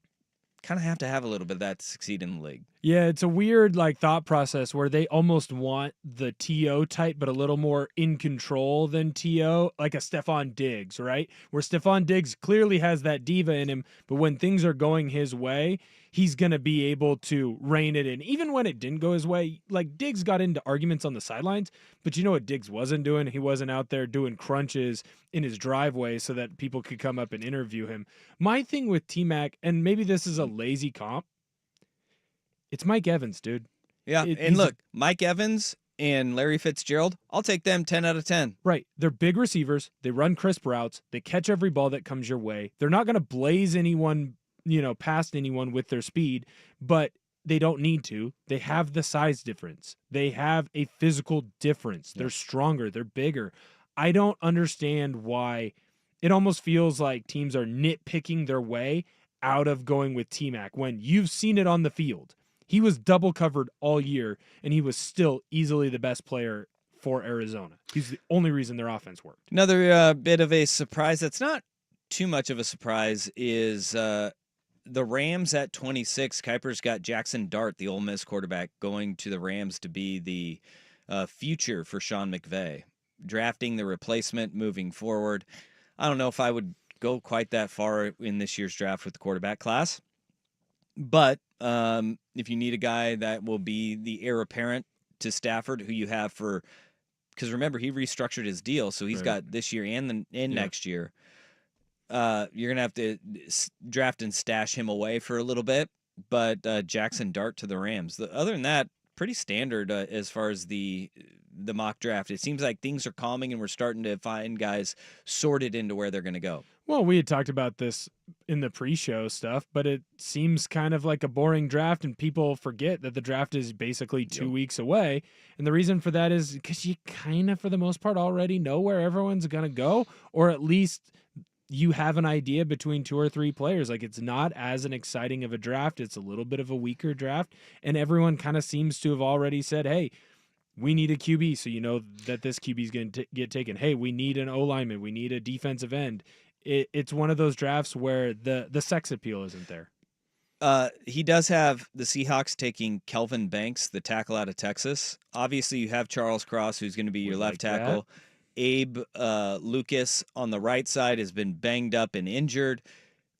kind of have to have a little bit of that to succeed in the league. Yeah, it's a weird thought process where they almost want the TO type, but a little more in control than TO, like a Stephon Diggs, right? Where Stephon Diggs clearly has that diva in him, but when things are going his way, he's going to be able to rein it in. Even when it didn't go his way, like Diggs got into arguments on the sidelines, but you know what Diggs wasn't doing? He wasn't out there doing crunches in his driveway so that people could come up and interview him. My thing with T-Mac, and maybe this is a lazy comp, it's Mike Evans, dude. Yeah, and look, Mike Evans and Larry Fitzgerald, I'll take them 10 out of 10. Right. They're big receivers. They run crisp routes. They catch every ball that comes your way. They're not going to blaze anyone past anyone with their speed, but they don't need to. They have the size difference. They have a physical difference. They're stronger. They're bigger. I don't understand why it almost feels like teams are nitpicking their way out of going with T-Mac when you've seen it on the field. He was double covered all year, and he was still easily the best player for Arizona. He's the only reason their offense worked. Another bit of a surprise that's not too much of a surprise is the Rams at 26. Kuiper's got Jackson Dart, the Ole Miss quarterback, going to the Rams to be the future for Sean McVay, drafting the replacement moving forward. I don't know if I would go quite that far in this year's draft with the quarterback class, but if you need a guy that will be the heir apparent to Stafford, who you have because remember, he restructured his deal, so he's got this year and next year. You're going to have to draft and stash him away for a little bit, but Jackson Dart to the Rams. Other than that, pretty standard as far as the mock draft. It seems like things are calming, and we're starting to find guys sorted into where they're going to go. Well, we had talked about this in the pre-show stuff, but it seems kind of like a boring draft, and people forget that the draft is basically 2 weeks away. And the reason for that is because you kind of, for the most part, already know where everyone's going to go, or at least you have an idea between 2 or 3 players. Like, it's not as an exciting of a draft. It's a little bit of a weaker draft, and everyone kind of seems to have already said, hey, we need a QB, so you know that this QB is going to get taken. Hey, we need an O-lineman. We need a defensive end. It's one of those drafts where the sex appeal isn't there. He does have the Seahawks taking Kelvin Banks, the tackle out of Texas. Obviously, you have Charles Cross, who's going to be your left tackle. Abe Lucas on the right side has been banged up and injured.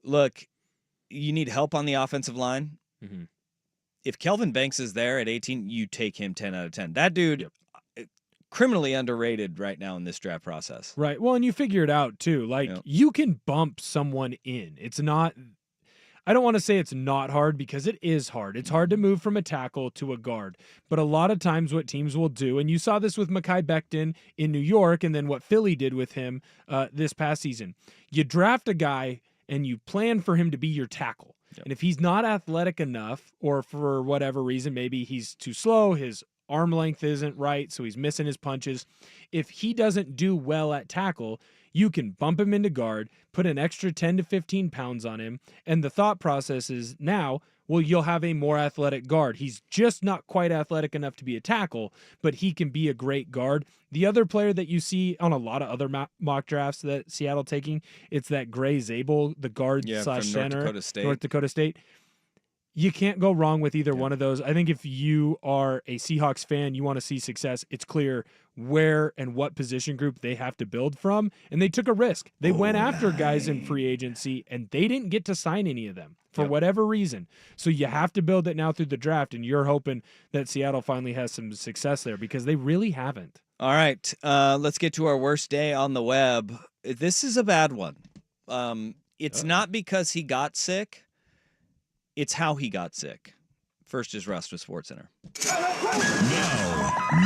Look, you need help on the offensive line. Mm-hmm. If Kelvin Banks is there at 18, you take him 10 out of 10. That dude, criminally underrated right now in this draft process. Right. Well, and you figure it out too. Like, you can bump someone in. It's not, I don't want to say it's not hard, because it is hard. It's hard to move from a tackle to a guard. But a lot of times what teams will do, and you saw this with Mekhi Becton in New York, and then what Philly did with him this past season. You draft a guy and you plan for him to be your tackle. And if he's not athletic enough, or for whatever reason, maybe he's too slow, his arm length isn't right, so he's missing his punches. If he doesn't do well at tackle, you can bump him into guard, put an extra 10 to 15 pounds on him, and the thought process is now, well, you'll have a more athletic guard. He's just not quite athletic enough to be a tackle, but he can be a great guard. The other player that you see on a lot of other mock drafts that Seattle taking, it's that Gray Zabel, the guard slash center, North Dakota State. You can't go wrong with either one of those. I think if you are a Seahawks fan, you want to see success, it's clear where and what position group they have to build from. And they took a risk. They went after guys in free agency, and they didn't get to sign any of them for whatever reason. So you have to build it now through the draft, and you're hoping that Seattle finally has some success there, because they really haven't. All right, let's get to our worst day on the web. This is a bad one. It's not because he got sick. It's how he got sick. First is Russ with SportsCenter.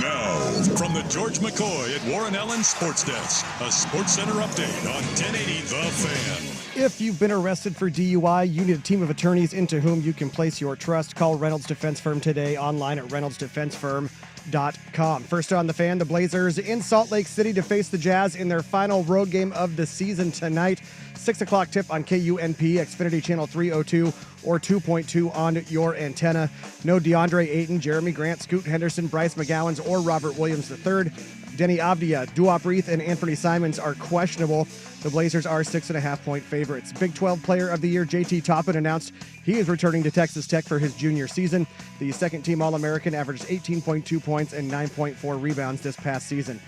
Now, from the George McCoy at Warren Allen Sports Desk, a SportsCenter update on 1080 The Fan. If you've been arrested for DUI, you need a team of attorneys into whom you can place your trust. Call Reynolds Defense Firm today, online at reynoldsdefensefirm.com. First on The Fan, the Blazers in Salt Lake City to face the Jazz in their final road game of the season tonight. 6 o'clock tip on KUNP, Xfinity Channel 302 or 2.2 on your antenna. No DeAndre Ayton, Jeremy Grant, Scoot Henderson, Bryce McGowens, or Robert Williams III. Denny Avdia, Duop Reith, and Anthony Simons are questionable. The Blazers are 6.5-point favorites. Big 12 Player of the Year JT Toppin announced he is returning to Texas Tech for his junior season. The second-team All-American averaged 18.2 points and 9.4 rebounds this past season.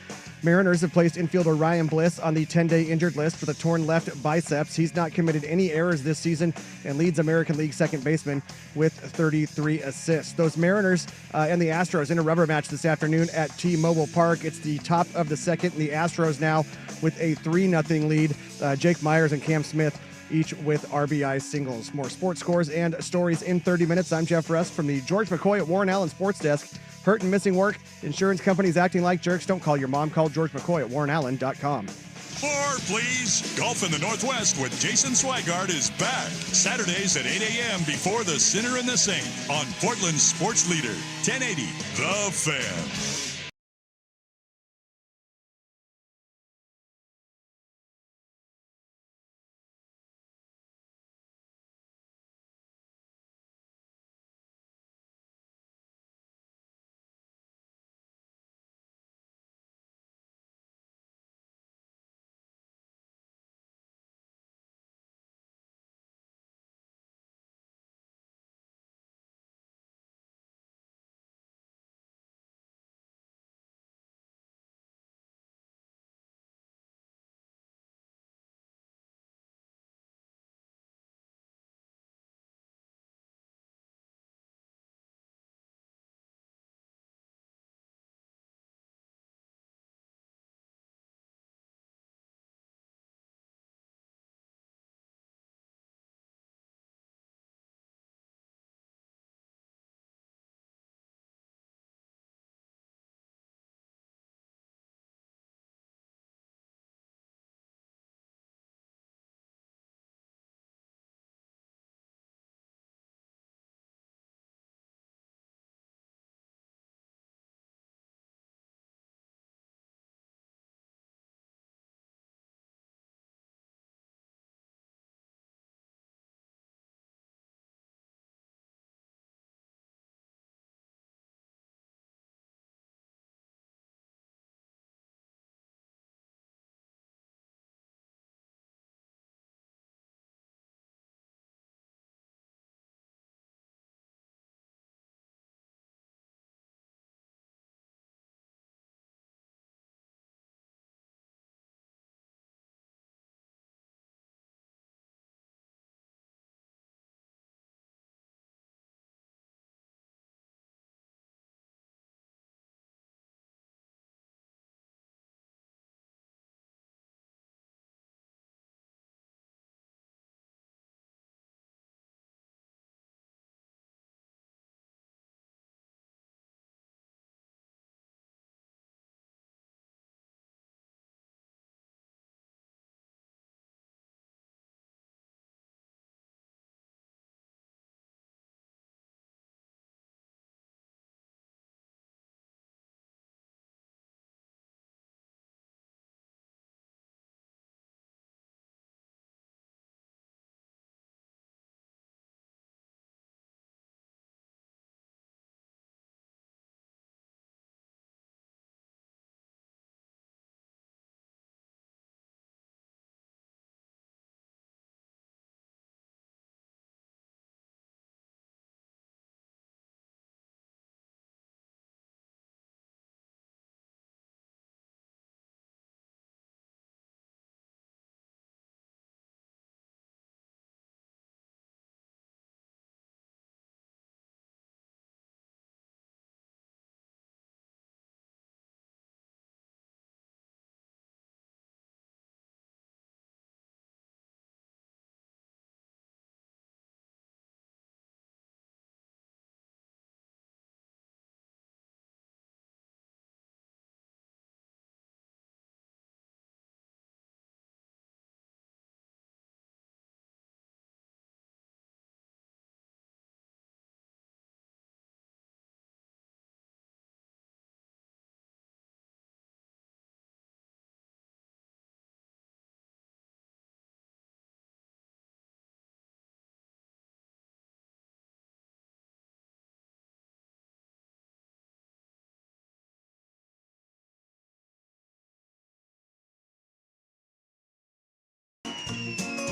Mariners have placed infielder Ryan Bliss on the 10-day injured list with a torn left biceps. He's not committed any errors this season and leads American League second baseman with 33 assists. Those Mariners and the Astros in a rubber match this afternoon at T-Mobile Park. It's the top of the second, and the Astros now with a 3-0 lead. Jake Myers and Cam Smith each with RBI singles. More sports scores and stories in 30 minutes. I'm Jeff Rust from the George McCoy at Warren Allen Sports Desk. Hurt and missing work? Insurance companies acting like jerks? Don't call your mom. Call George McCoy at warrenallen.com. More, please. Golf in the Northwest with Jason Swigart is back. Saturdays at 8 a.m. before the Sinner and the Saint on Portland's sports leader, 1080 The Fan.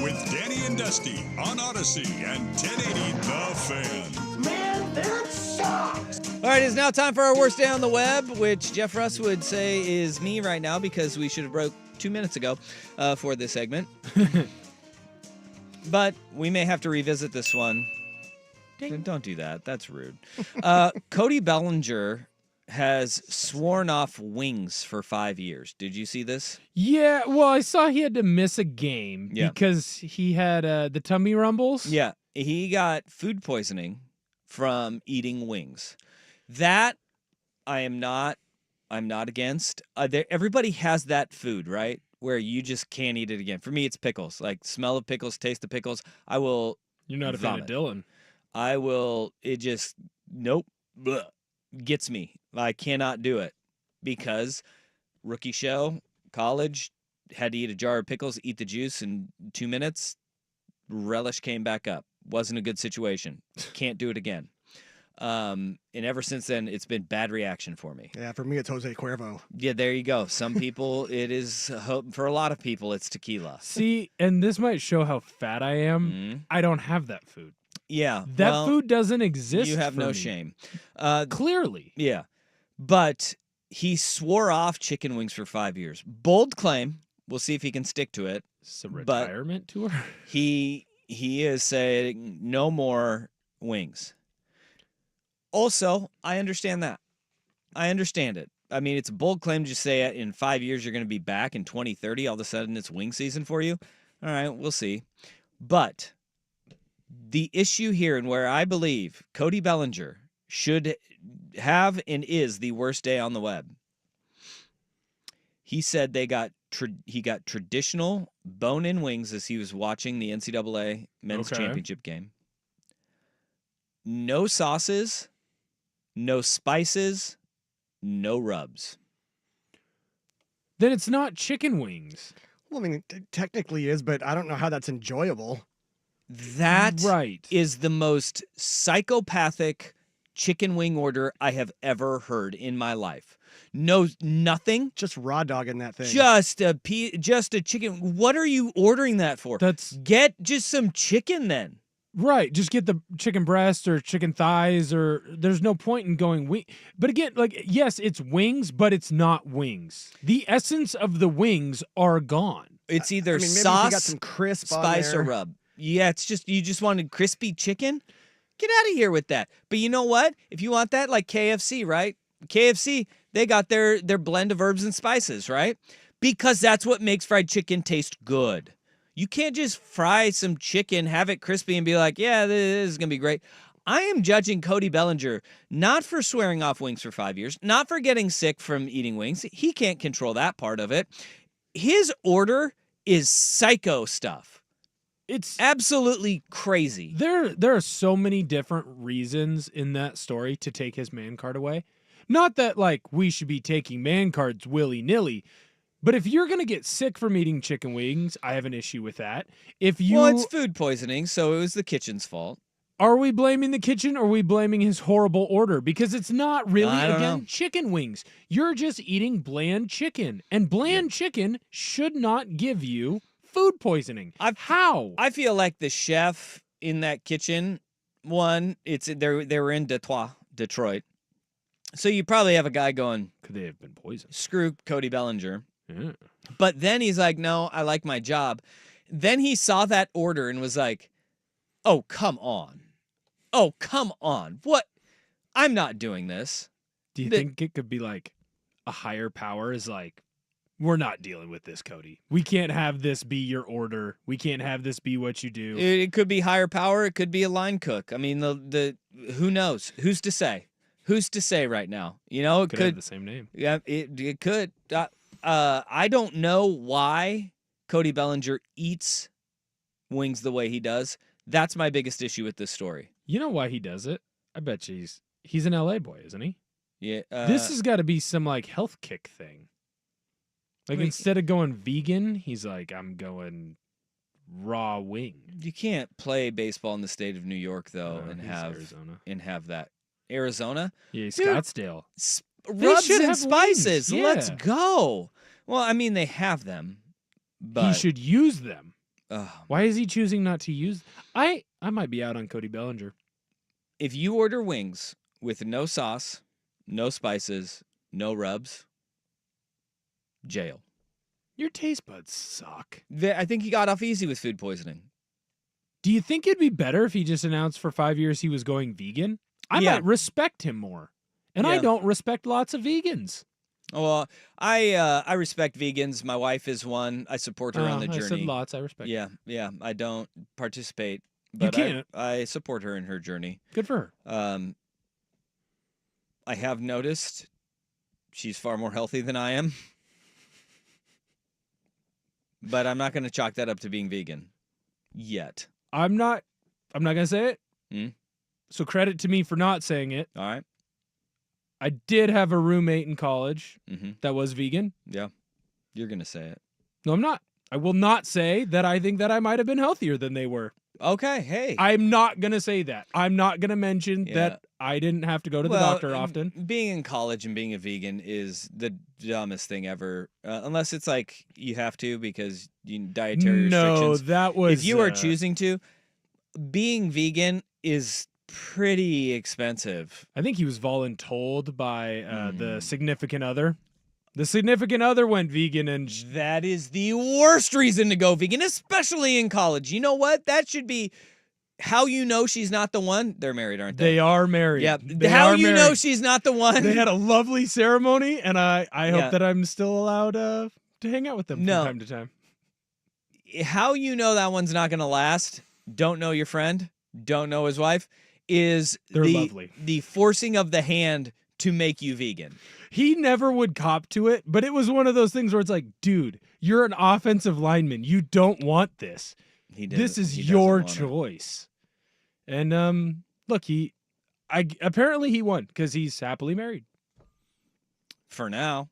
With Danny and Dusty on Odyssey and 1080 The Fan. Man, that sucks! All right, it's now time for our worst day on the web, which Jeff Russ would say is me right now because we should have broke 2 minutes ago for this segment. But we may have to revisit this one. Don't do that. That's rude. Cody Bellinger has sworn off wings for 5 years. Did you see this? Yeah, well, I saw he had to miss a game because he had the tummy rumbles. Yeah, he got food poisoning from eating wings. That I'm not against. Everybody has that food, right? where you just can't eat it again. For me, it's pickles. Like smell of pickles, taste of pickles. I will. You're not a fan of vomit. Dylan. I will. It just nope. Bleh, gets me. I cannot do it because rookie show, college, had to eat a jar of pickles, eat the juice in 2 minutes. Relish came back up. Wasn't a good situation. Can't do it again. And ever since then, it's been bad reaction for me. Yeah, for me, it's Jose Cuervo. Yeah, there you go. Some people, it is, for a lot of people, it's tequila. See, and this might show how fat I am. Mhm. I don't have that food. Yeah. That well, food doesn't exist. you have for no me. shame. Clearly. Yeah. But he swore off chicken wings for 5 years. Bold claim. We'll see if he can stick to it. It's a But- retirement tour. He is saying no more wings. Also, I understand that. I understand it. I mean, it's a bold claim to just say in 5 years you're going to be back in 2030. All of a sudden it's wing season for you. All right, we'll see. But the issue here, and where I believe Cody Bellinger should have and is the worst day on the web, he said he got traditional bone-in wings as he was watching the NCAA men's Okay. championship game. No sauces, no spices, no rubs. Then it's not chicken wings. Well, I mean, it technically is, but I don't know how that's enjoyable. That Right. is the most psychopathic chicken wing order I have ever heard in my life. No, nothing. Just raw dog in that thing. Just a chicken. What are you ordering that for? Get just some chicken then. Right. Just get the chicken breast or chicken thighs, or there's no point in going wing. But again, like, yes, it's wings, but it's not wings. The essence of the wings are gone. It's either I mean, maybe if you sauce, got some crisp on spice, or there. rub. Yeah, it's just you just wanted crispy chicken. Get out of here with that. But you know what? If you want that, like KFC, right? KFC, they got their blend of herbs and spices, right? Because that's what makes fried chicken taste good. You can't just fry some chicken, have it crispy, and be like, yeah, this is going to be great. I am judging Cody Bellinger not for swearing off wings for 5 years, not for getting sick from eating wings. He can't control that part of it. His order is psycho stuff. It's absolutely crazy. There are so many different reasons in that story to take his man card away. Not that, like, we should be taking man cards willy-nilly, but if you're going to get sick from eating chicken wings, I have an issue with that. If you Well, it's food poisoning, so it was the kitchen's fault. Are we blaming the kitchen, or are we blaming his horrible order? Because it's not really, I don't again, know. chicken wings. You're just eating bland chicken, and bland chicken should not give you food poisoning. How? I feel like the chef in that kitchen, they were in Detroit. So you probably have a guy going, could they have been poisoned? Screw Cody Bellinger. Yeah. But then he's like, no, I like my job. Then he saw that order and was like, oh, come on. Oh, come on. What? I'm not doing this. Do you think it could be like a higher power is like, we're not dealing with this, Cody. We can't have this be your order. We can't have this be what you do. It could be higher power. It could be a line cook. I mean, the who knows? Who's to say? Who's to say right now? You know, it Could could have the same name. Yeah, it could. I don't know why Cody Bellinger eats wings the way he does. That's my biggest issue with this story. You know why he does it? I bet you he's an LA boy, isn't he? Yeah. This has got to be some like health kick thing. Like, Wait. instead of going vegan, he's like, I'm going raw wing. You can't play baseball in the state of New York though, and he's have that Arizona. Yeah, Dude, Scottsdale. They Rubs should and have spices. wings, Let's yeah. go. Well, I mean, they have them, but He should use them. Ugh. Why is he choosing not to use? I might be out on Cody Bellinger. If you order wings with no sauce, no spices, no rubs, jail. Your taste buds suck. I think he got off easy with food poisoning. Do you think it'd be better if he just announced for 5 years he was going vegan? I Yeah. might respect him more. And I Yeah. don't respect lots of vegans. Well, I respect vegans. My wife is one. I support her on the journey. I said lots. I respect. Yeah, yeah. I don't participate, but can't. I support her in her journey. Good for her. I have noticed she's far more healthy than I am. but I'm not going to chalk that up to being vegan yet. I'm not gonna say it. Mm. So credit to me for not saying it. All right. I did have a roommate in college Mm-hmm. that was vegan. Yeah. You're going to say it. No, I'm not. I will not say that I think that I might have been healthier than they were. Okay. Hey. I'm not going to say that. I'm not going to mention Yeah. that I didn't have to go to the doctor often. Being in college and being a vegan is the dumbest thing ever. Unless it's like you have to because dietary No, restrictions. that was... If you are choosing to, being vegan is pretty expensive. I think he was voluntold by the significant other. The significant other went vegan, and That is the worst reason to go vegan, especially in college. You know what? That should be how you know she's not the one. They're married, aren't they? they are married. Yep. They How are you know married. she's not the one? They had a lovely ceremony, and I Yeah. hope that I'm still allowed to hang out with them No. from time to time. How you know that one's not going to last? Don't know your friend. Don't know his wife. Is They're the lovely. the forcing of the hand to make you vegan? He never would cop to it, but it was one of those things where it's like, dude, you're an offensive lineman. You don't want this. This is your choice. And look, apparently he won because he's happily married. For now.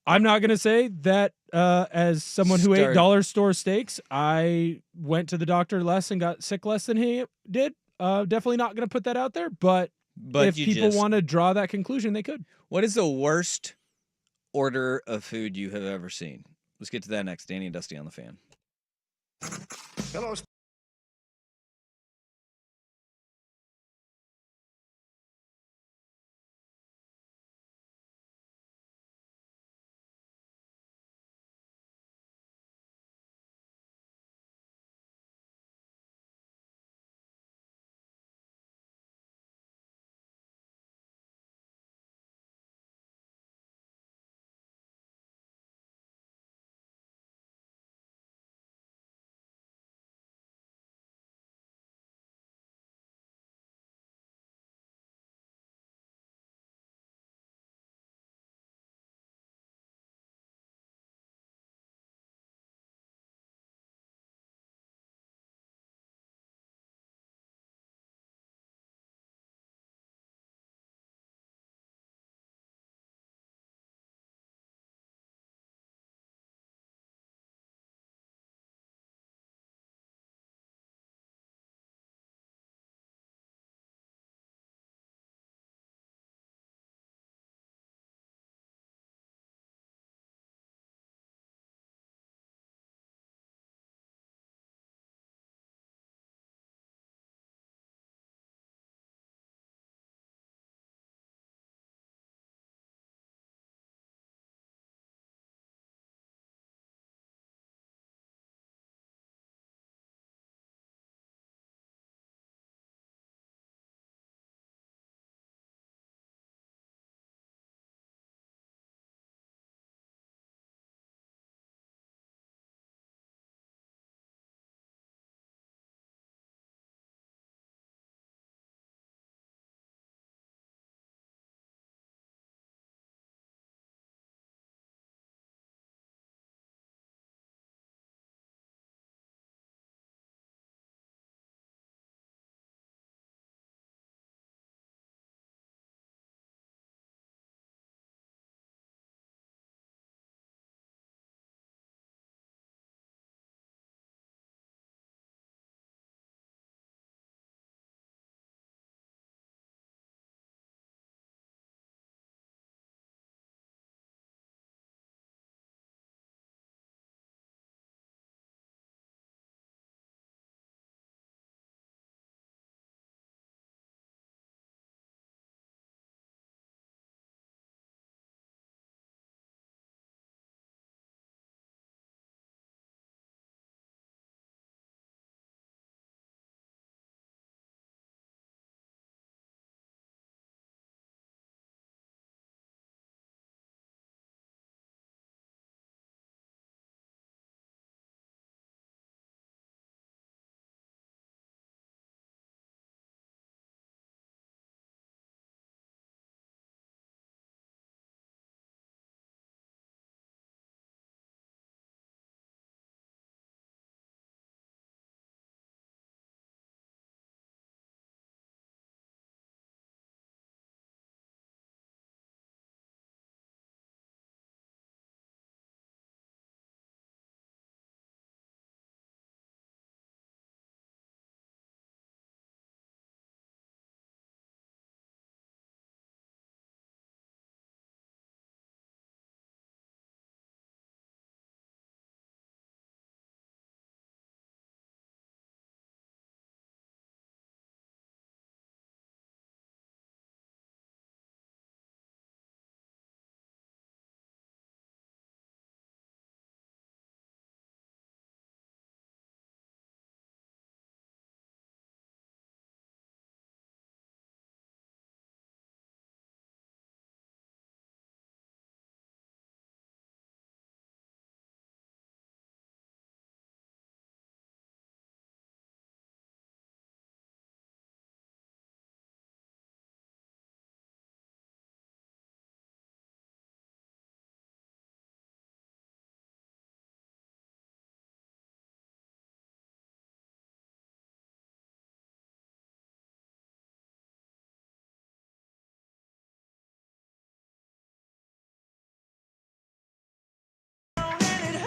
I'm not gonna say that as someone who ate Start- dollar store steaks, I went to the doctor less and got sick less than he did. Definitely not gonna put that out there, but if you people just- want to draw that conclusion, they could. What is the worst order of food you have ever seen? Let's get to that next. Danny and Dusty on the Fan. Hello,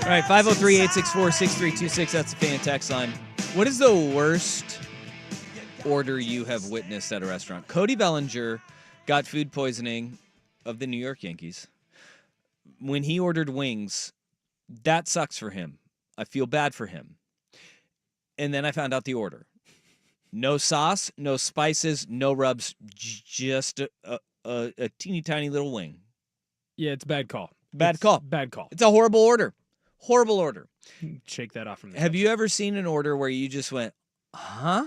All right, 503-864-6326. That's the fan text line. What is the worst order you have witnessed at a restaurant? Cody Bellinger got food poisoning of the New York Yankees. When he ordered wings, that sucks for him. I feel bad for him. And then I found out the order. No sauce, no spices, no rubs, just a teeny tiny little wing. Yeah, it's a bad call. Bad call. Bad call. It's a horrible order. Horrible order. Shake that off from the Have you ever seen an order where you just went, huh?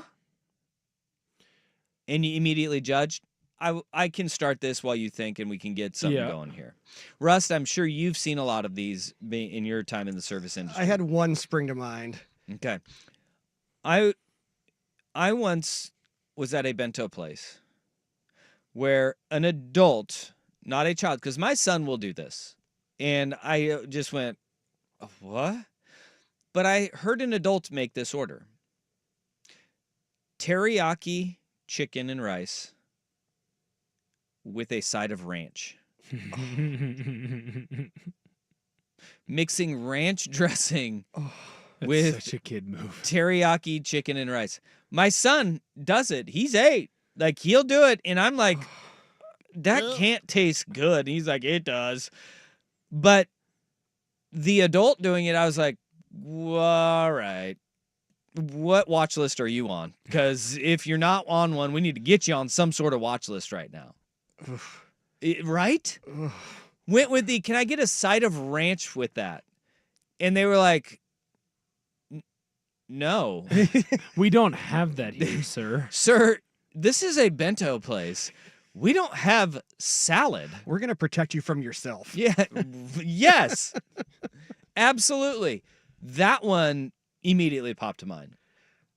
And you immediately judged? I can start this while you think, and we can get something going here. Rust, I'm sure you've seen a lot of these in your time in the service industry. I had one spring to mind. Okay. I once was at a bento place where an adult, not a child, because my son will do this, and I just went, what? But I heard an adult make this order. Teriyaki chicken and rice with a side of ranch. Mixing ranch dressing with such a kid move. Teriyaki chicken and rice. My son does it. He's 8. Like, he'll do it, and I'm like, that can't taste good. And he's like, it does. But the adult doing it, I was like, all right. What watch list are you on? Because if you're not on one, we need to get you on some sort of watch list right now. Right? Went with the, can I get a side of ranch with that? And they were like, no. We don't have that here, sir. Sir, this is a bento place. We don't have salad. We're going to protect you from yourself. Yeah. Yes. Absolutely. That one immediately popped to mind.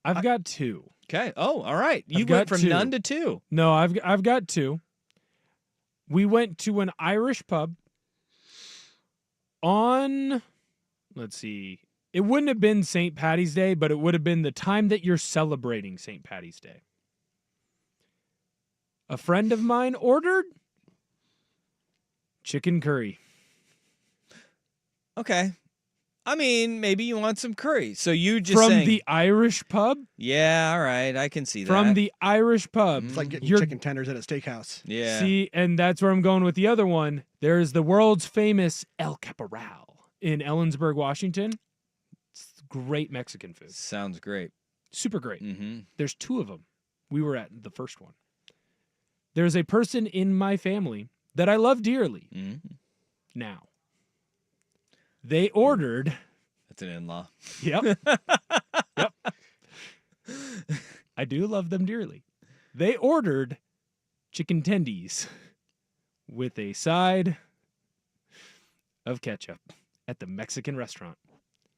I've got 2. Okay. Oh, all right. You I've went got from 2. none to 2. No, I've got 2. We went to an Irish pub on, let's see, it wouldn't have been St. Paddy's Day, but it would have been the time that you're celebrating St. Paddy's Day. A friend of mine ordered chicken curry. Okay. I mean, maybe you want some curry. So you just From saying, the Irish pub? yeah, all right. I can see that. From the Irish pub. It's like getting You're- chicken tenders at a steakhouse. Yeah. See, and that's where I'm going with the other one. There's the world's famous El Caporal in Ellensburg, Washington. It's great Mexican food. Sounds great. Super great. Mm-hmm. There's 2 of them. We were at the first one. There's a person in my family that I love dearly Mm-hmm. now. They ordered. That's an in-law. Yep. Yep. I do love them dearly. They ordered chicken tendies with a side of ketchup at the Mexican restaurant.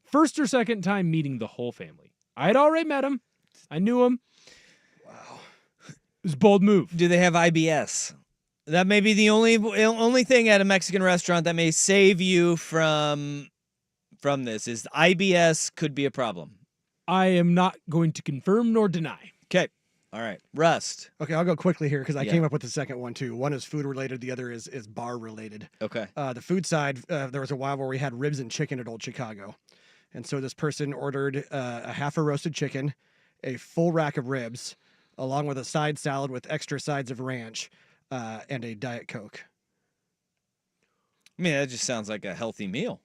First or second time meeting the whole family. I had already met him. I knew him. Wow. It was a bold move. Do they have IBS? That may be the only thing at a Mexican restaurant that may save you from this. Is IBS could be a problem. I am not going to confirm nor deny. Okay. All right. Rust. Okay, I'll go quickly here because I Yeah. came up with the second one too. One is food related, the other is bar related. Okay. The food side, there was a while where we had ribs and chicken at Old Chicago. And so this person ordered a half a roasted chicken, a full rack of ribs, along with a side salad with extra sides of ranch, and a Diet Coke. I mean, that just sounds like a healthy meal.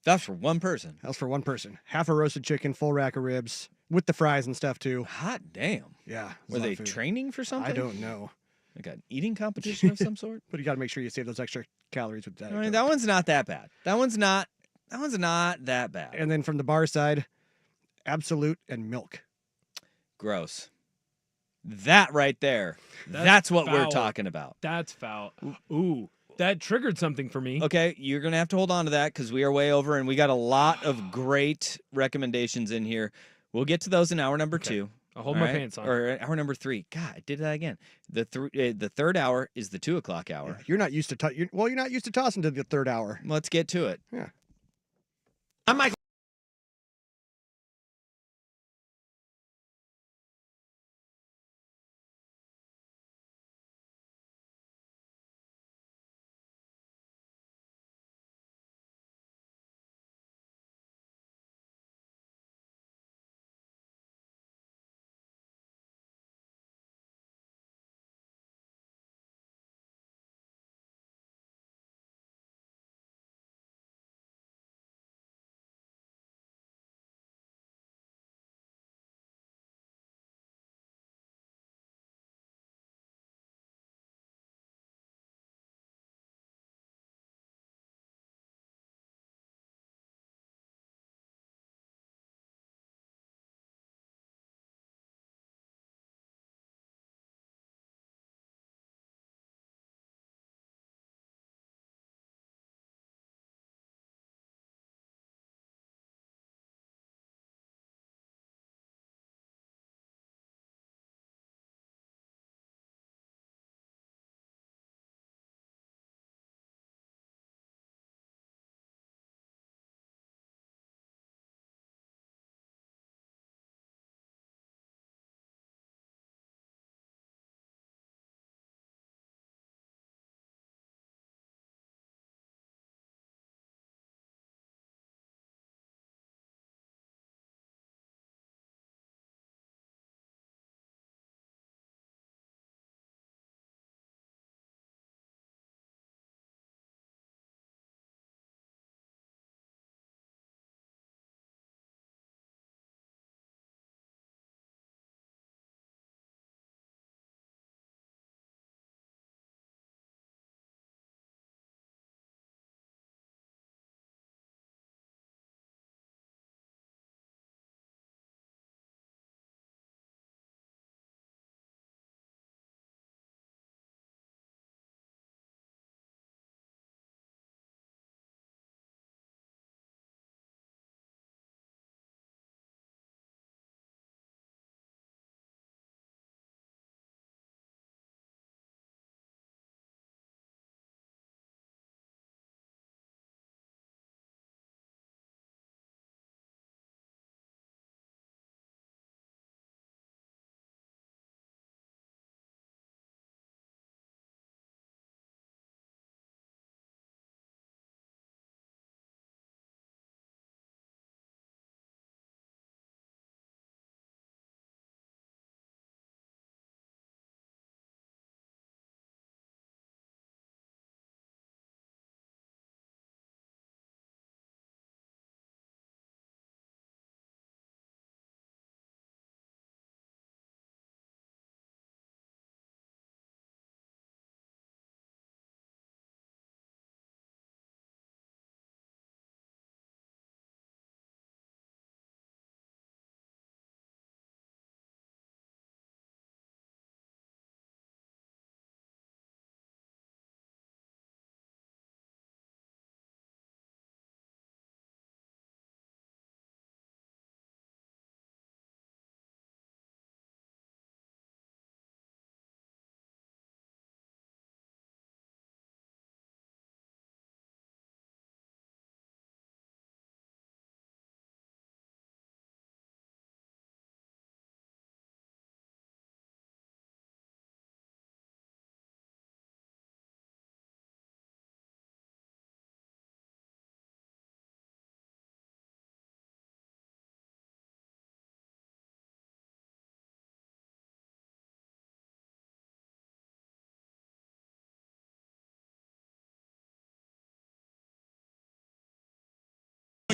That's for one person. That was for one person. Half a roasted chicken, full rack of ribs, with the fries and stuff too. Hot damn. Yeah. it was a Were lot they of food. training for something? I don't know. Like an eating competition of some sort? But you got to make sure you save those extra calories with Diet I mean, Coke. that one's not that bad. That one's not that bad. And then from the bar side, Absolute and milk. Gross. That right there. That's what we're foul. talking about. That's foul. Ooh, that triggered something for me. Okay, you're going to have to hold on to that because we are way over and we got a lot of great recommendations in here. We'll get to those in hour number 2. I'll hold all my pants on. Or hour number 3. God, I did that again. The third hour is the 2 o'clock hour. You're not used to you're not used to tossing to the third hour. Let's get to it. Yeah. I'm Michael.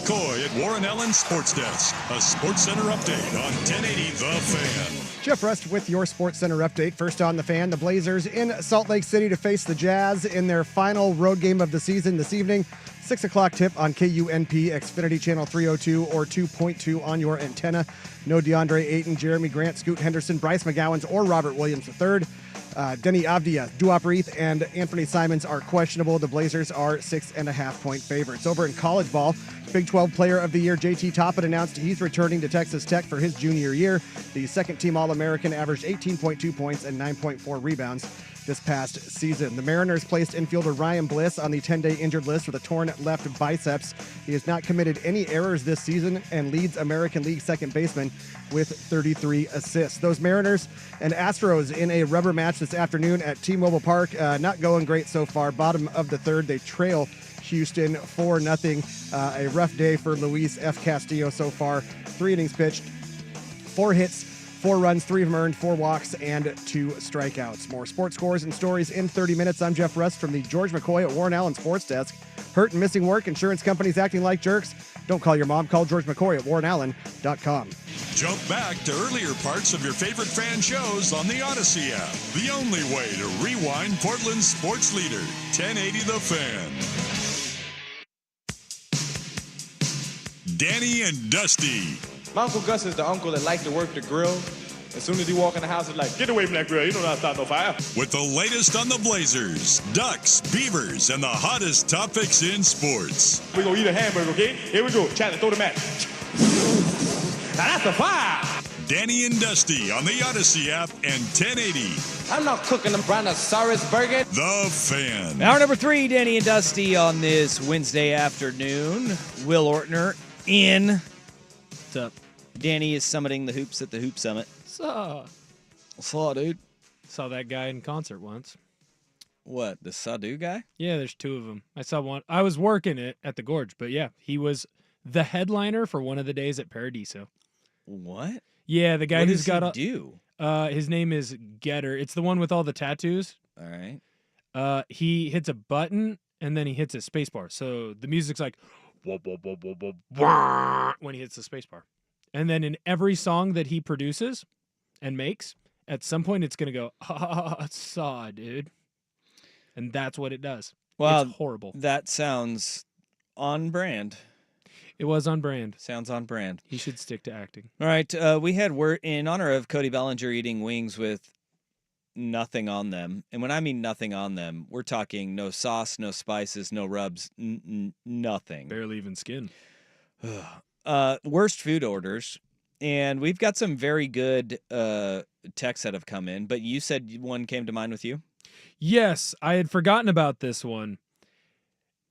McCoy at Warren Allen Sports Desk. A Sports Center update on 1080 The Fan. Jeff Rust with your Sports Center update. First on The Fan, the Blazers in Salt Lake City to face the Jazz in their final road game of the season this evening. 6 o'clock tip on KUNP, Xfinity Channel 302 or 2.2 on your antenna. No DeAndre Ayton, Jeremy Grant, Scoot Henderson, Bryce McGowens, or Robert Williams III. Denny Avdia, Duop Reith, and Anthony Simons are questionable. The Blazers are 6.5-point favorites. Over in college ball, Big 12 Player of the Year JT Toppin announced he's returning to Texas Tech for his junior year. The second-team All-American averaged 18.2 points and 9.4 rebounds this past season. The Mariners placed infielder Ryan Bliss on the 10-day injured list with a torn left biceps. He has not committed any errors this season and leads American League second baseman with 33 assists. Those Mariners and Astros in a rubber match this afternoon at T-Mobile Park. Not going great so far. Bottom of the third, they trail Houston 4-0. A rough day for Luis F. Castillo so far. 3 innings pitched, 4 hits, 4 runs, 3 of them earned, 4 walks, and 2 strikeouts. More sports scores and stories in 30 minutes. I'm Jeff Rust from the George McCoy at Warren Allen Sports Desk. Hurt and missing work, insurance companies acting like jerks. Don't call your mom. Call George McCoy at warrenallen.com. Jump back to earlier parts of your favorite fan shows on the Odyssey app. The only way to rewind Portland's sports leader, 1080 The Fan. Danny and Dusty. My Uncle Gus is the uncle that likes to work the grill. As soon as he walk in the house, he's like, get away from that grill. You don't know how to start no fire. With the latest on the Blazers, Ducks, Beavers, and the hottest topics in sports. We're going to eat a hamburger, okay? Here we go. Chandler, throw the match. Now that's a fire. Danny and Dusty on the Odyssey app and 1080. I'm not cooking a brontosaurus burger. The Fan. Hour number 3, Danny and Dusty on this Wednesday afternoon. Will Ortner in. What's up? Danny is summiting the hoops at the Hoop Summit. Saw, dude. Saw that guy in concert once. What, the Sadu guy? Yeah, there's 2 of them. I saw one. I was working it at the Gorge, but yeah, he was the headliner for one of the days at Paradiso. What? Yeah, the guy What who's does got he do? His name is Getter. It's the one with all the tattoos. All right. He hits a button and then he hits a space bar. So the music's like wah, wah, wah, wah, wah, wah, when he hits the space bar. And then in every song that he produces and makes, at some point it's going to go, saw, dude. And that's what it does. Well, it's horrible. That sounds on brand. It was on brand. Sounds on brand. He should stick to acting. All right. We had word in honor of Cody Bellinger eating wings with nothing on them. And when I mean nothing on them, we're talking no sauce, no spices, no rubs, nothing. Barely even skin. Worst food orders. And we've got some very good texts that have come in, but you said one came to mind with you? Yes, I had forgotten about this one.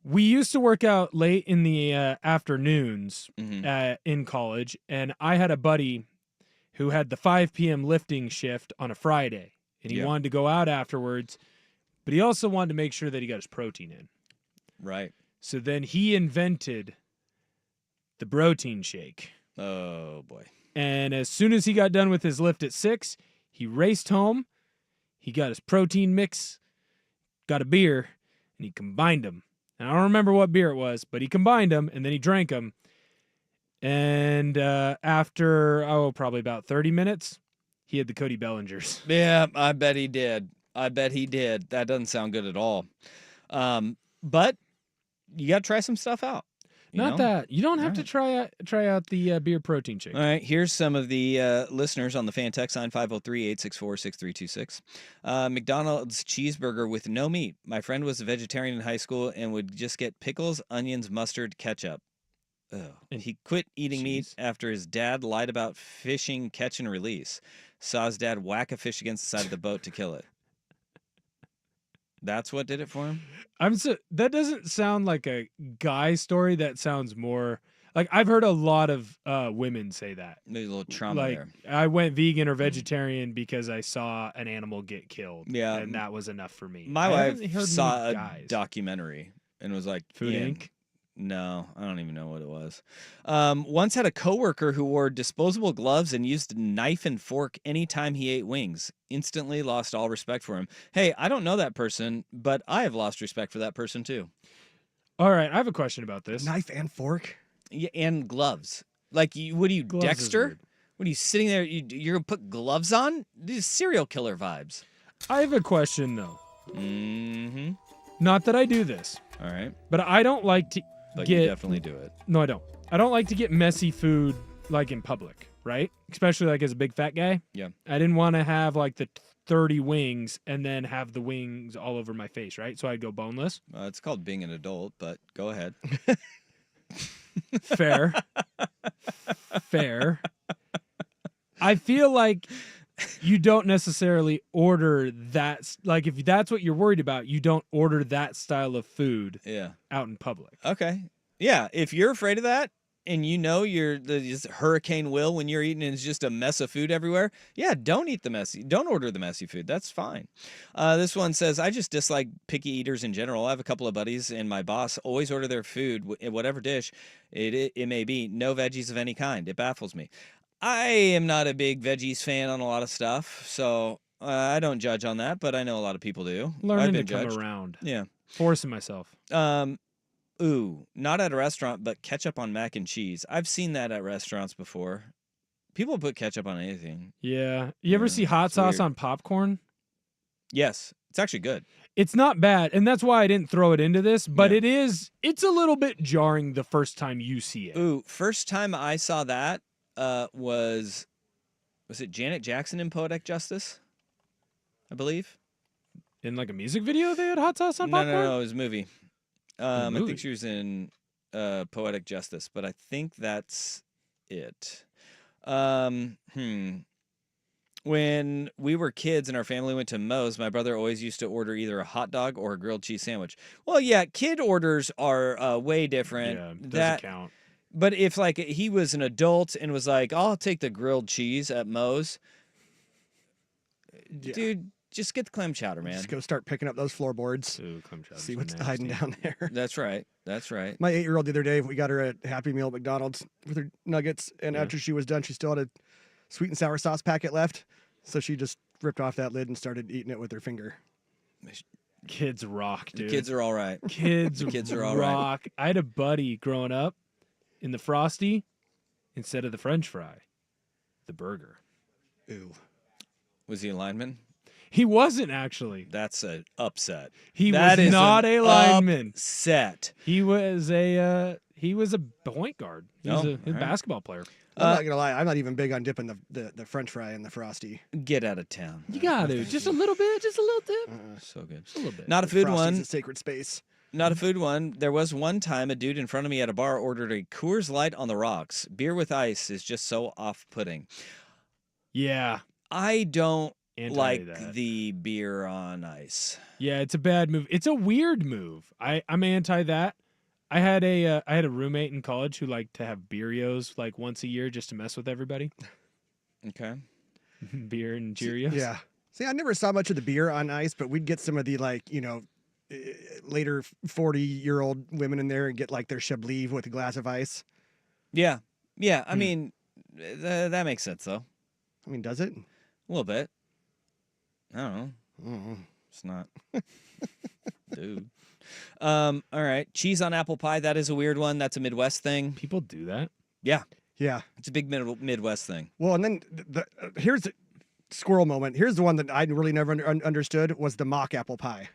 We used to work out late in the afternoons in college, and I had a buddy who had the 5 p.m. lifting shift on a Friday, and he wanted to go out afterwards, but he also wanted to make sure that he got his protein in. Right. So then he invented the protein shake. Oh, boy. And as soon as he got done with his lift at 6, he raced home, he got his protein mix, got a beer, and he combined them. And I don't remember what beer it was, but he combined them, and then he drank them. And after, probably about 30 minutes, he had the Cody Bellingers. Yeah, I bet he did. That doesn't sound good at all. But you got to try some stuff out. You don't have to try out the beer protein shake. All right, here's some of the listeners on the fan text line 503-864-6326. McDonald's cheeseburger with no meat. My friend was a vegetarian in high school and would just get pickles, onions, mustard, ketchup. Ugh. And he quit eating meat after his dad lied about fishing catch and release. Saw his dad whack a fish against the side of the boat to kill it. That's what did it for him? That doesn't sound like a guy story. That sounds more like I've heard a lot of women say that. There's a little trauma like, there. I went vegan or vegetarian because I saw an animal get killed. Yeah. And that was enough for me. My wife saw a documentary and was like, Food Inc.? No, I don't even know what it was. Once had a coworker who wore disposable gloves and used a knife and fork anytime he ate wings. Instantly lost all respect for him. Hey, I don't know that person, but I have lost respect for that person too. All right, I have a question about this. Knife and fork? Yeah, and gloves. Like, what are you, Gloves is Dexter? weird. What are you sitting there? You're going to put gloves on? These serial killer vibes. I have a question though. Mm-hmm. Not that I do this, All right. but I don't like to But get. you definitely do it. No, I don't. I don't like to get messy food like in public, right? Especially like as a big fat guy. Yeah. I didn't want to have like the 30 wings and then have the wings all over my face, right? So I'd go boneless. It's called being an adult, but go ahead. Fair. Fair. I feel like you don't necessarily order that. Like, if that's what you're worried about, you don't order that style of food Yeah. out in public. Okay. Yeah. If you're afraid of that and you know this Hurricane Will when you're eating and it's just a mess of food everywhere, yeah, don't order the messy food. That's fine. This one says, I just dislike picky eaters in general. I have a couple of buddies and my boss always order their food, whatever dish it may be, no veggies of any kind. It baffles me. I am not a big veggies fan on a lot of stuff, so I don't judge on that, but I know a lot of people do. I've Learning to been come judged. around. Yeah. Forcing myself. Ooh, not at a restaurant, but ketchup on mac and cheese. I've seen that at restaurants before. People put ketchup on anything. Yeah. You ever Yeah, see hot it's sauce weird. on popcorn? Yes, it's actually good. It's not bad, and that's why I didn't throw it into this, but Yeah. it's a little bit jarring the first time you see it. Ooh, first time I saw that was it Janet Jackson in Poetic Justice? I believe. In like a music video, they had hot sauce on popcorn? No, it was a movie. I movie? think she was in Poetic Justice, but I think that's it. When we were kids and our family went to Moe's, my brother always used to order either a hot dog or a grilled cheese sandwich. Well, yeah, kid orders are way different. Yeah, doesn't count. But if like he was an adult and was like, I'll take the grilled cheese at Moe's, dude, just get the clam chowder, man. Just go start picking up those floorboards. Ooh, clam chowder's See so what's nasty. hiding down there. That's right. That's right. My 8-year-old the other day, we got her a Happy Meal at McDonald's with her nuggets, and Yeah. after she was done, she still had a sweet and sour sauce packet left. So she just ripped off that lid and started eating it with her finger. Kids rock, The dude. kids are all right. Kids, The kids are all right. rock. I had a buddy growing up in the Frosty, instead of the French fry, the burger. Ew. Was he a lineman? He wasn't actually. That's an upset. He That was is not an a lineman. Upset. He was a point guard. He was Oh, a all right. basketball player. I'm not gonna lie, I'm not even big on dipping the French fry in the Frosty. Get out of town. You got to just a little bit, just a little dip, So good. just a little bit. Not a food Frosty's one. a sacred space. Not a food one. There was one time a dude in front of me at a bar ordered a Coors Light on the rocks. Beer with ice is just so off-putting. Yeah, I don't anti like that. the beer on ice. Yeah, it's a bad move. It's a weird move. I'm anti that. I had a roommate in college who liked to have Beerios like once a year just to mess with everybody. Okay. Beer and Cheerios. Yeah. See, I never saw much of the beer on ice, but we'd get some of the later 40-year-old women in there and get like their Chablis with a glass of ice. Yeah. Yeah. I mean, that makes sense though. I mean, does it? A little bit. I don't know. Mm. It's not. Dude. All right. Cheese on apple pie. That is a weird one. That's a Midwest thing. People do that. Yeah. Yeah. It's a big Midwest thing. Well, and then here's the squirrel moment. Here's the one that I really never understood was the mock apple pie.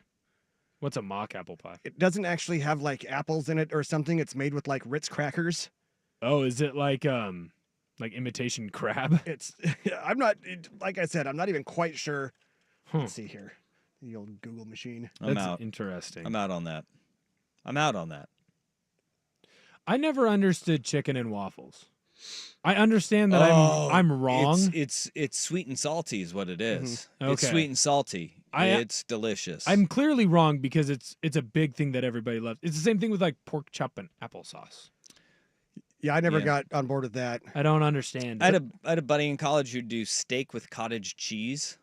What's a mock apple pie? It doesn't actually have like apples in it or something. It's made with like Ritz crackers. Oh, is it like imitation crab? It's I'm not like I said, I'm not even quite sure. Huh. Let's see here. The old Google machine. I'm That's out. interesting. I'm out on that. I'm out on that. I never understood chicken and waffles. I understand that I'm wrong. It's sweet and salty is what it is. Mhm. It's Okay. sweet and salty. I- It's delicious. I'm clearly wrong because it's a big thing that everybody loves. It's the same thing with like pork chop and applesauce. Yeah, I never Yeah. got on board with that. I don't understand. I had a buddy in college who'd do steak with cottage cheese.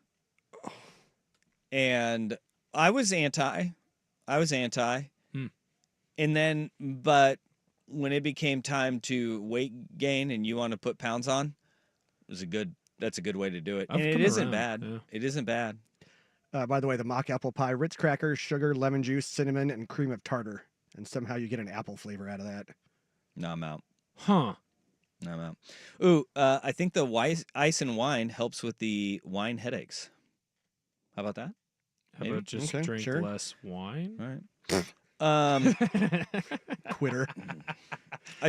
And I was anti. Hmm. And then but when it became time to weight gain and you want to put pounds on, that's a good way to do it. I've And it come isn't around, bad. yeah. It isn't bad. By the way, the mock apple pie, Ritz crackers, sugar, lemon juice, cinnamon, and cream of tartar. And somehow you get an apple flavor out of that. No, I'm out. Huh. I'm out. Ooh, I think the ice and wine helps with the wine headaches. How about that? How Maybe? about just Okay, drink sure. less wine? All right. Quitter.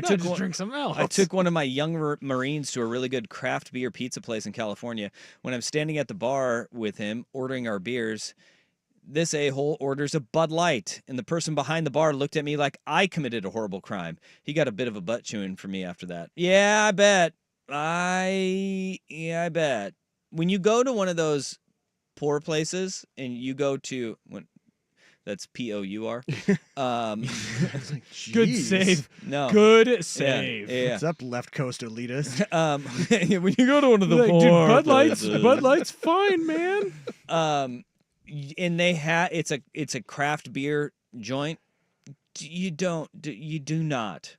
Just drink something else. I took one of my young Marines to a really good craft beer pizza place in California. When I'm standing at the bar with him, ordering our beers, this a-hole orders a Bud Light, and the person behind the bar looked at me like I committed a horrible crime. He got a bit of a butt chewing from me after that. Yeah, I bet. I bet. When you go to one of those poor places and you go to that's P-O-U-R. Good Jeez. save. No. Good save. Yeah. What's up, left coast elitist? When you go to one of the Like, dude, poor Bud places, Light's fine, man. and they have it's a craft beer joint. You do not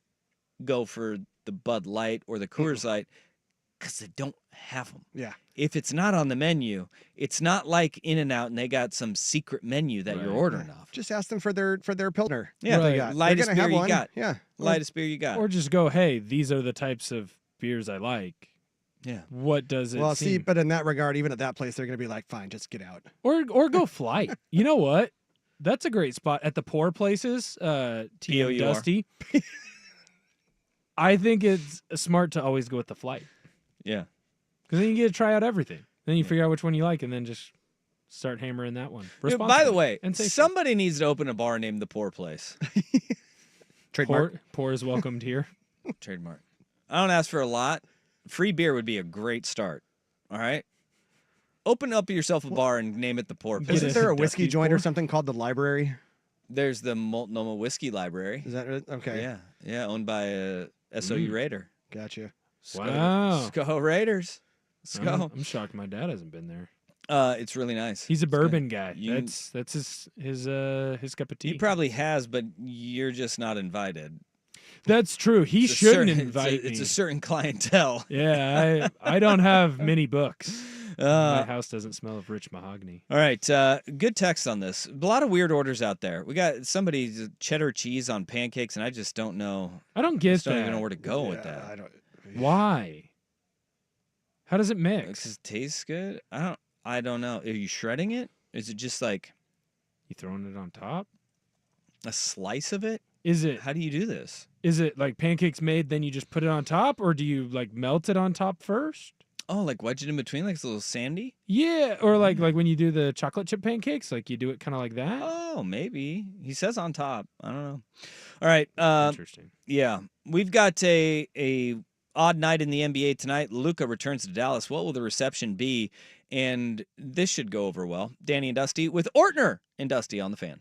go for the Bud Light or the Coors Light because they don't have them. Yeah. If it's not on the menu, it's not like In-N-Out and they got some secret menu that you're ordering off. Just ask them for their Pilsner. Yeah, What they got. lightest They're gonna beer have you one. got. Yeah. Lightest beer you got. Or just go, hey, these are the types of beers I like. Yeah. What does it Well, see, seem? but in that regard, even at that place, they're gonna be like, fine, just get out. Or go flight. You know what? That's a great spot at the poor places. TM P-O-U-R. Dusty. I think it's smart to always go with the flight Yeah. because then you get to try out everything. Then you figure out which one you like, and then just start hammering that one. Dude, by the responsibly way, and safely. somebody needs to open a bar named The Poor Place. Trademark. Poor is welcomed here. Trademark. I don't ask for a lot. Free beer would be a great start. All right? Open up yourself a bar and name it The Poor Place. Isn't there a whiskey Dusty joint or pour? something called the Library? There's the Multnomah Whiskey Library. Is that it? Okay? Yeah. Yeah, owned by SOU Raider. Gotcha. Wow. Let's go Raiders. Let's go. I'm shocked my dad hasn't been there. It's really nice. He's a It's good. bourbon guy. You- That's his cup of tea. He probably has, but you're just not invited. That's true. He It's a shouldn't certain- invite It's me. a certain clientele. Yeah, I don't have many books. My Uh, house doesn't smell of rich mahogany. all right, good text on this. A lot of weird orders out there. We got somebody cheddar cheese on pancakes, and I just don't know. I don't I get just don't that. even know where to go with Yeah, that. I don't. Why? How does it mix? Because it tastes good. I don't know. Are you shredding it? Is it just like You throwing it on top? a slice of it? Is it How do you do this? like pancakes made, then you just put it on top, or do you like melt it on top first? Oh, like wedge it in between, like it's a little sandy? Yeah, or like when you do the chocolate chip pancakes, like you do it kind of like that. Oh, maybe. He says on top. I don't know. All right. Interesting. Yeah. We've got a odd night in the NBA tonight. Luka returns to Dallas. What will the reception be? And this should go over well. Danny and Dusty with Ortner and Dusty on the Fan.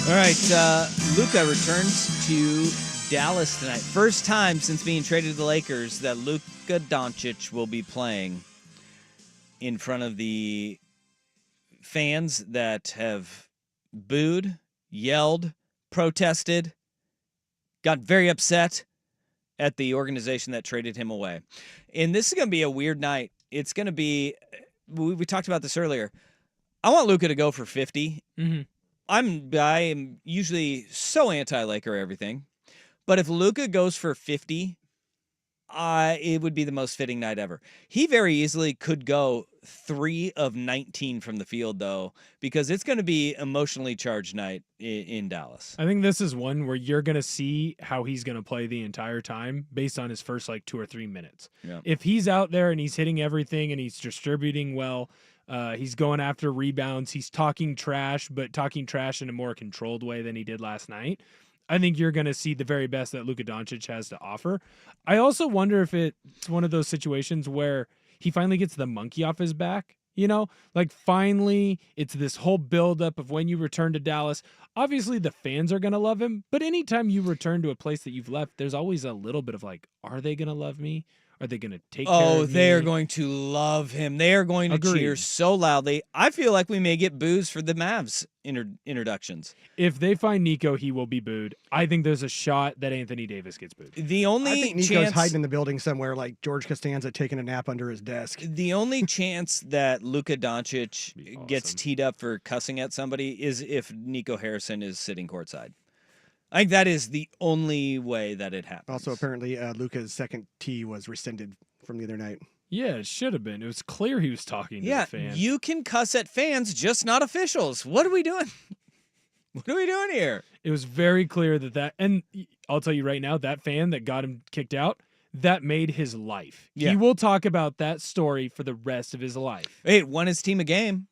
All right, Luka returns to Dallas tonight. First time since being traded to the Lakers that Luka Doncic will be playing in front of the fans that have booed, yelled, protested, got very upset at the organization that traded him away. And this is going to be a weird night. It's going to be, we talked about this earlier. I want Luka to go for 50. Mm-hmm. I am usually so anti-Laker everything, but if Luka goes for 50, it would be the most fitting night ever. He very easily could go 3 of 19 from the field, though, because it's going to be emotionally charged night in Dallas. I think this is one where you're going to see how he's going to play the entire time based on his first 2 or 3 minutes. Yeah. If he's out there and he's hitting everything and he's distributing well, he's going after rebounds, he's talking trash, but talking trash in a more controlled way than he did last night, I think you're going to see the very best that Luka Doncic has to offer. I also wonder if it's one of those situations where he finally gets the monkey off his back. Finally, it's this whole buildup of when you return to Dallas. Obviously, the fans are going to love him, but anytime you return to a place that you've left, there's always a little bit of are they going to love me? Are they going to take care of me? They are going to love him. They are going to cheer so loudly. I feel like we may get boos for the Mavs introductions. If they find Nico, he will be booed. I think there's a shot that Anthony Davis gets booed. I think Nico's hiding in the building somewhere like George Costanza taking a nap under his desk. The only chance that Luka Doncic gets teed up for cussing at somebody is if Nico Harrison is sitting courtside. I think that is the only way that it happens. Also, apparently, Luka's second tee was rescinded from the other night. Yeah, it should have been. It was clear he was talking to the fans. You can cuss at fans, just not officials. What are we doing? What are we doing here? It was very clear that, and I'll tell you right now, that fan that got him kicked out, that made his life. Yeah. He will talk about that story for the rest of his life. Hey, it won his team a game.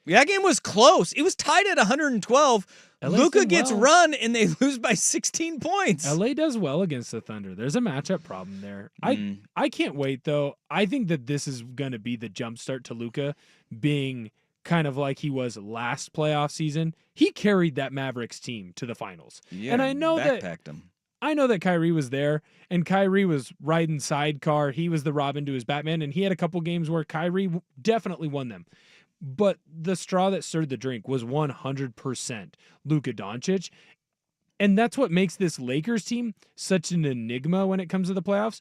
That game was close. It was tied at 112. Luka gets run, and they lose by 16 points. LA does well against the Thunder. There's a matchup problem there. I can't wait, though. I think that this is going to be the jumpstart to Luka being kind of like he was last playoff season. He carried that Mavericks team to the finals. Yeah, and I know backpacked him. I know that Kyrie was there, and Kyrie was riding sidecar. He was the Robin to his Batman, and he had a couple games where Kyrie definitely won them. But the straw that stirred the drink was 100% Luka Doncic. And that's what makes this Lakers team such an enigma when it comes to the playoffs.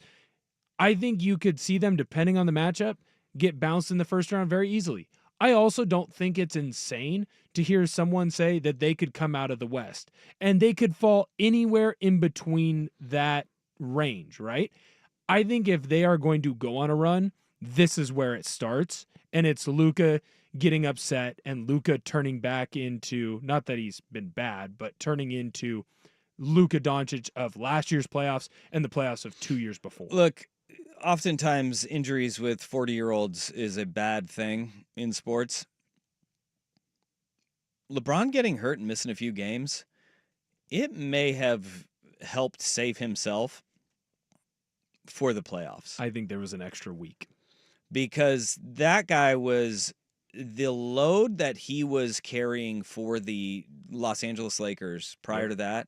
I think you could see them, depending on the matchup, get bounced in the first round very easily. I also don't think it's insane to hear someone say that they could come out of the West and they could fall anywhere in between that range, right? I think if they are going to go on a run, this is where it starts. And it's Luka getting upset and Luka turning back into, not that he's been bad, but turning into Luka Doncic of last year's playoffs and the playoffs of 2 years before. Look, oftentimes injuries with 40-year-olds is a bad thing in sports. LeBron getting hurt and missing a few games, it may have helped save himself for the playoffs. I think there was an extra week. Because that guy was the load that he was carrying for the Los Angeles Lakers prior to that,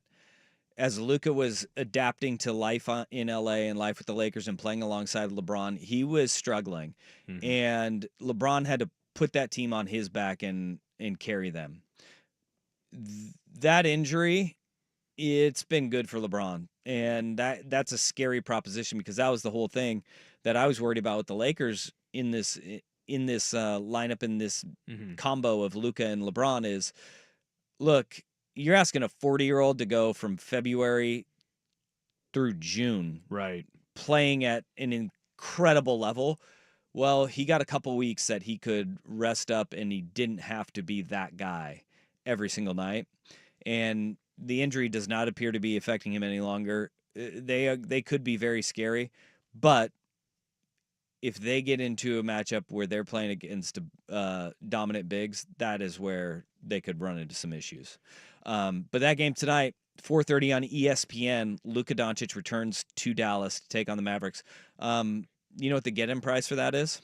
as Luka was adapting to life in LA and life with the Lakers and playing alongside LeBron, he was struggling. Mm-hmm. And LeBron had to put that team on his back and carry them. That injury, it's been good for LeBron. And that's a scary proposition because that was the whole thing that I was worried about with the Lakers in this lineup, in this combo of Luka and LeBron is, look, you're asking a 40-year-old to go from February through June, right, playing at an incredible level. Well, he got a couple weeks that he could rest up and he didn't have to be that guy every single night. And the injury does not appear to be affecting him any longer. They could be very scary, but if they get into a matchup where they're playing against dominant bigs, that is where they could run into some issues. But that game tonight, 4:30 on ESPN, Luka Doncic returns to Dallas to take on the Mavericks. You know what the get-in price for that is?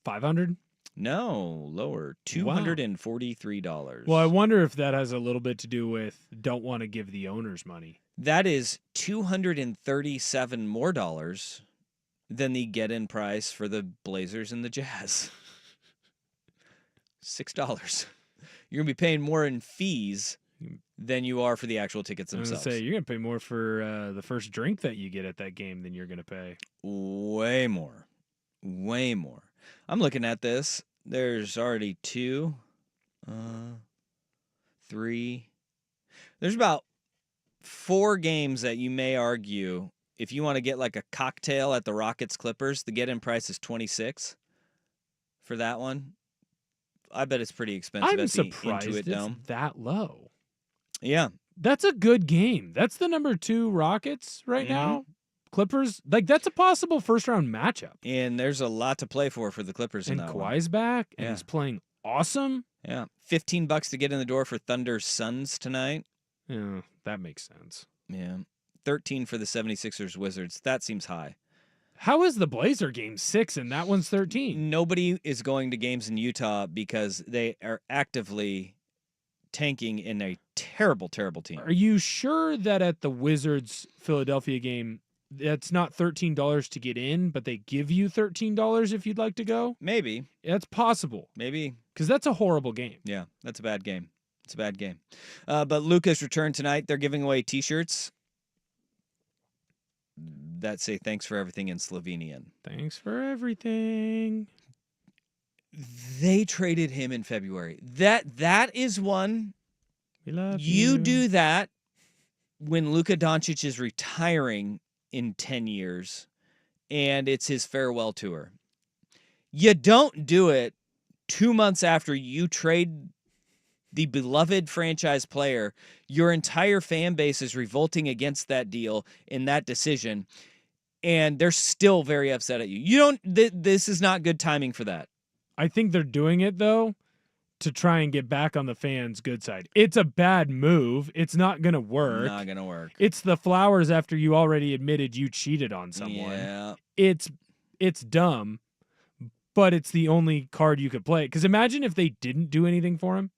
$500? No, lower. $243. Well, I wonder if that has a little bit to do with don't want to give the owners money. That is $237 more dollars than the get-in price for the Blazers and the Jazz. $6. You're going to be paying more in fees than you are for the actual tickets I was themselves. going to say, you're going to pay more for the first drink that you get at that game than you're going to pay. Way more. Way more. I'm looking at this. There's already 2, 3. There's about 4 games that you may argue if you want to get like a cocktail at the Rockets Clippers, the get-in price is $26 for that one. I bet it's pretty expensive I'm at the surprised Intuit it's Dome. that low. Yeah. That's a good game. That's the number 2 Rockets right now. Clippers, like that's a possible first-round matchup. And there's a lot to play for the Clippers in And that one. Kawhi's back, and Yeah. he's playing awesome. Yeah. $15 to get in the door for Thunder Suns tonight. Yeah, that makes sense. Yeah. 13 for the 76ers Wizards. That seems high. How is the Blazer game 6 and that one's 13? Nobody is going to games in Utah because they are actively tanking in a terrible, terrible team. Are you sure that at the Wizards Philadelphia game, that's not $13 to get in, but they give you $13 if you'd like to go? Maybe. That's possible. Maybe. Because that's a horrible game. Yeah, that's a bad game. It's a bad game. But Lucas returned tonight. They're giving away T-shirts that say thanks for everything in Slovenian. Thanks for everything. They traded him in February. That is one. We love You do that when Luka Doncic is retiring in 10 years and it's his farewell tour. You don't do it 2 months after you trade the beloved franchise player. Your entire fan base is revolting against that deal and that decision, and they're still very upset at you. You don't. This is not good timing for that. I think they're doing it, though, to try and get back on the fans' good side. It's a bad move. It's not going to work. Not going to work. It's the flowers after you already admitted you cheated on someone. Yeah. It's dumb, but it's the only card you could play. Because imagine if they didn't do anything for him.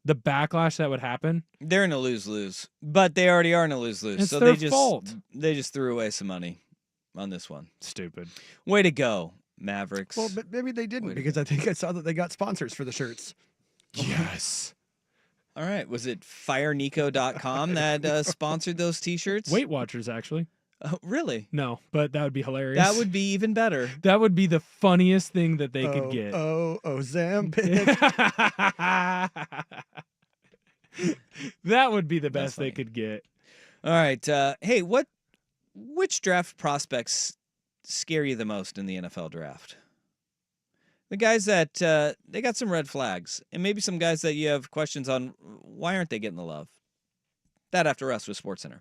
The backlash that would happen. They're in a lose-lose, but they already are in a lose-lose. It's So their they just fault. They just threw away some money on this one. Stupid. Way to go, Mavericks. Well, but maybe they Way didn't to because I think I saw that they got sponsors for the shirts. Yes. All right. Was it FireNico.com that sponsored those T-shirts? Weight Watchers, actually. Oh, really? No, but that would be hilarious. That would be even better. That would be the funniest thing that they could get. Ozempic. That would be the That's best they funny. could get. All right. Hey, which draft prospects scare you the most in the NFL draft? The guys that they got some red flags, and maybe some guys that you have questions on. Why aren't they getting the love? That after us with SportsCenter.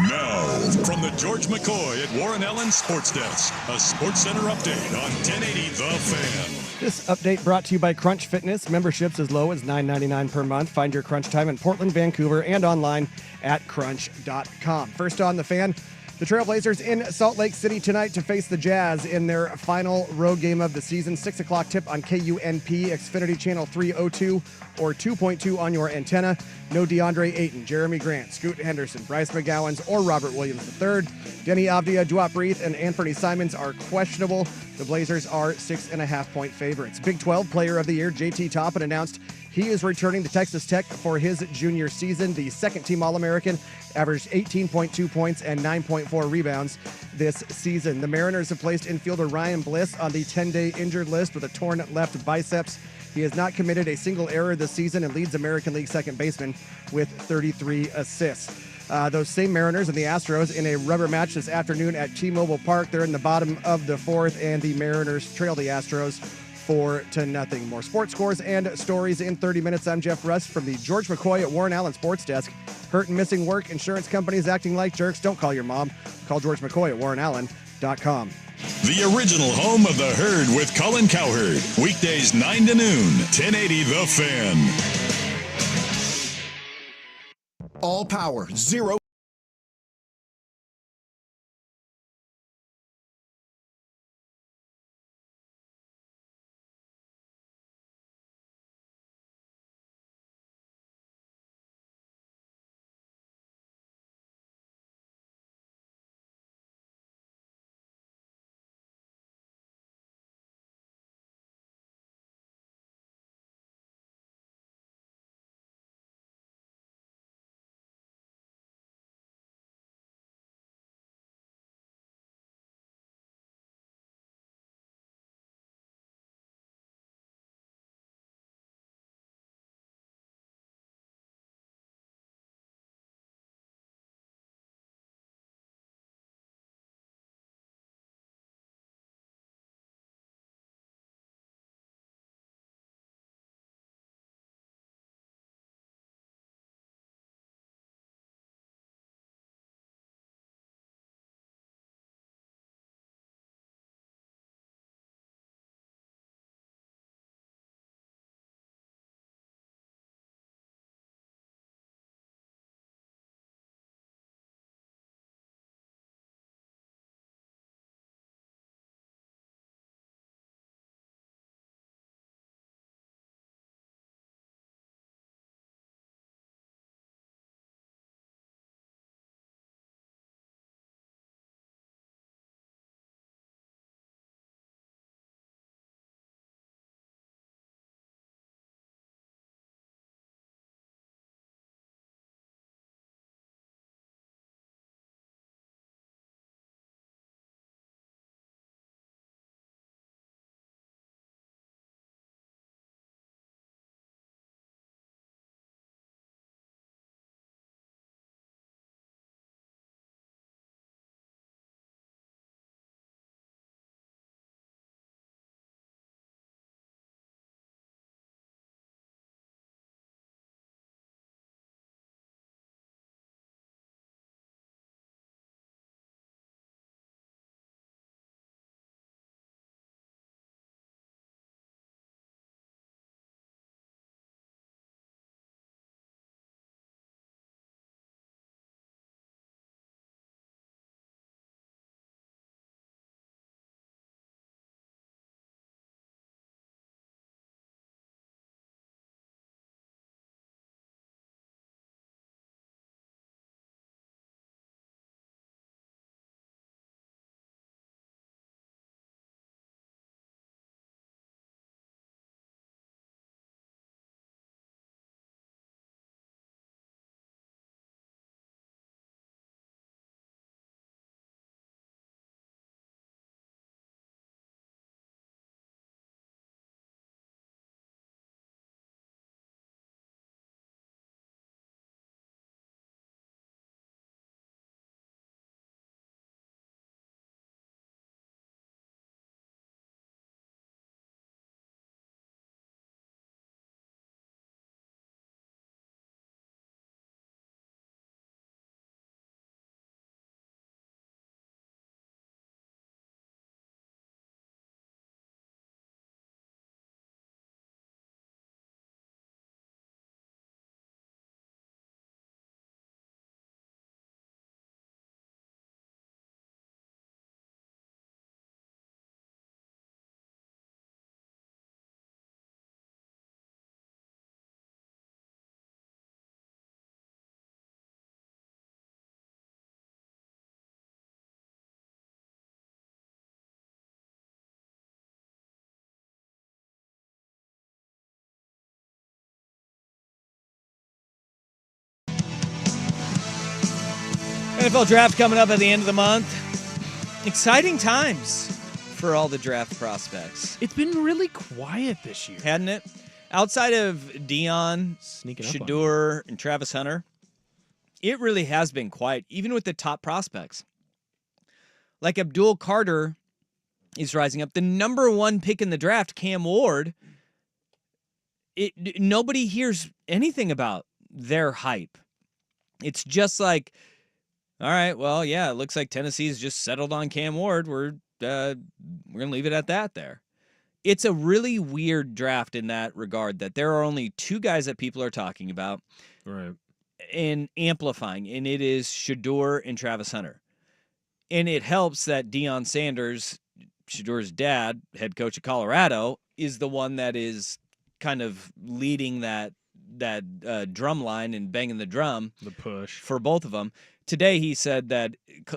Now, from the George McCoy at Warren Allen Sports Desk, a SportsCenter update on 1080 The Fan. This update brought to you by Crunch Fitness. Memberships as low as $9.99 per month. Find your Crunch time in Portland, Vancouver, and online at crunch.com. First on The Fan, the Trailblazers in Salt Lake City tonight to face the Jazz in their final road game of the season. 6 o'clock tip on KUNP, Xfinity Channel 302 or 2.2 on your antenna. No DeAndre Ayton, Jeremy Grant, Scoot Henderson, Bryce McGowens, or Robert Williams III. Denny Avdia, Duop Breath, and Anthony Simons are questionable. The Blazers are 6.5-point favorites. Big 12 Player of the Year, JT Toppin announced he is returning to Texas Tech for his junior season. The second-team All-American averaged 18.2 points and 9.4 rebounds this season. The Mariners have placed infielder Ryan Bliss on the 10-day injured list with a torn left biceps. He has not committed a single error this season and leads American League second baseman with 33 assists. Those same Mariners and the Astros in a rubber match this afternoon at T-Mobile Park. They're in the bottom of the fourth, and the Mariners trail the Astros 4-0. More sports scores and stories in 30 minutes. I'm Jeff Rust from the George McCoy at Warren Allen Sports Desk. Hurt and missing work, insurance companies acting like jerks. Don't call your mom. Call George McCoy at warrenallen.com. The original home of the Herd with Colin Cowherd. Weekdays 9 to noon, 1080 The Fan. All power, zero NFL draft coming up at the end of the month. Exciting times for all the draft prospects. It's been really quiet this year. Hadn't it? Outside of Dion, Sneaking up on Shedeur, and Travis Hunter, it really has been quiet, even with the top prospects. Like Abdul Carter is rising up. The number one pick in the draft, Cam Ward, nobody hears anything about their hype. It's just like, all right, well, yeah, it looks like Tennessee's just settled on Cam Ward. We're going to leave it at that there. It's a really weird draft in that regard, that there are only two guys that people are talking about Right. and amplifying, and it is Shedeur and Travis Hunter. And it helps that Deion Sanders, Shedeur's dad, head coach of Colorado, is the one that is kind of leading that drum line and banging the drum. The push. For both of them. Today he said that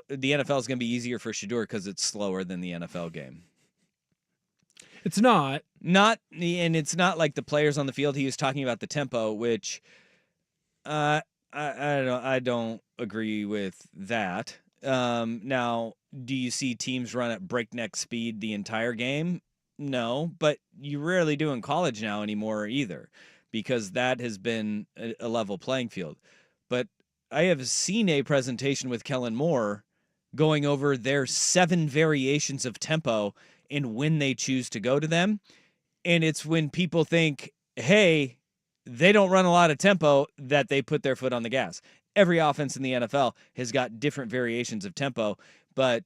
the NFL is going to be easier for Shedeur because it's slower than the NFL game. It's not. And it's not like the players on the field. He was talking about the tempo, which I don't agree with that. Now, do you see teams run at breakneck speed the entire game? No, but you rarely do in college now anymore either, because that has been a level playing field. But I have seen a presentation with Kellen Moore going over their 7 variations of tempo and when they choose to go to them. And it's when people think, hey, they don't run a lot of tempo, that they put their foot on the gas. Every offense in the NFL has got different variations of tempo, but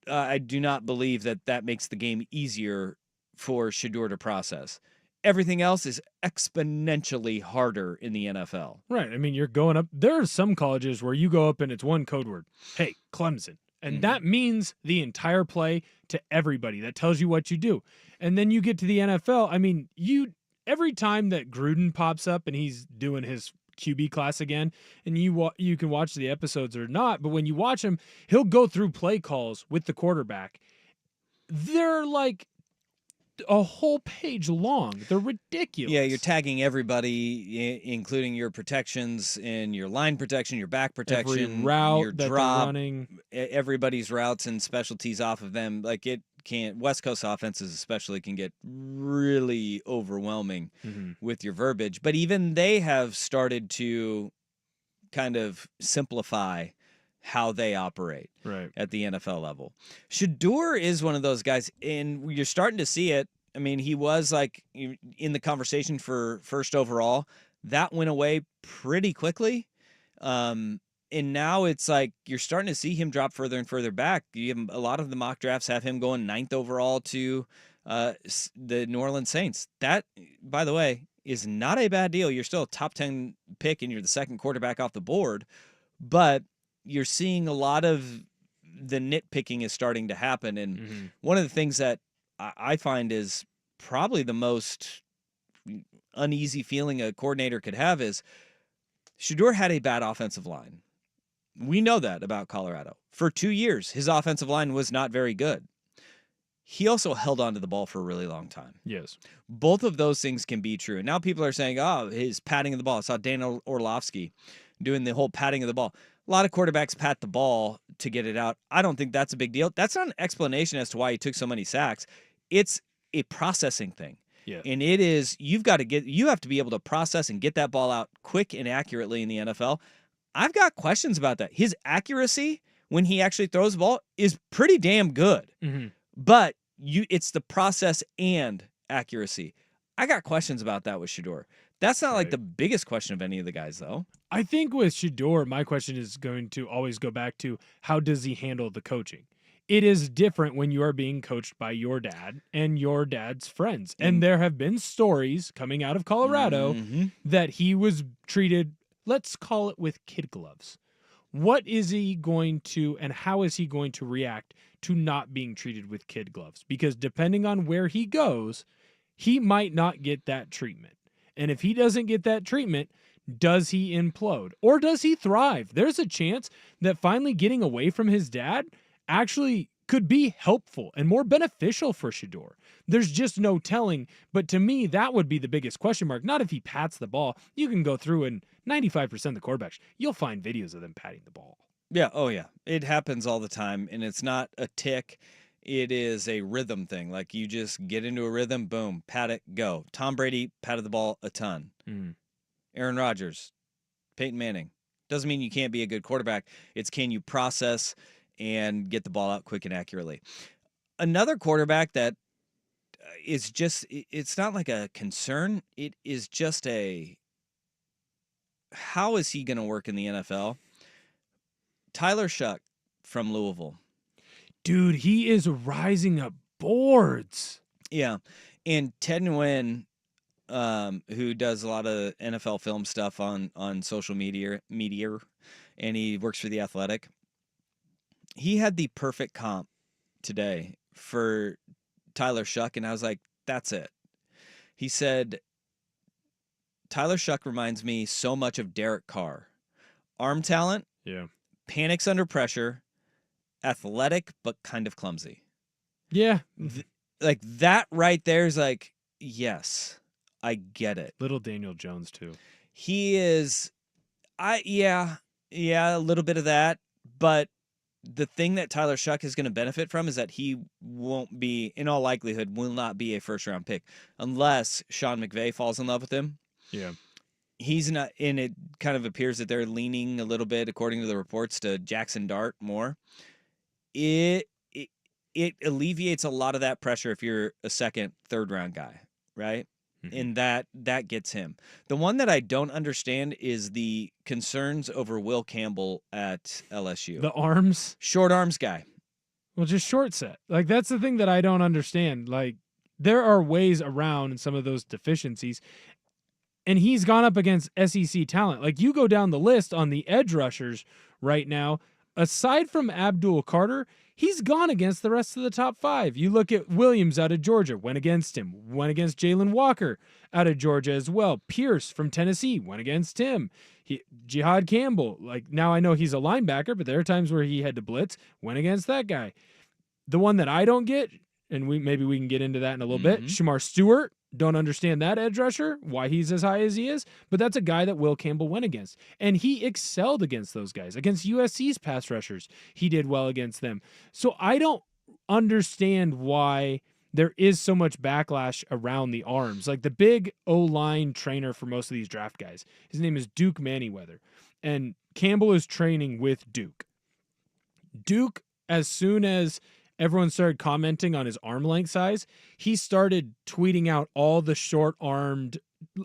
I do not believe that makes the game easier for Shedeur to process. Everything else is exponentially harder in the NFL. Right. I mean, you're going up. There are some colleges where you go up and it's one code word. Hey, Clemson. And that means the entire play to everybody. That tells you what you do. And then you get to the NFL. I mean, every time that Gruden pops up and he's doing his QB class again, and you can watch the episodes or not, but when you watch him, he'll go through play calls with the quarterback. They're like a whole page long. They're ridiculous. Yeah, you're tagging everybody, including your protections and your line protection, your back protection, every route your that drop, they're running. Everybody's routes and specialties off of them. Like, it can't. West Coast offenses especially can get really overwhelming with your verbiage. But even they have started to kind of simplify how they operate at the NFL level. Shedeur is one of those guys, and you're starting to see it. I mean, he was like in the conversation for first overall. That went away pretty quickly. And now it's like you're starting to see him drop further and further back. A lot of the mock drafts have him going 9th overall to the New Orleans Saints. That, by the way, is not a bad deal. You're still a top 10 pick, and you're the second quarterback off the board. But you're seeing a lot of the nitpicking is starting to happen. And one of the things that I find is probably the most uneasy feeling a coordinator could have is Shedeur had a bad offensive line. We know that about Colorado. For 2 years, his offensive line was not very good. He also held onto the ball for a really long time. Yes. Both of those things can be true. Now people are saying, oh, his patting of the ball. I saw Dan Orlovsky doing the whole patting of the ball. A lot of quarterbacks pat the ball to get it out. I don't think that's a big deal. That's not an explanation as to why he took so many sacks. It's a processing thing. Yeah. And it is, you have to be able to process and get that ball out quick and accurately in the NFL. I've got questions about that. His accuracy when he actually throws the ball is pretty damn good. But it's the process and accuracy. I got questions about that with Shedeur. That's not like the biggest question of any of the guys, though. I think with Shedeur, my question is going to always go back to how does he handle the coaching? It is different when you are being coached by your dad and your dad's friends. And there have been stories coming out of Colorado that he was treated, let's call it, with kid gloves. What is he going to, and how is he going to react to not being treated with kid gloves? Because depending on where he goes, he might not get that treatment. And if he doesn't get that treatment, does he implode or does he thrive? There's a chance that finally getting away from his dad actually could be helpful and more beneficial for Shedeur. There's just no telling. But to me, that would be the biggest question mark. Not if he pats the ball. You can go through and 95% of the quarterbacks, you'll find videos of them patting the ball. Yeah. Oh, yeah. It happens all the time, and it's not a tick. It is a rhythm thing. Like you just get into a rhythm, boom, pat it, go. Tom Brady patted the ball a ton. Aaron Rodgers, Peyton Manning. Doesn't mean you can't be a good quarterback. It's can you process and get the ball out quick and accurately. Another quarterback that is just, it's not like a concern. It is just how is he going to work in the NFL? Tyler Shuck from Louisville. Dude, he is rising up boards. Yeah. And Ted Nguyen, who does a lot of NFL film stuff on social media, and he works for The Athletic. He had the perfect comp today for Tyler Shuck, and I was like, that's it. He said, Tyler Shuck reminds me so much of Derek Carr. Arm talent, panics under pressure, athletic, but kind of clumsy. Yeah. Like that right there is like, yes, I get it. Little Daniel Jones, too. He is, a little bit of that. But the thing that Tyler Shuck is going to benefit from is that he won't be, in all likelihood, will not be a first-round pick unless Sean McVay falls in love with him. Yeah. He's not, and it kind of appears that they're leaning a little bit, according to the reports, to Jackson Dart more. It alleviates a lot of that pressure if you're a second, third round guy, right? And that gets him. The one that I don't understand is the concerns over Will Campbell at LSU. The arms? Short arms guy. Well, just short set. Like, that's the thing that I don't understand. Like, there are ways around some of those deficiencies. And he's gone up against SEC talent. Like, you go down the list on the edge rushers right now, aside from Abdul Carter, he's gone against the rest of the top 5. You look at Williams out of Georgia, went against him. Went against Jalen Walker out of Georgia as well. Pierce from Tennessee went against him. Jihad Campbell, like, now I know he's a linebacker, but there are times where he had to blitz, went against that guy. The one that I don't get, and maybe we can get into that in a little bit, Shamar Stewart. Don't understand that edge rusher, why he's as high as he is, but that's a guy that Will Campbell went against. And he excelled against those guys. Against USC's pass rushers, he did well against them. So I don't understand why there is so much backlash around the arms. Like the big O-line trainer for most of these draft guys, his name is Duke Manyweather. And Campbell is training with Duke. Duke, as soon as everyone started commenting on his arm length size, he started tweeting out all the short-armed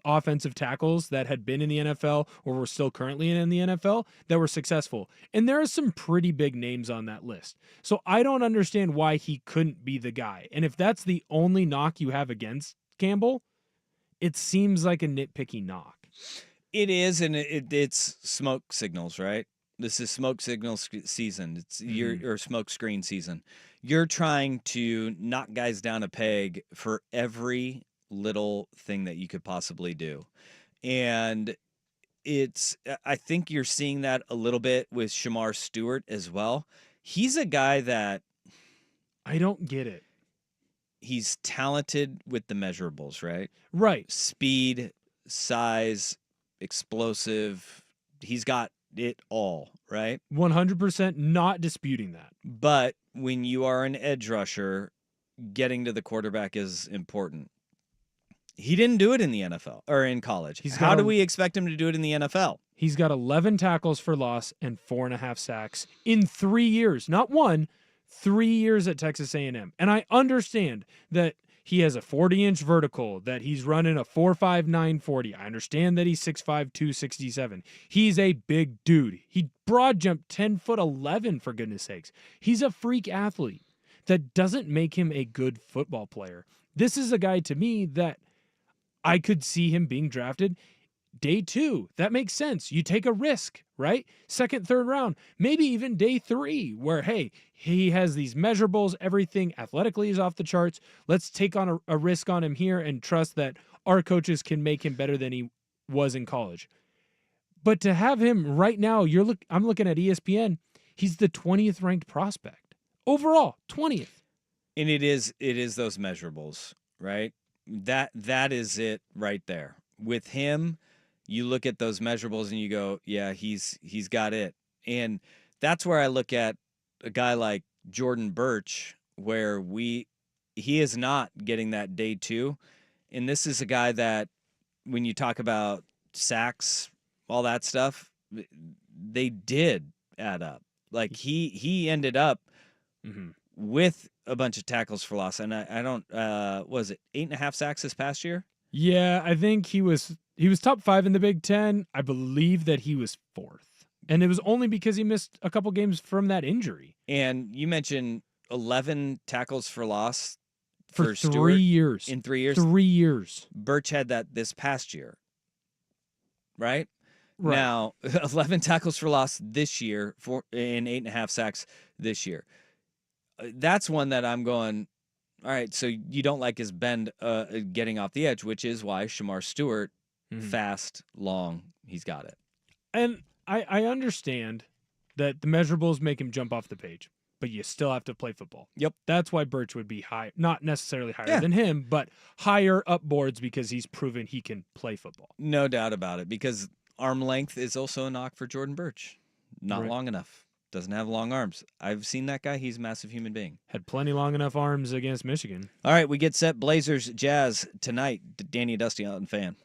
offensive tackles that had been in the NFL or were still currently in the NFL that were successful. And there are some pretty big names on that list. So I don't understand why he couldn't be the guy. And if that's the only knock you have against Campbell, it seems like a nitpicky knock. It is, and it's smoke signals, right? This is smoke signal season. It's your smoke screen season. You're trying to knock guys down a peg for every little thing that you could possibly do. And I think you're seeing that a little bit with Shamar Stewart as well. He's a guy that I don't get it. He's talented with the measurables, right? Right. Speed, size, explosive. He's got it all, right? 100% not disputing that. But when you are an edge rusher, getting to the quarterback is important. He didn't do it in the NFL or in college. How do we expect him to do it in the NFL? He's got 11 tackles for loss and 4.5 sacks in 3 years. Not one, 3 years at Texas A&M. And I understand that he has a 40-inch vertical, that he's running a 4.59 40. I understand that he's 6'5", 267. He's a big dude. He broad jumped 10'11", for goodness sakes. He's a freak athlete. That doesn't make him a good football player. This is a guy, to me, that I could see him being drafted day 2. That makes sense. You take a risk, right? Second, third round, maybe even day 3, where, hey, he has these measurables, everything athletically is off the charts. Let's take on a risk on him here and trust that our coaches can make him better than he was in college. But to have him right now, I'm looking at ESPN, he's the 20th ranked prospect. Overall, 20th. And it is those measurables, right? That is it right there. With him, you look at those measurables and you go, yeah, he's got it. And that's where I look at a guy like Jordan Birch, where he is not getting that day two. And this is a guy that, when you talk about sacks, all that stuff, they did add up. Like he ended up with a bunch of tackles for loss. And I don't, was it 8.5 sacks this past year? Yeah, I think he was top 5 in the Big Ten. I believe that he was 4th. And it was only because he missed a couple games from that injury. And you mentioned 11 tackles for loss for 3 Stewart years. in 3 years. 3 years. Birch had that this past year, right? Right. Now, 11 tackles for loss this year and 8.5 sacks this year. That's one that I'm going, all right, so you don't like his bend getting off the edge, which is why Shamar Stewart, fast, long, he's got it. And I understand that the measurables make him jump off the page, but you still have to play football. Yep. That's why Birch would be high, not necessarily higher than him, but higher up boards because he's proven he can play football. No doubt about it, because arm length is also a knock for Jordan Birch. Not long enough. Doesn't have long arms. I've seen that guy. He's a massive human being. Had plenty long enough arms against Michigan. All right, we get set. Blazers, Jazz tonight. Danny Dusty on Fan.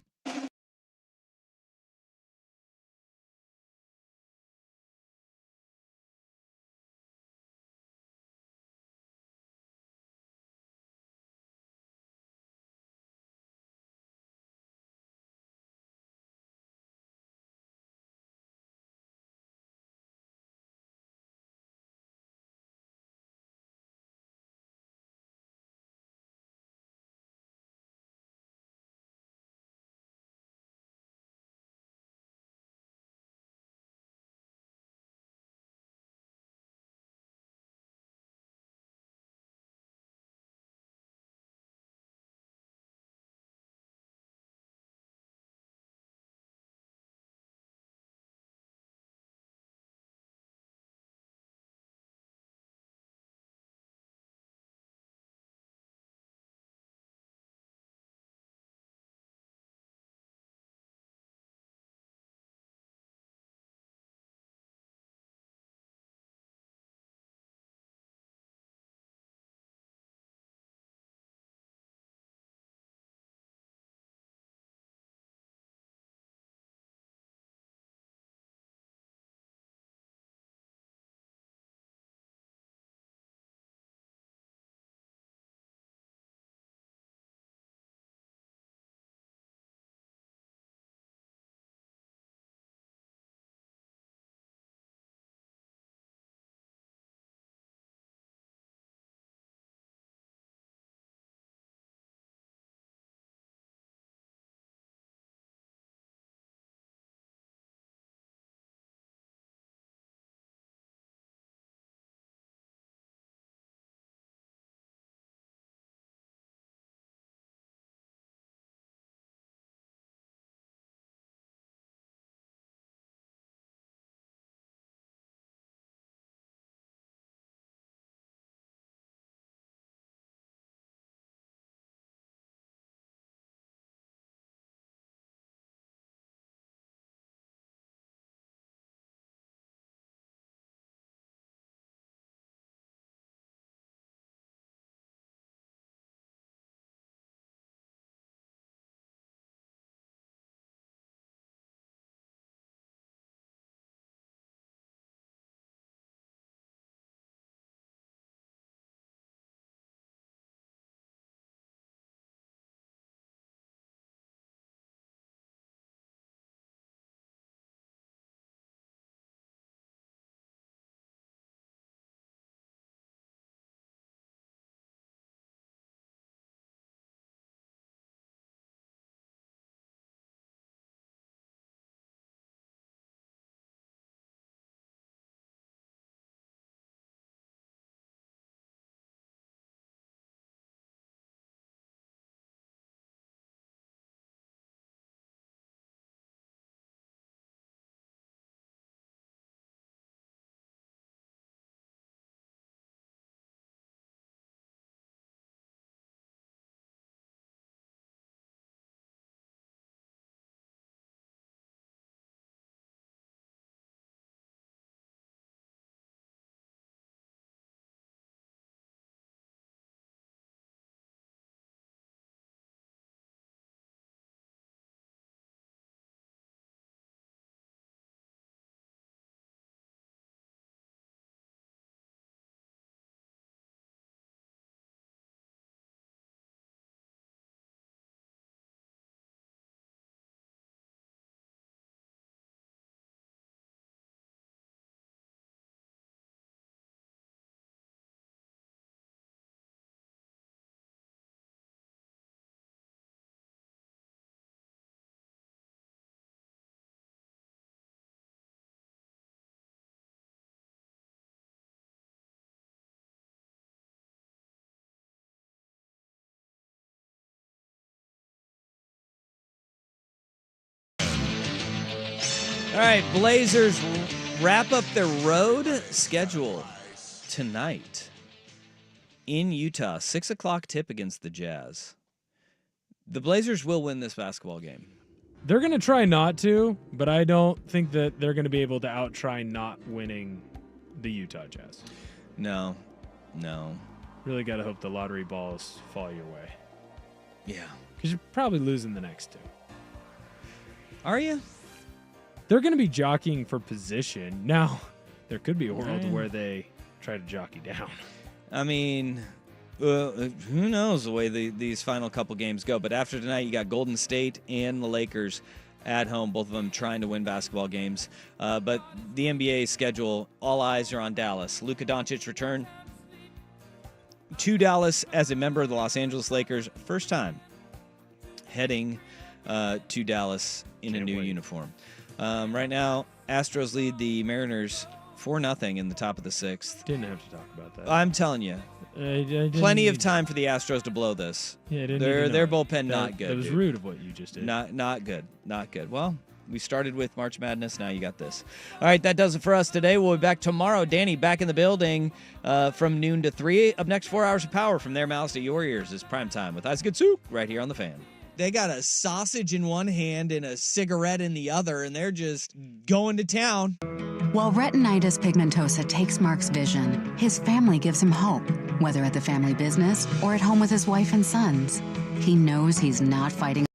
All right, Blazers wrap up their road schedule tonight in Utah. 6 o'clock tip against the Jazz. The Blazers will win this basketball game. They're going to try not to, but I don't think that they're going to be able to out-try not winning the Utah Jazz. No. Really got to hope the lottery balls fall your way. Yeah. Because you're probably losing the next two. Are you? They're going to be jockeying for position. Now, there could be a world where they try to jockey down. I mean, who knows the way these final couple games go. But after tonight, you got Golden State and the Lakers at home, both of them trying to win basketball games. But the NBA schedule, all eyes are on Dallas. Luka Doncic return to Dallas as a member of the Los Angeles Lakers. First time heading to Dallas in a new uniform. Right now, Astros lead the Mariners 4-0 in the top of the sixth. Didn't have to talk about that. I'm telling you. Plenty of time for the Astros to blow this. Yeah, their bullpen not good. That was rude of what you just did. Not good. Well, we started with March Madness. Now you got this. All right, that does it for us today. We'll be back tomorrow. Danny back in the building from noon to 3. Up next, 4 hours of power from their mouths to your ears is Prime Time with Ice Good Soup right here on The Fan. They got a sausage in one hand and a cigarette in the other, and they're just going to town. While retinitis pigmentosa takes Mark's vision, his family gives him hope, whether at the family business or at home with his wife and sons. He knows he's not fighting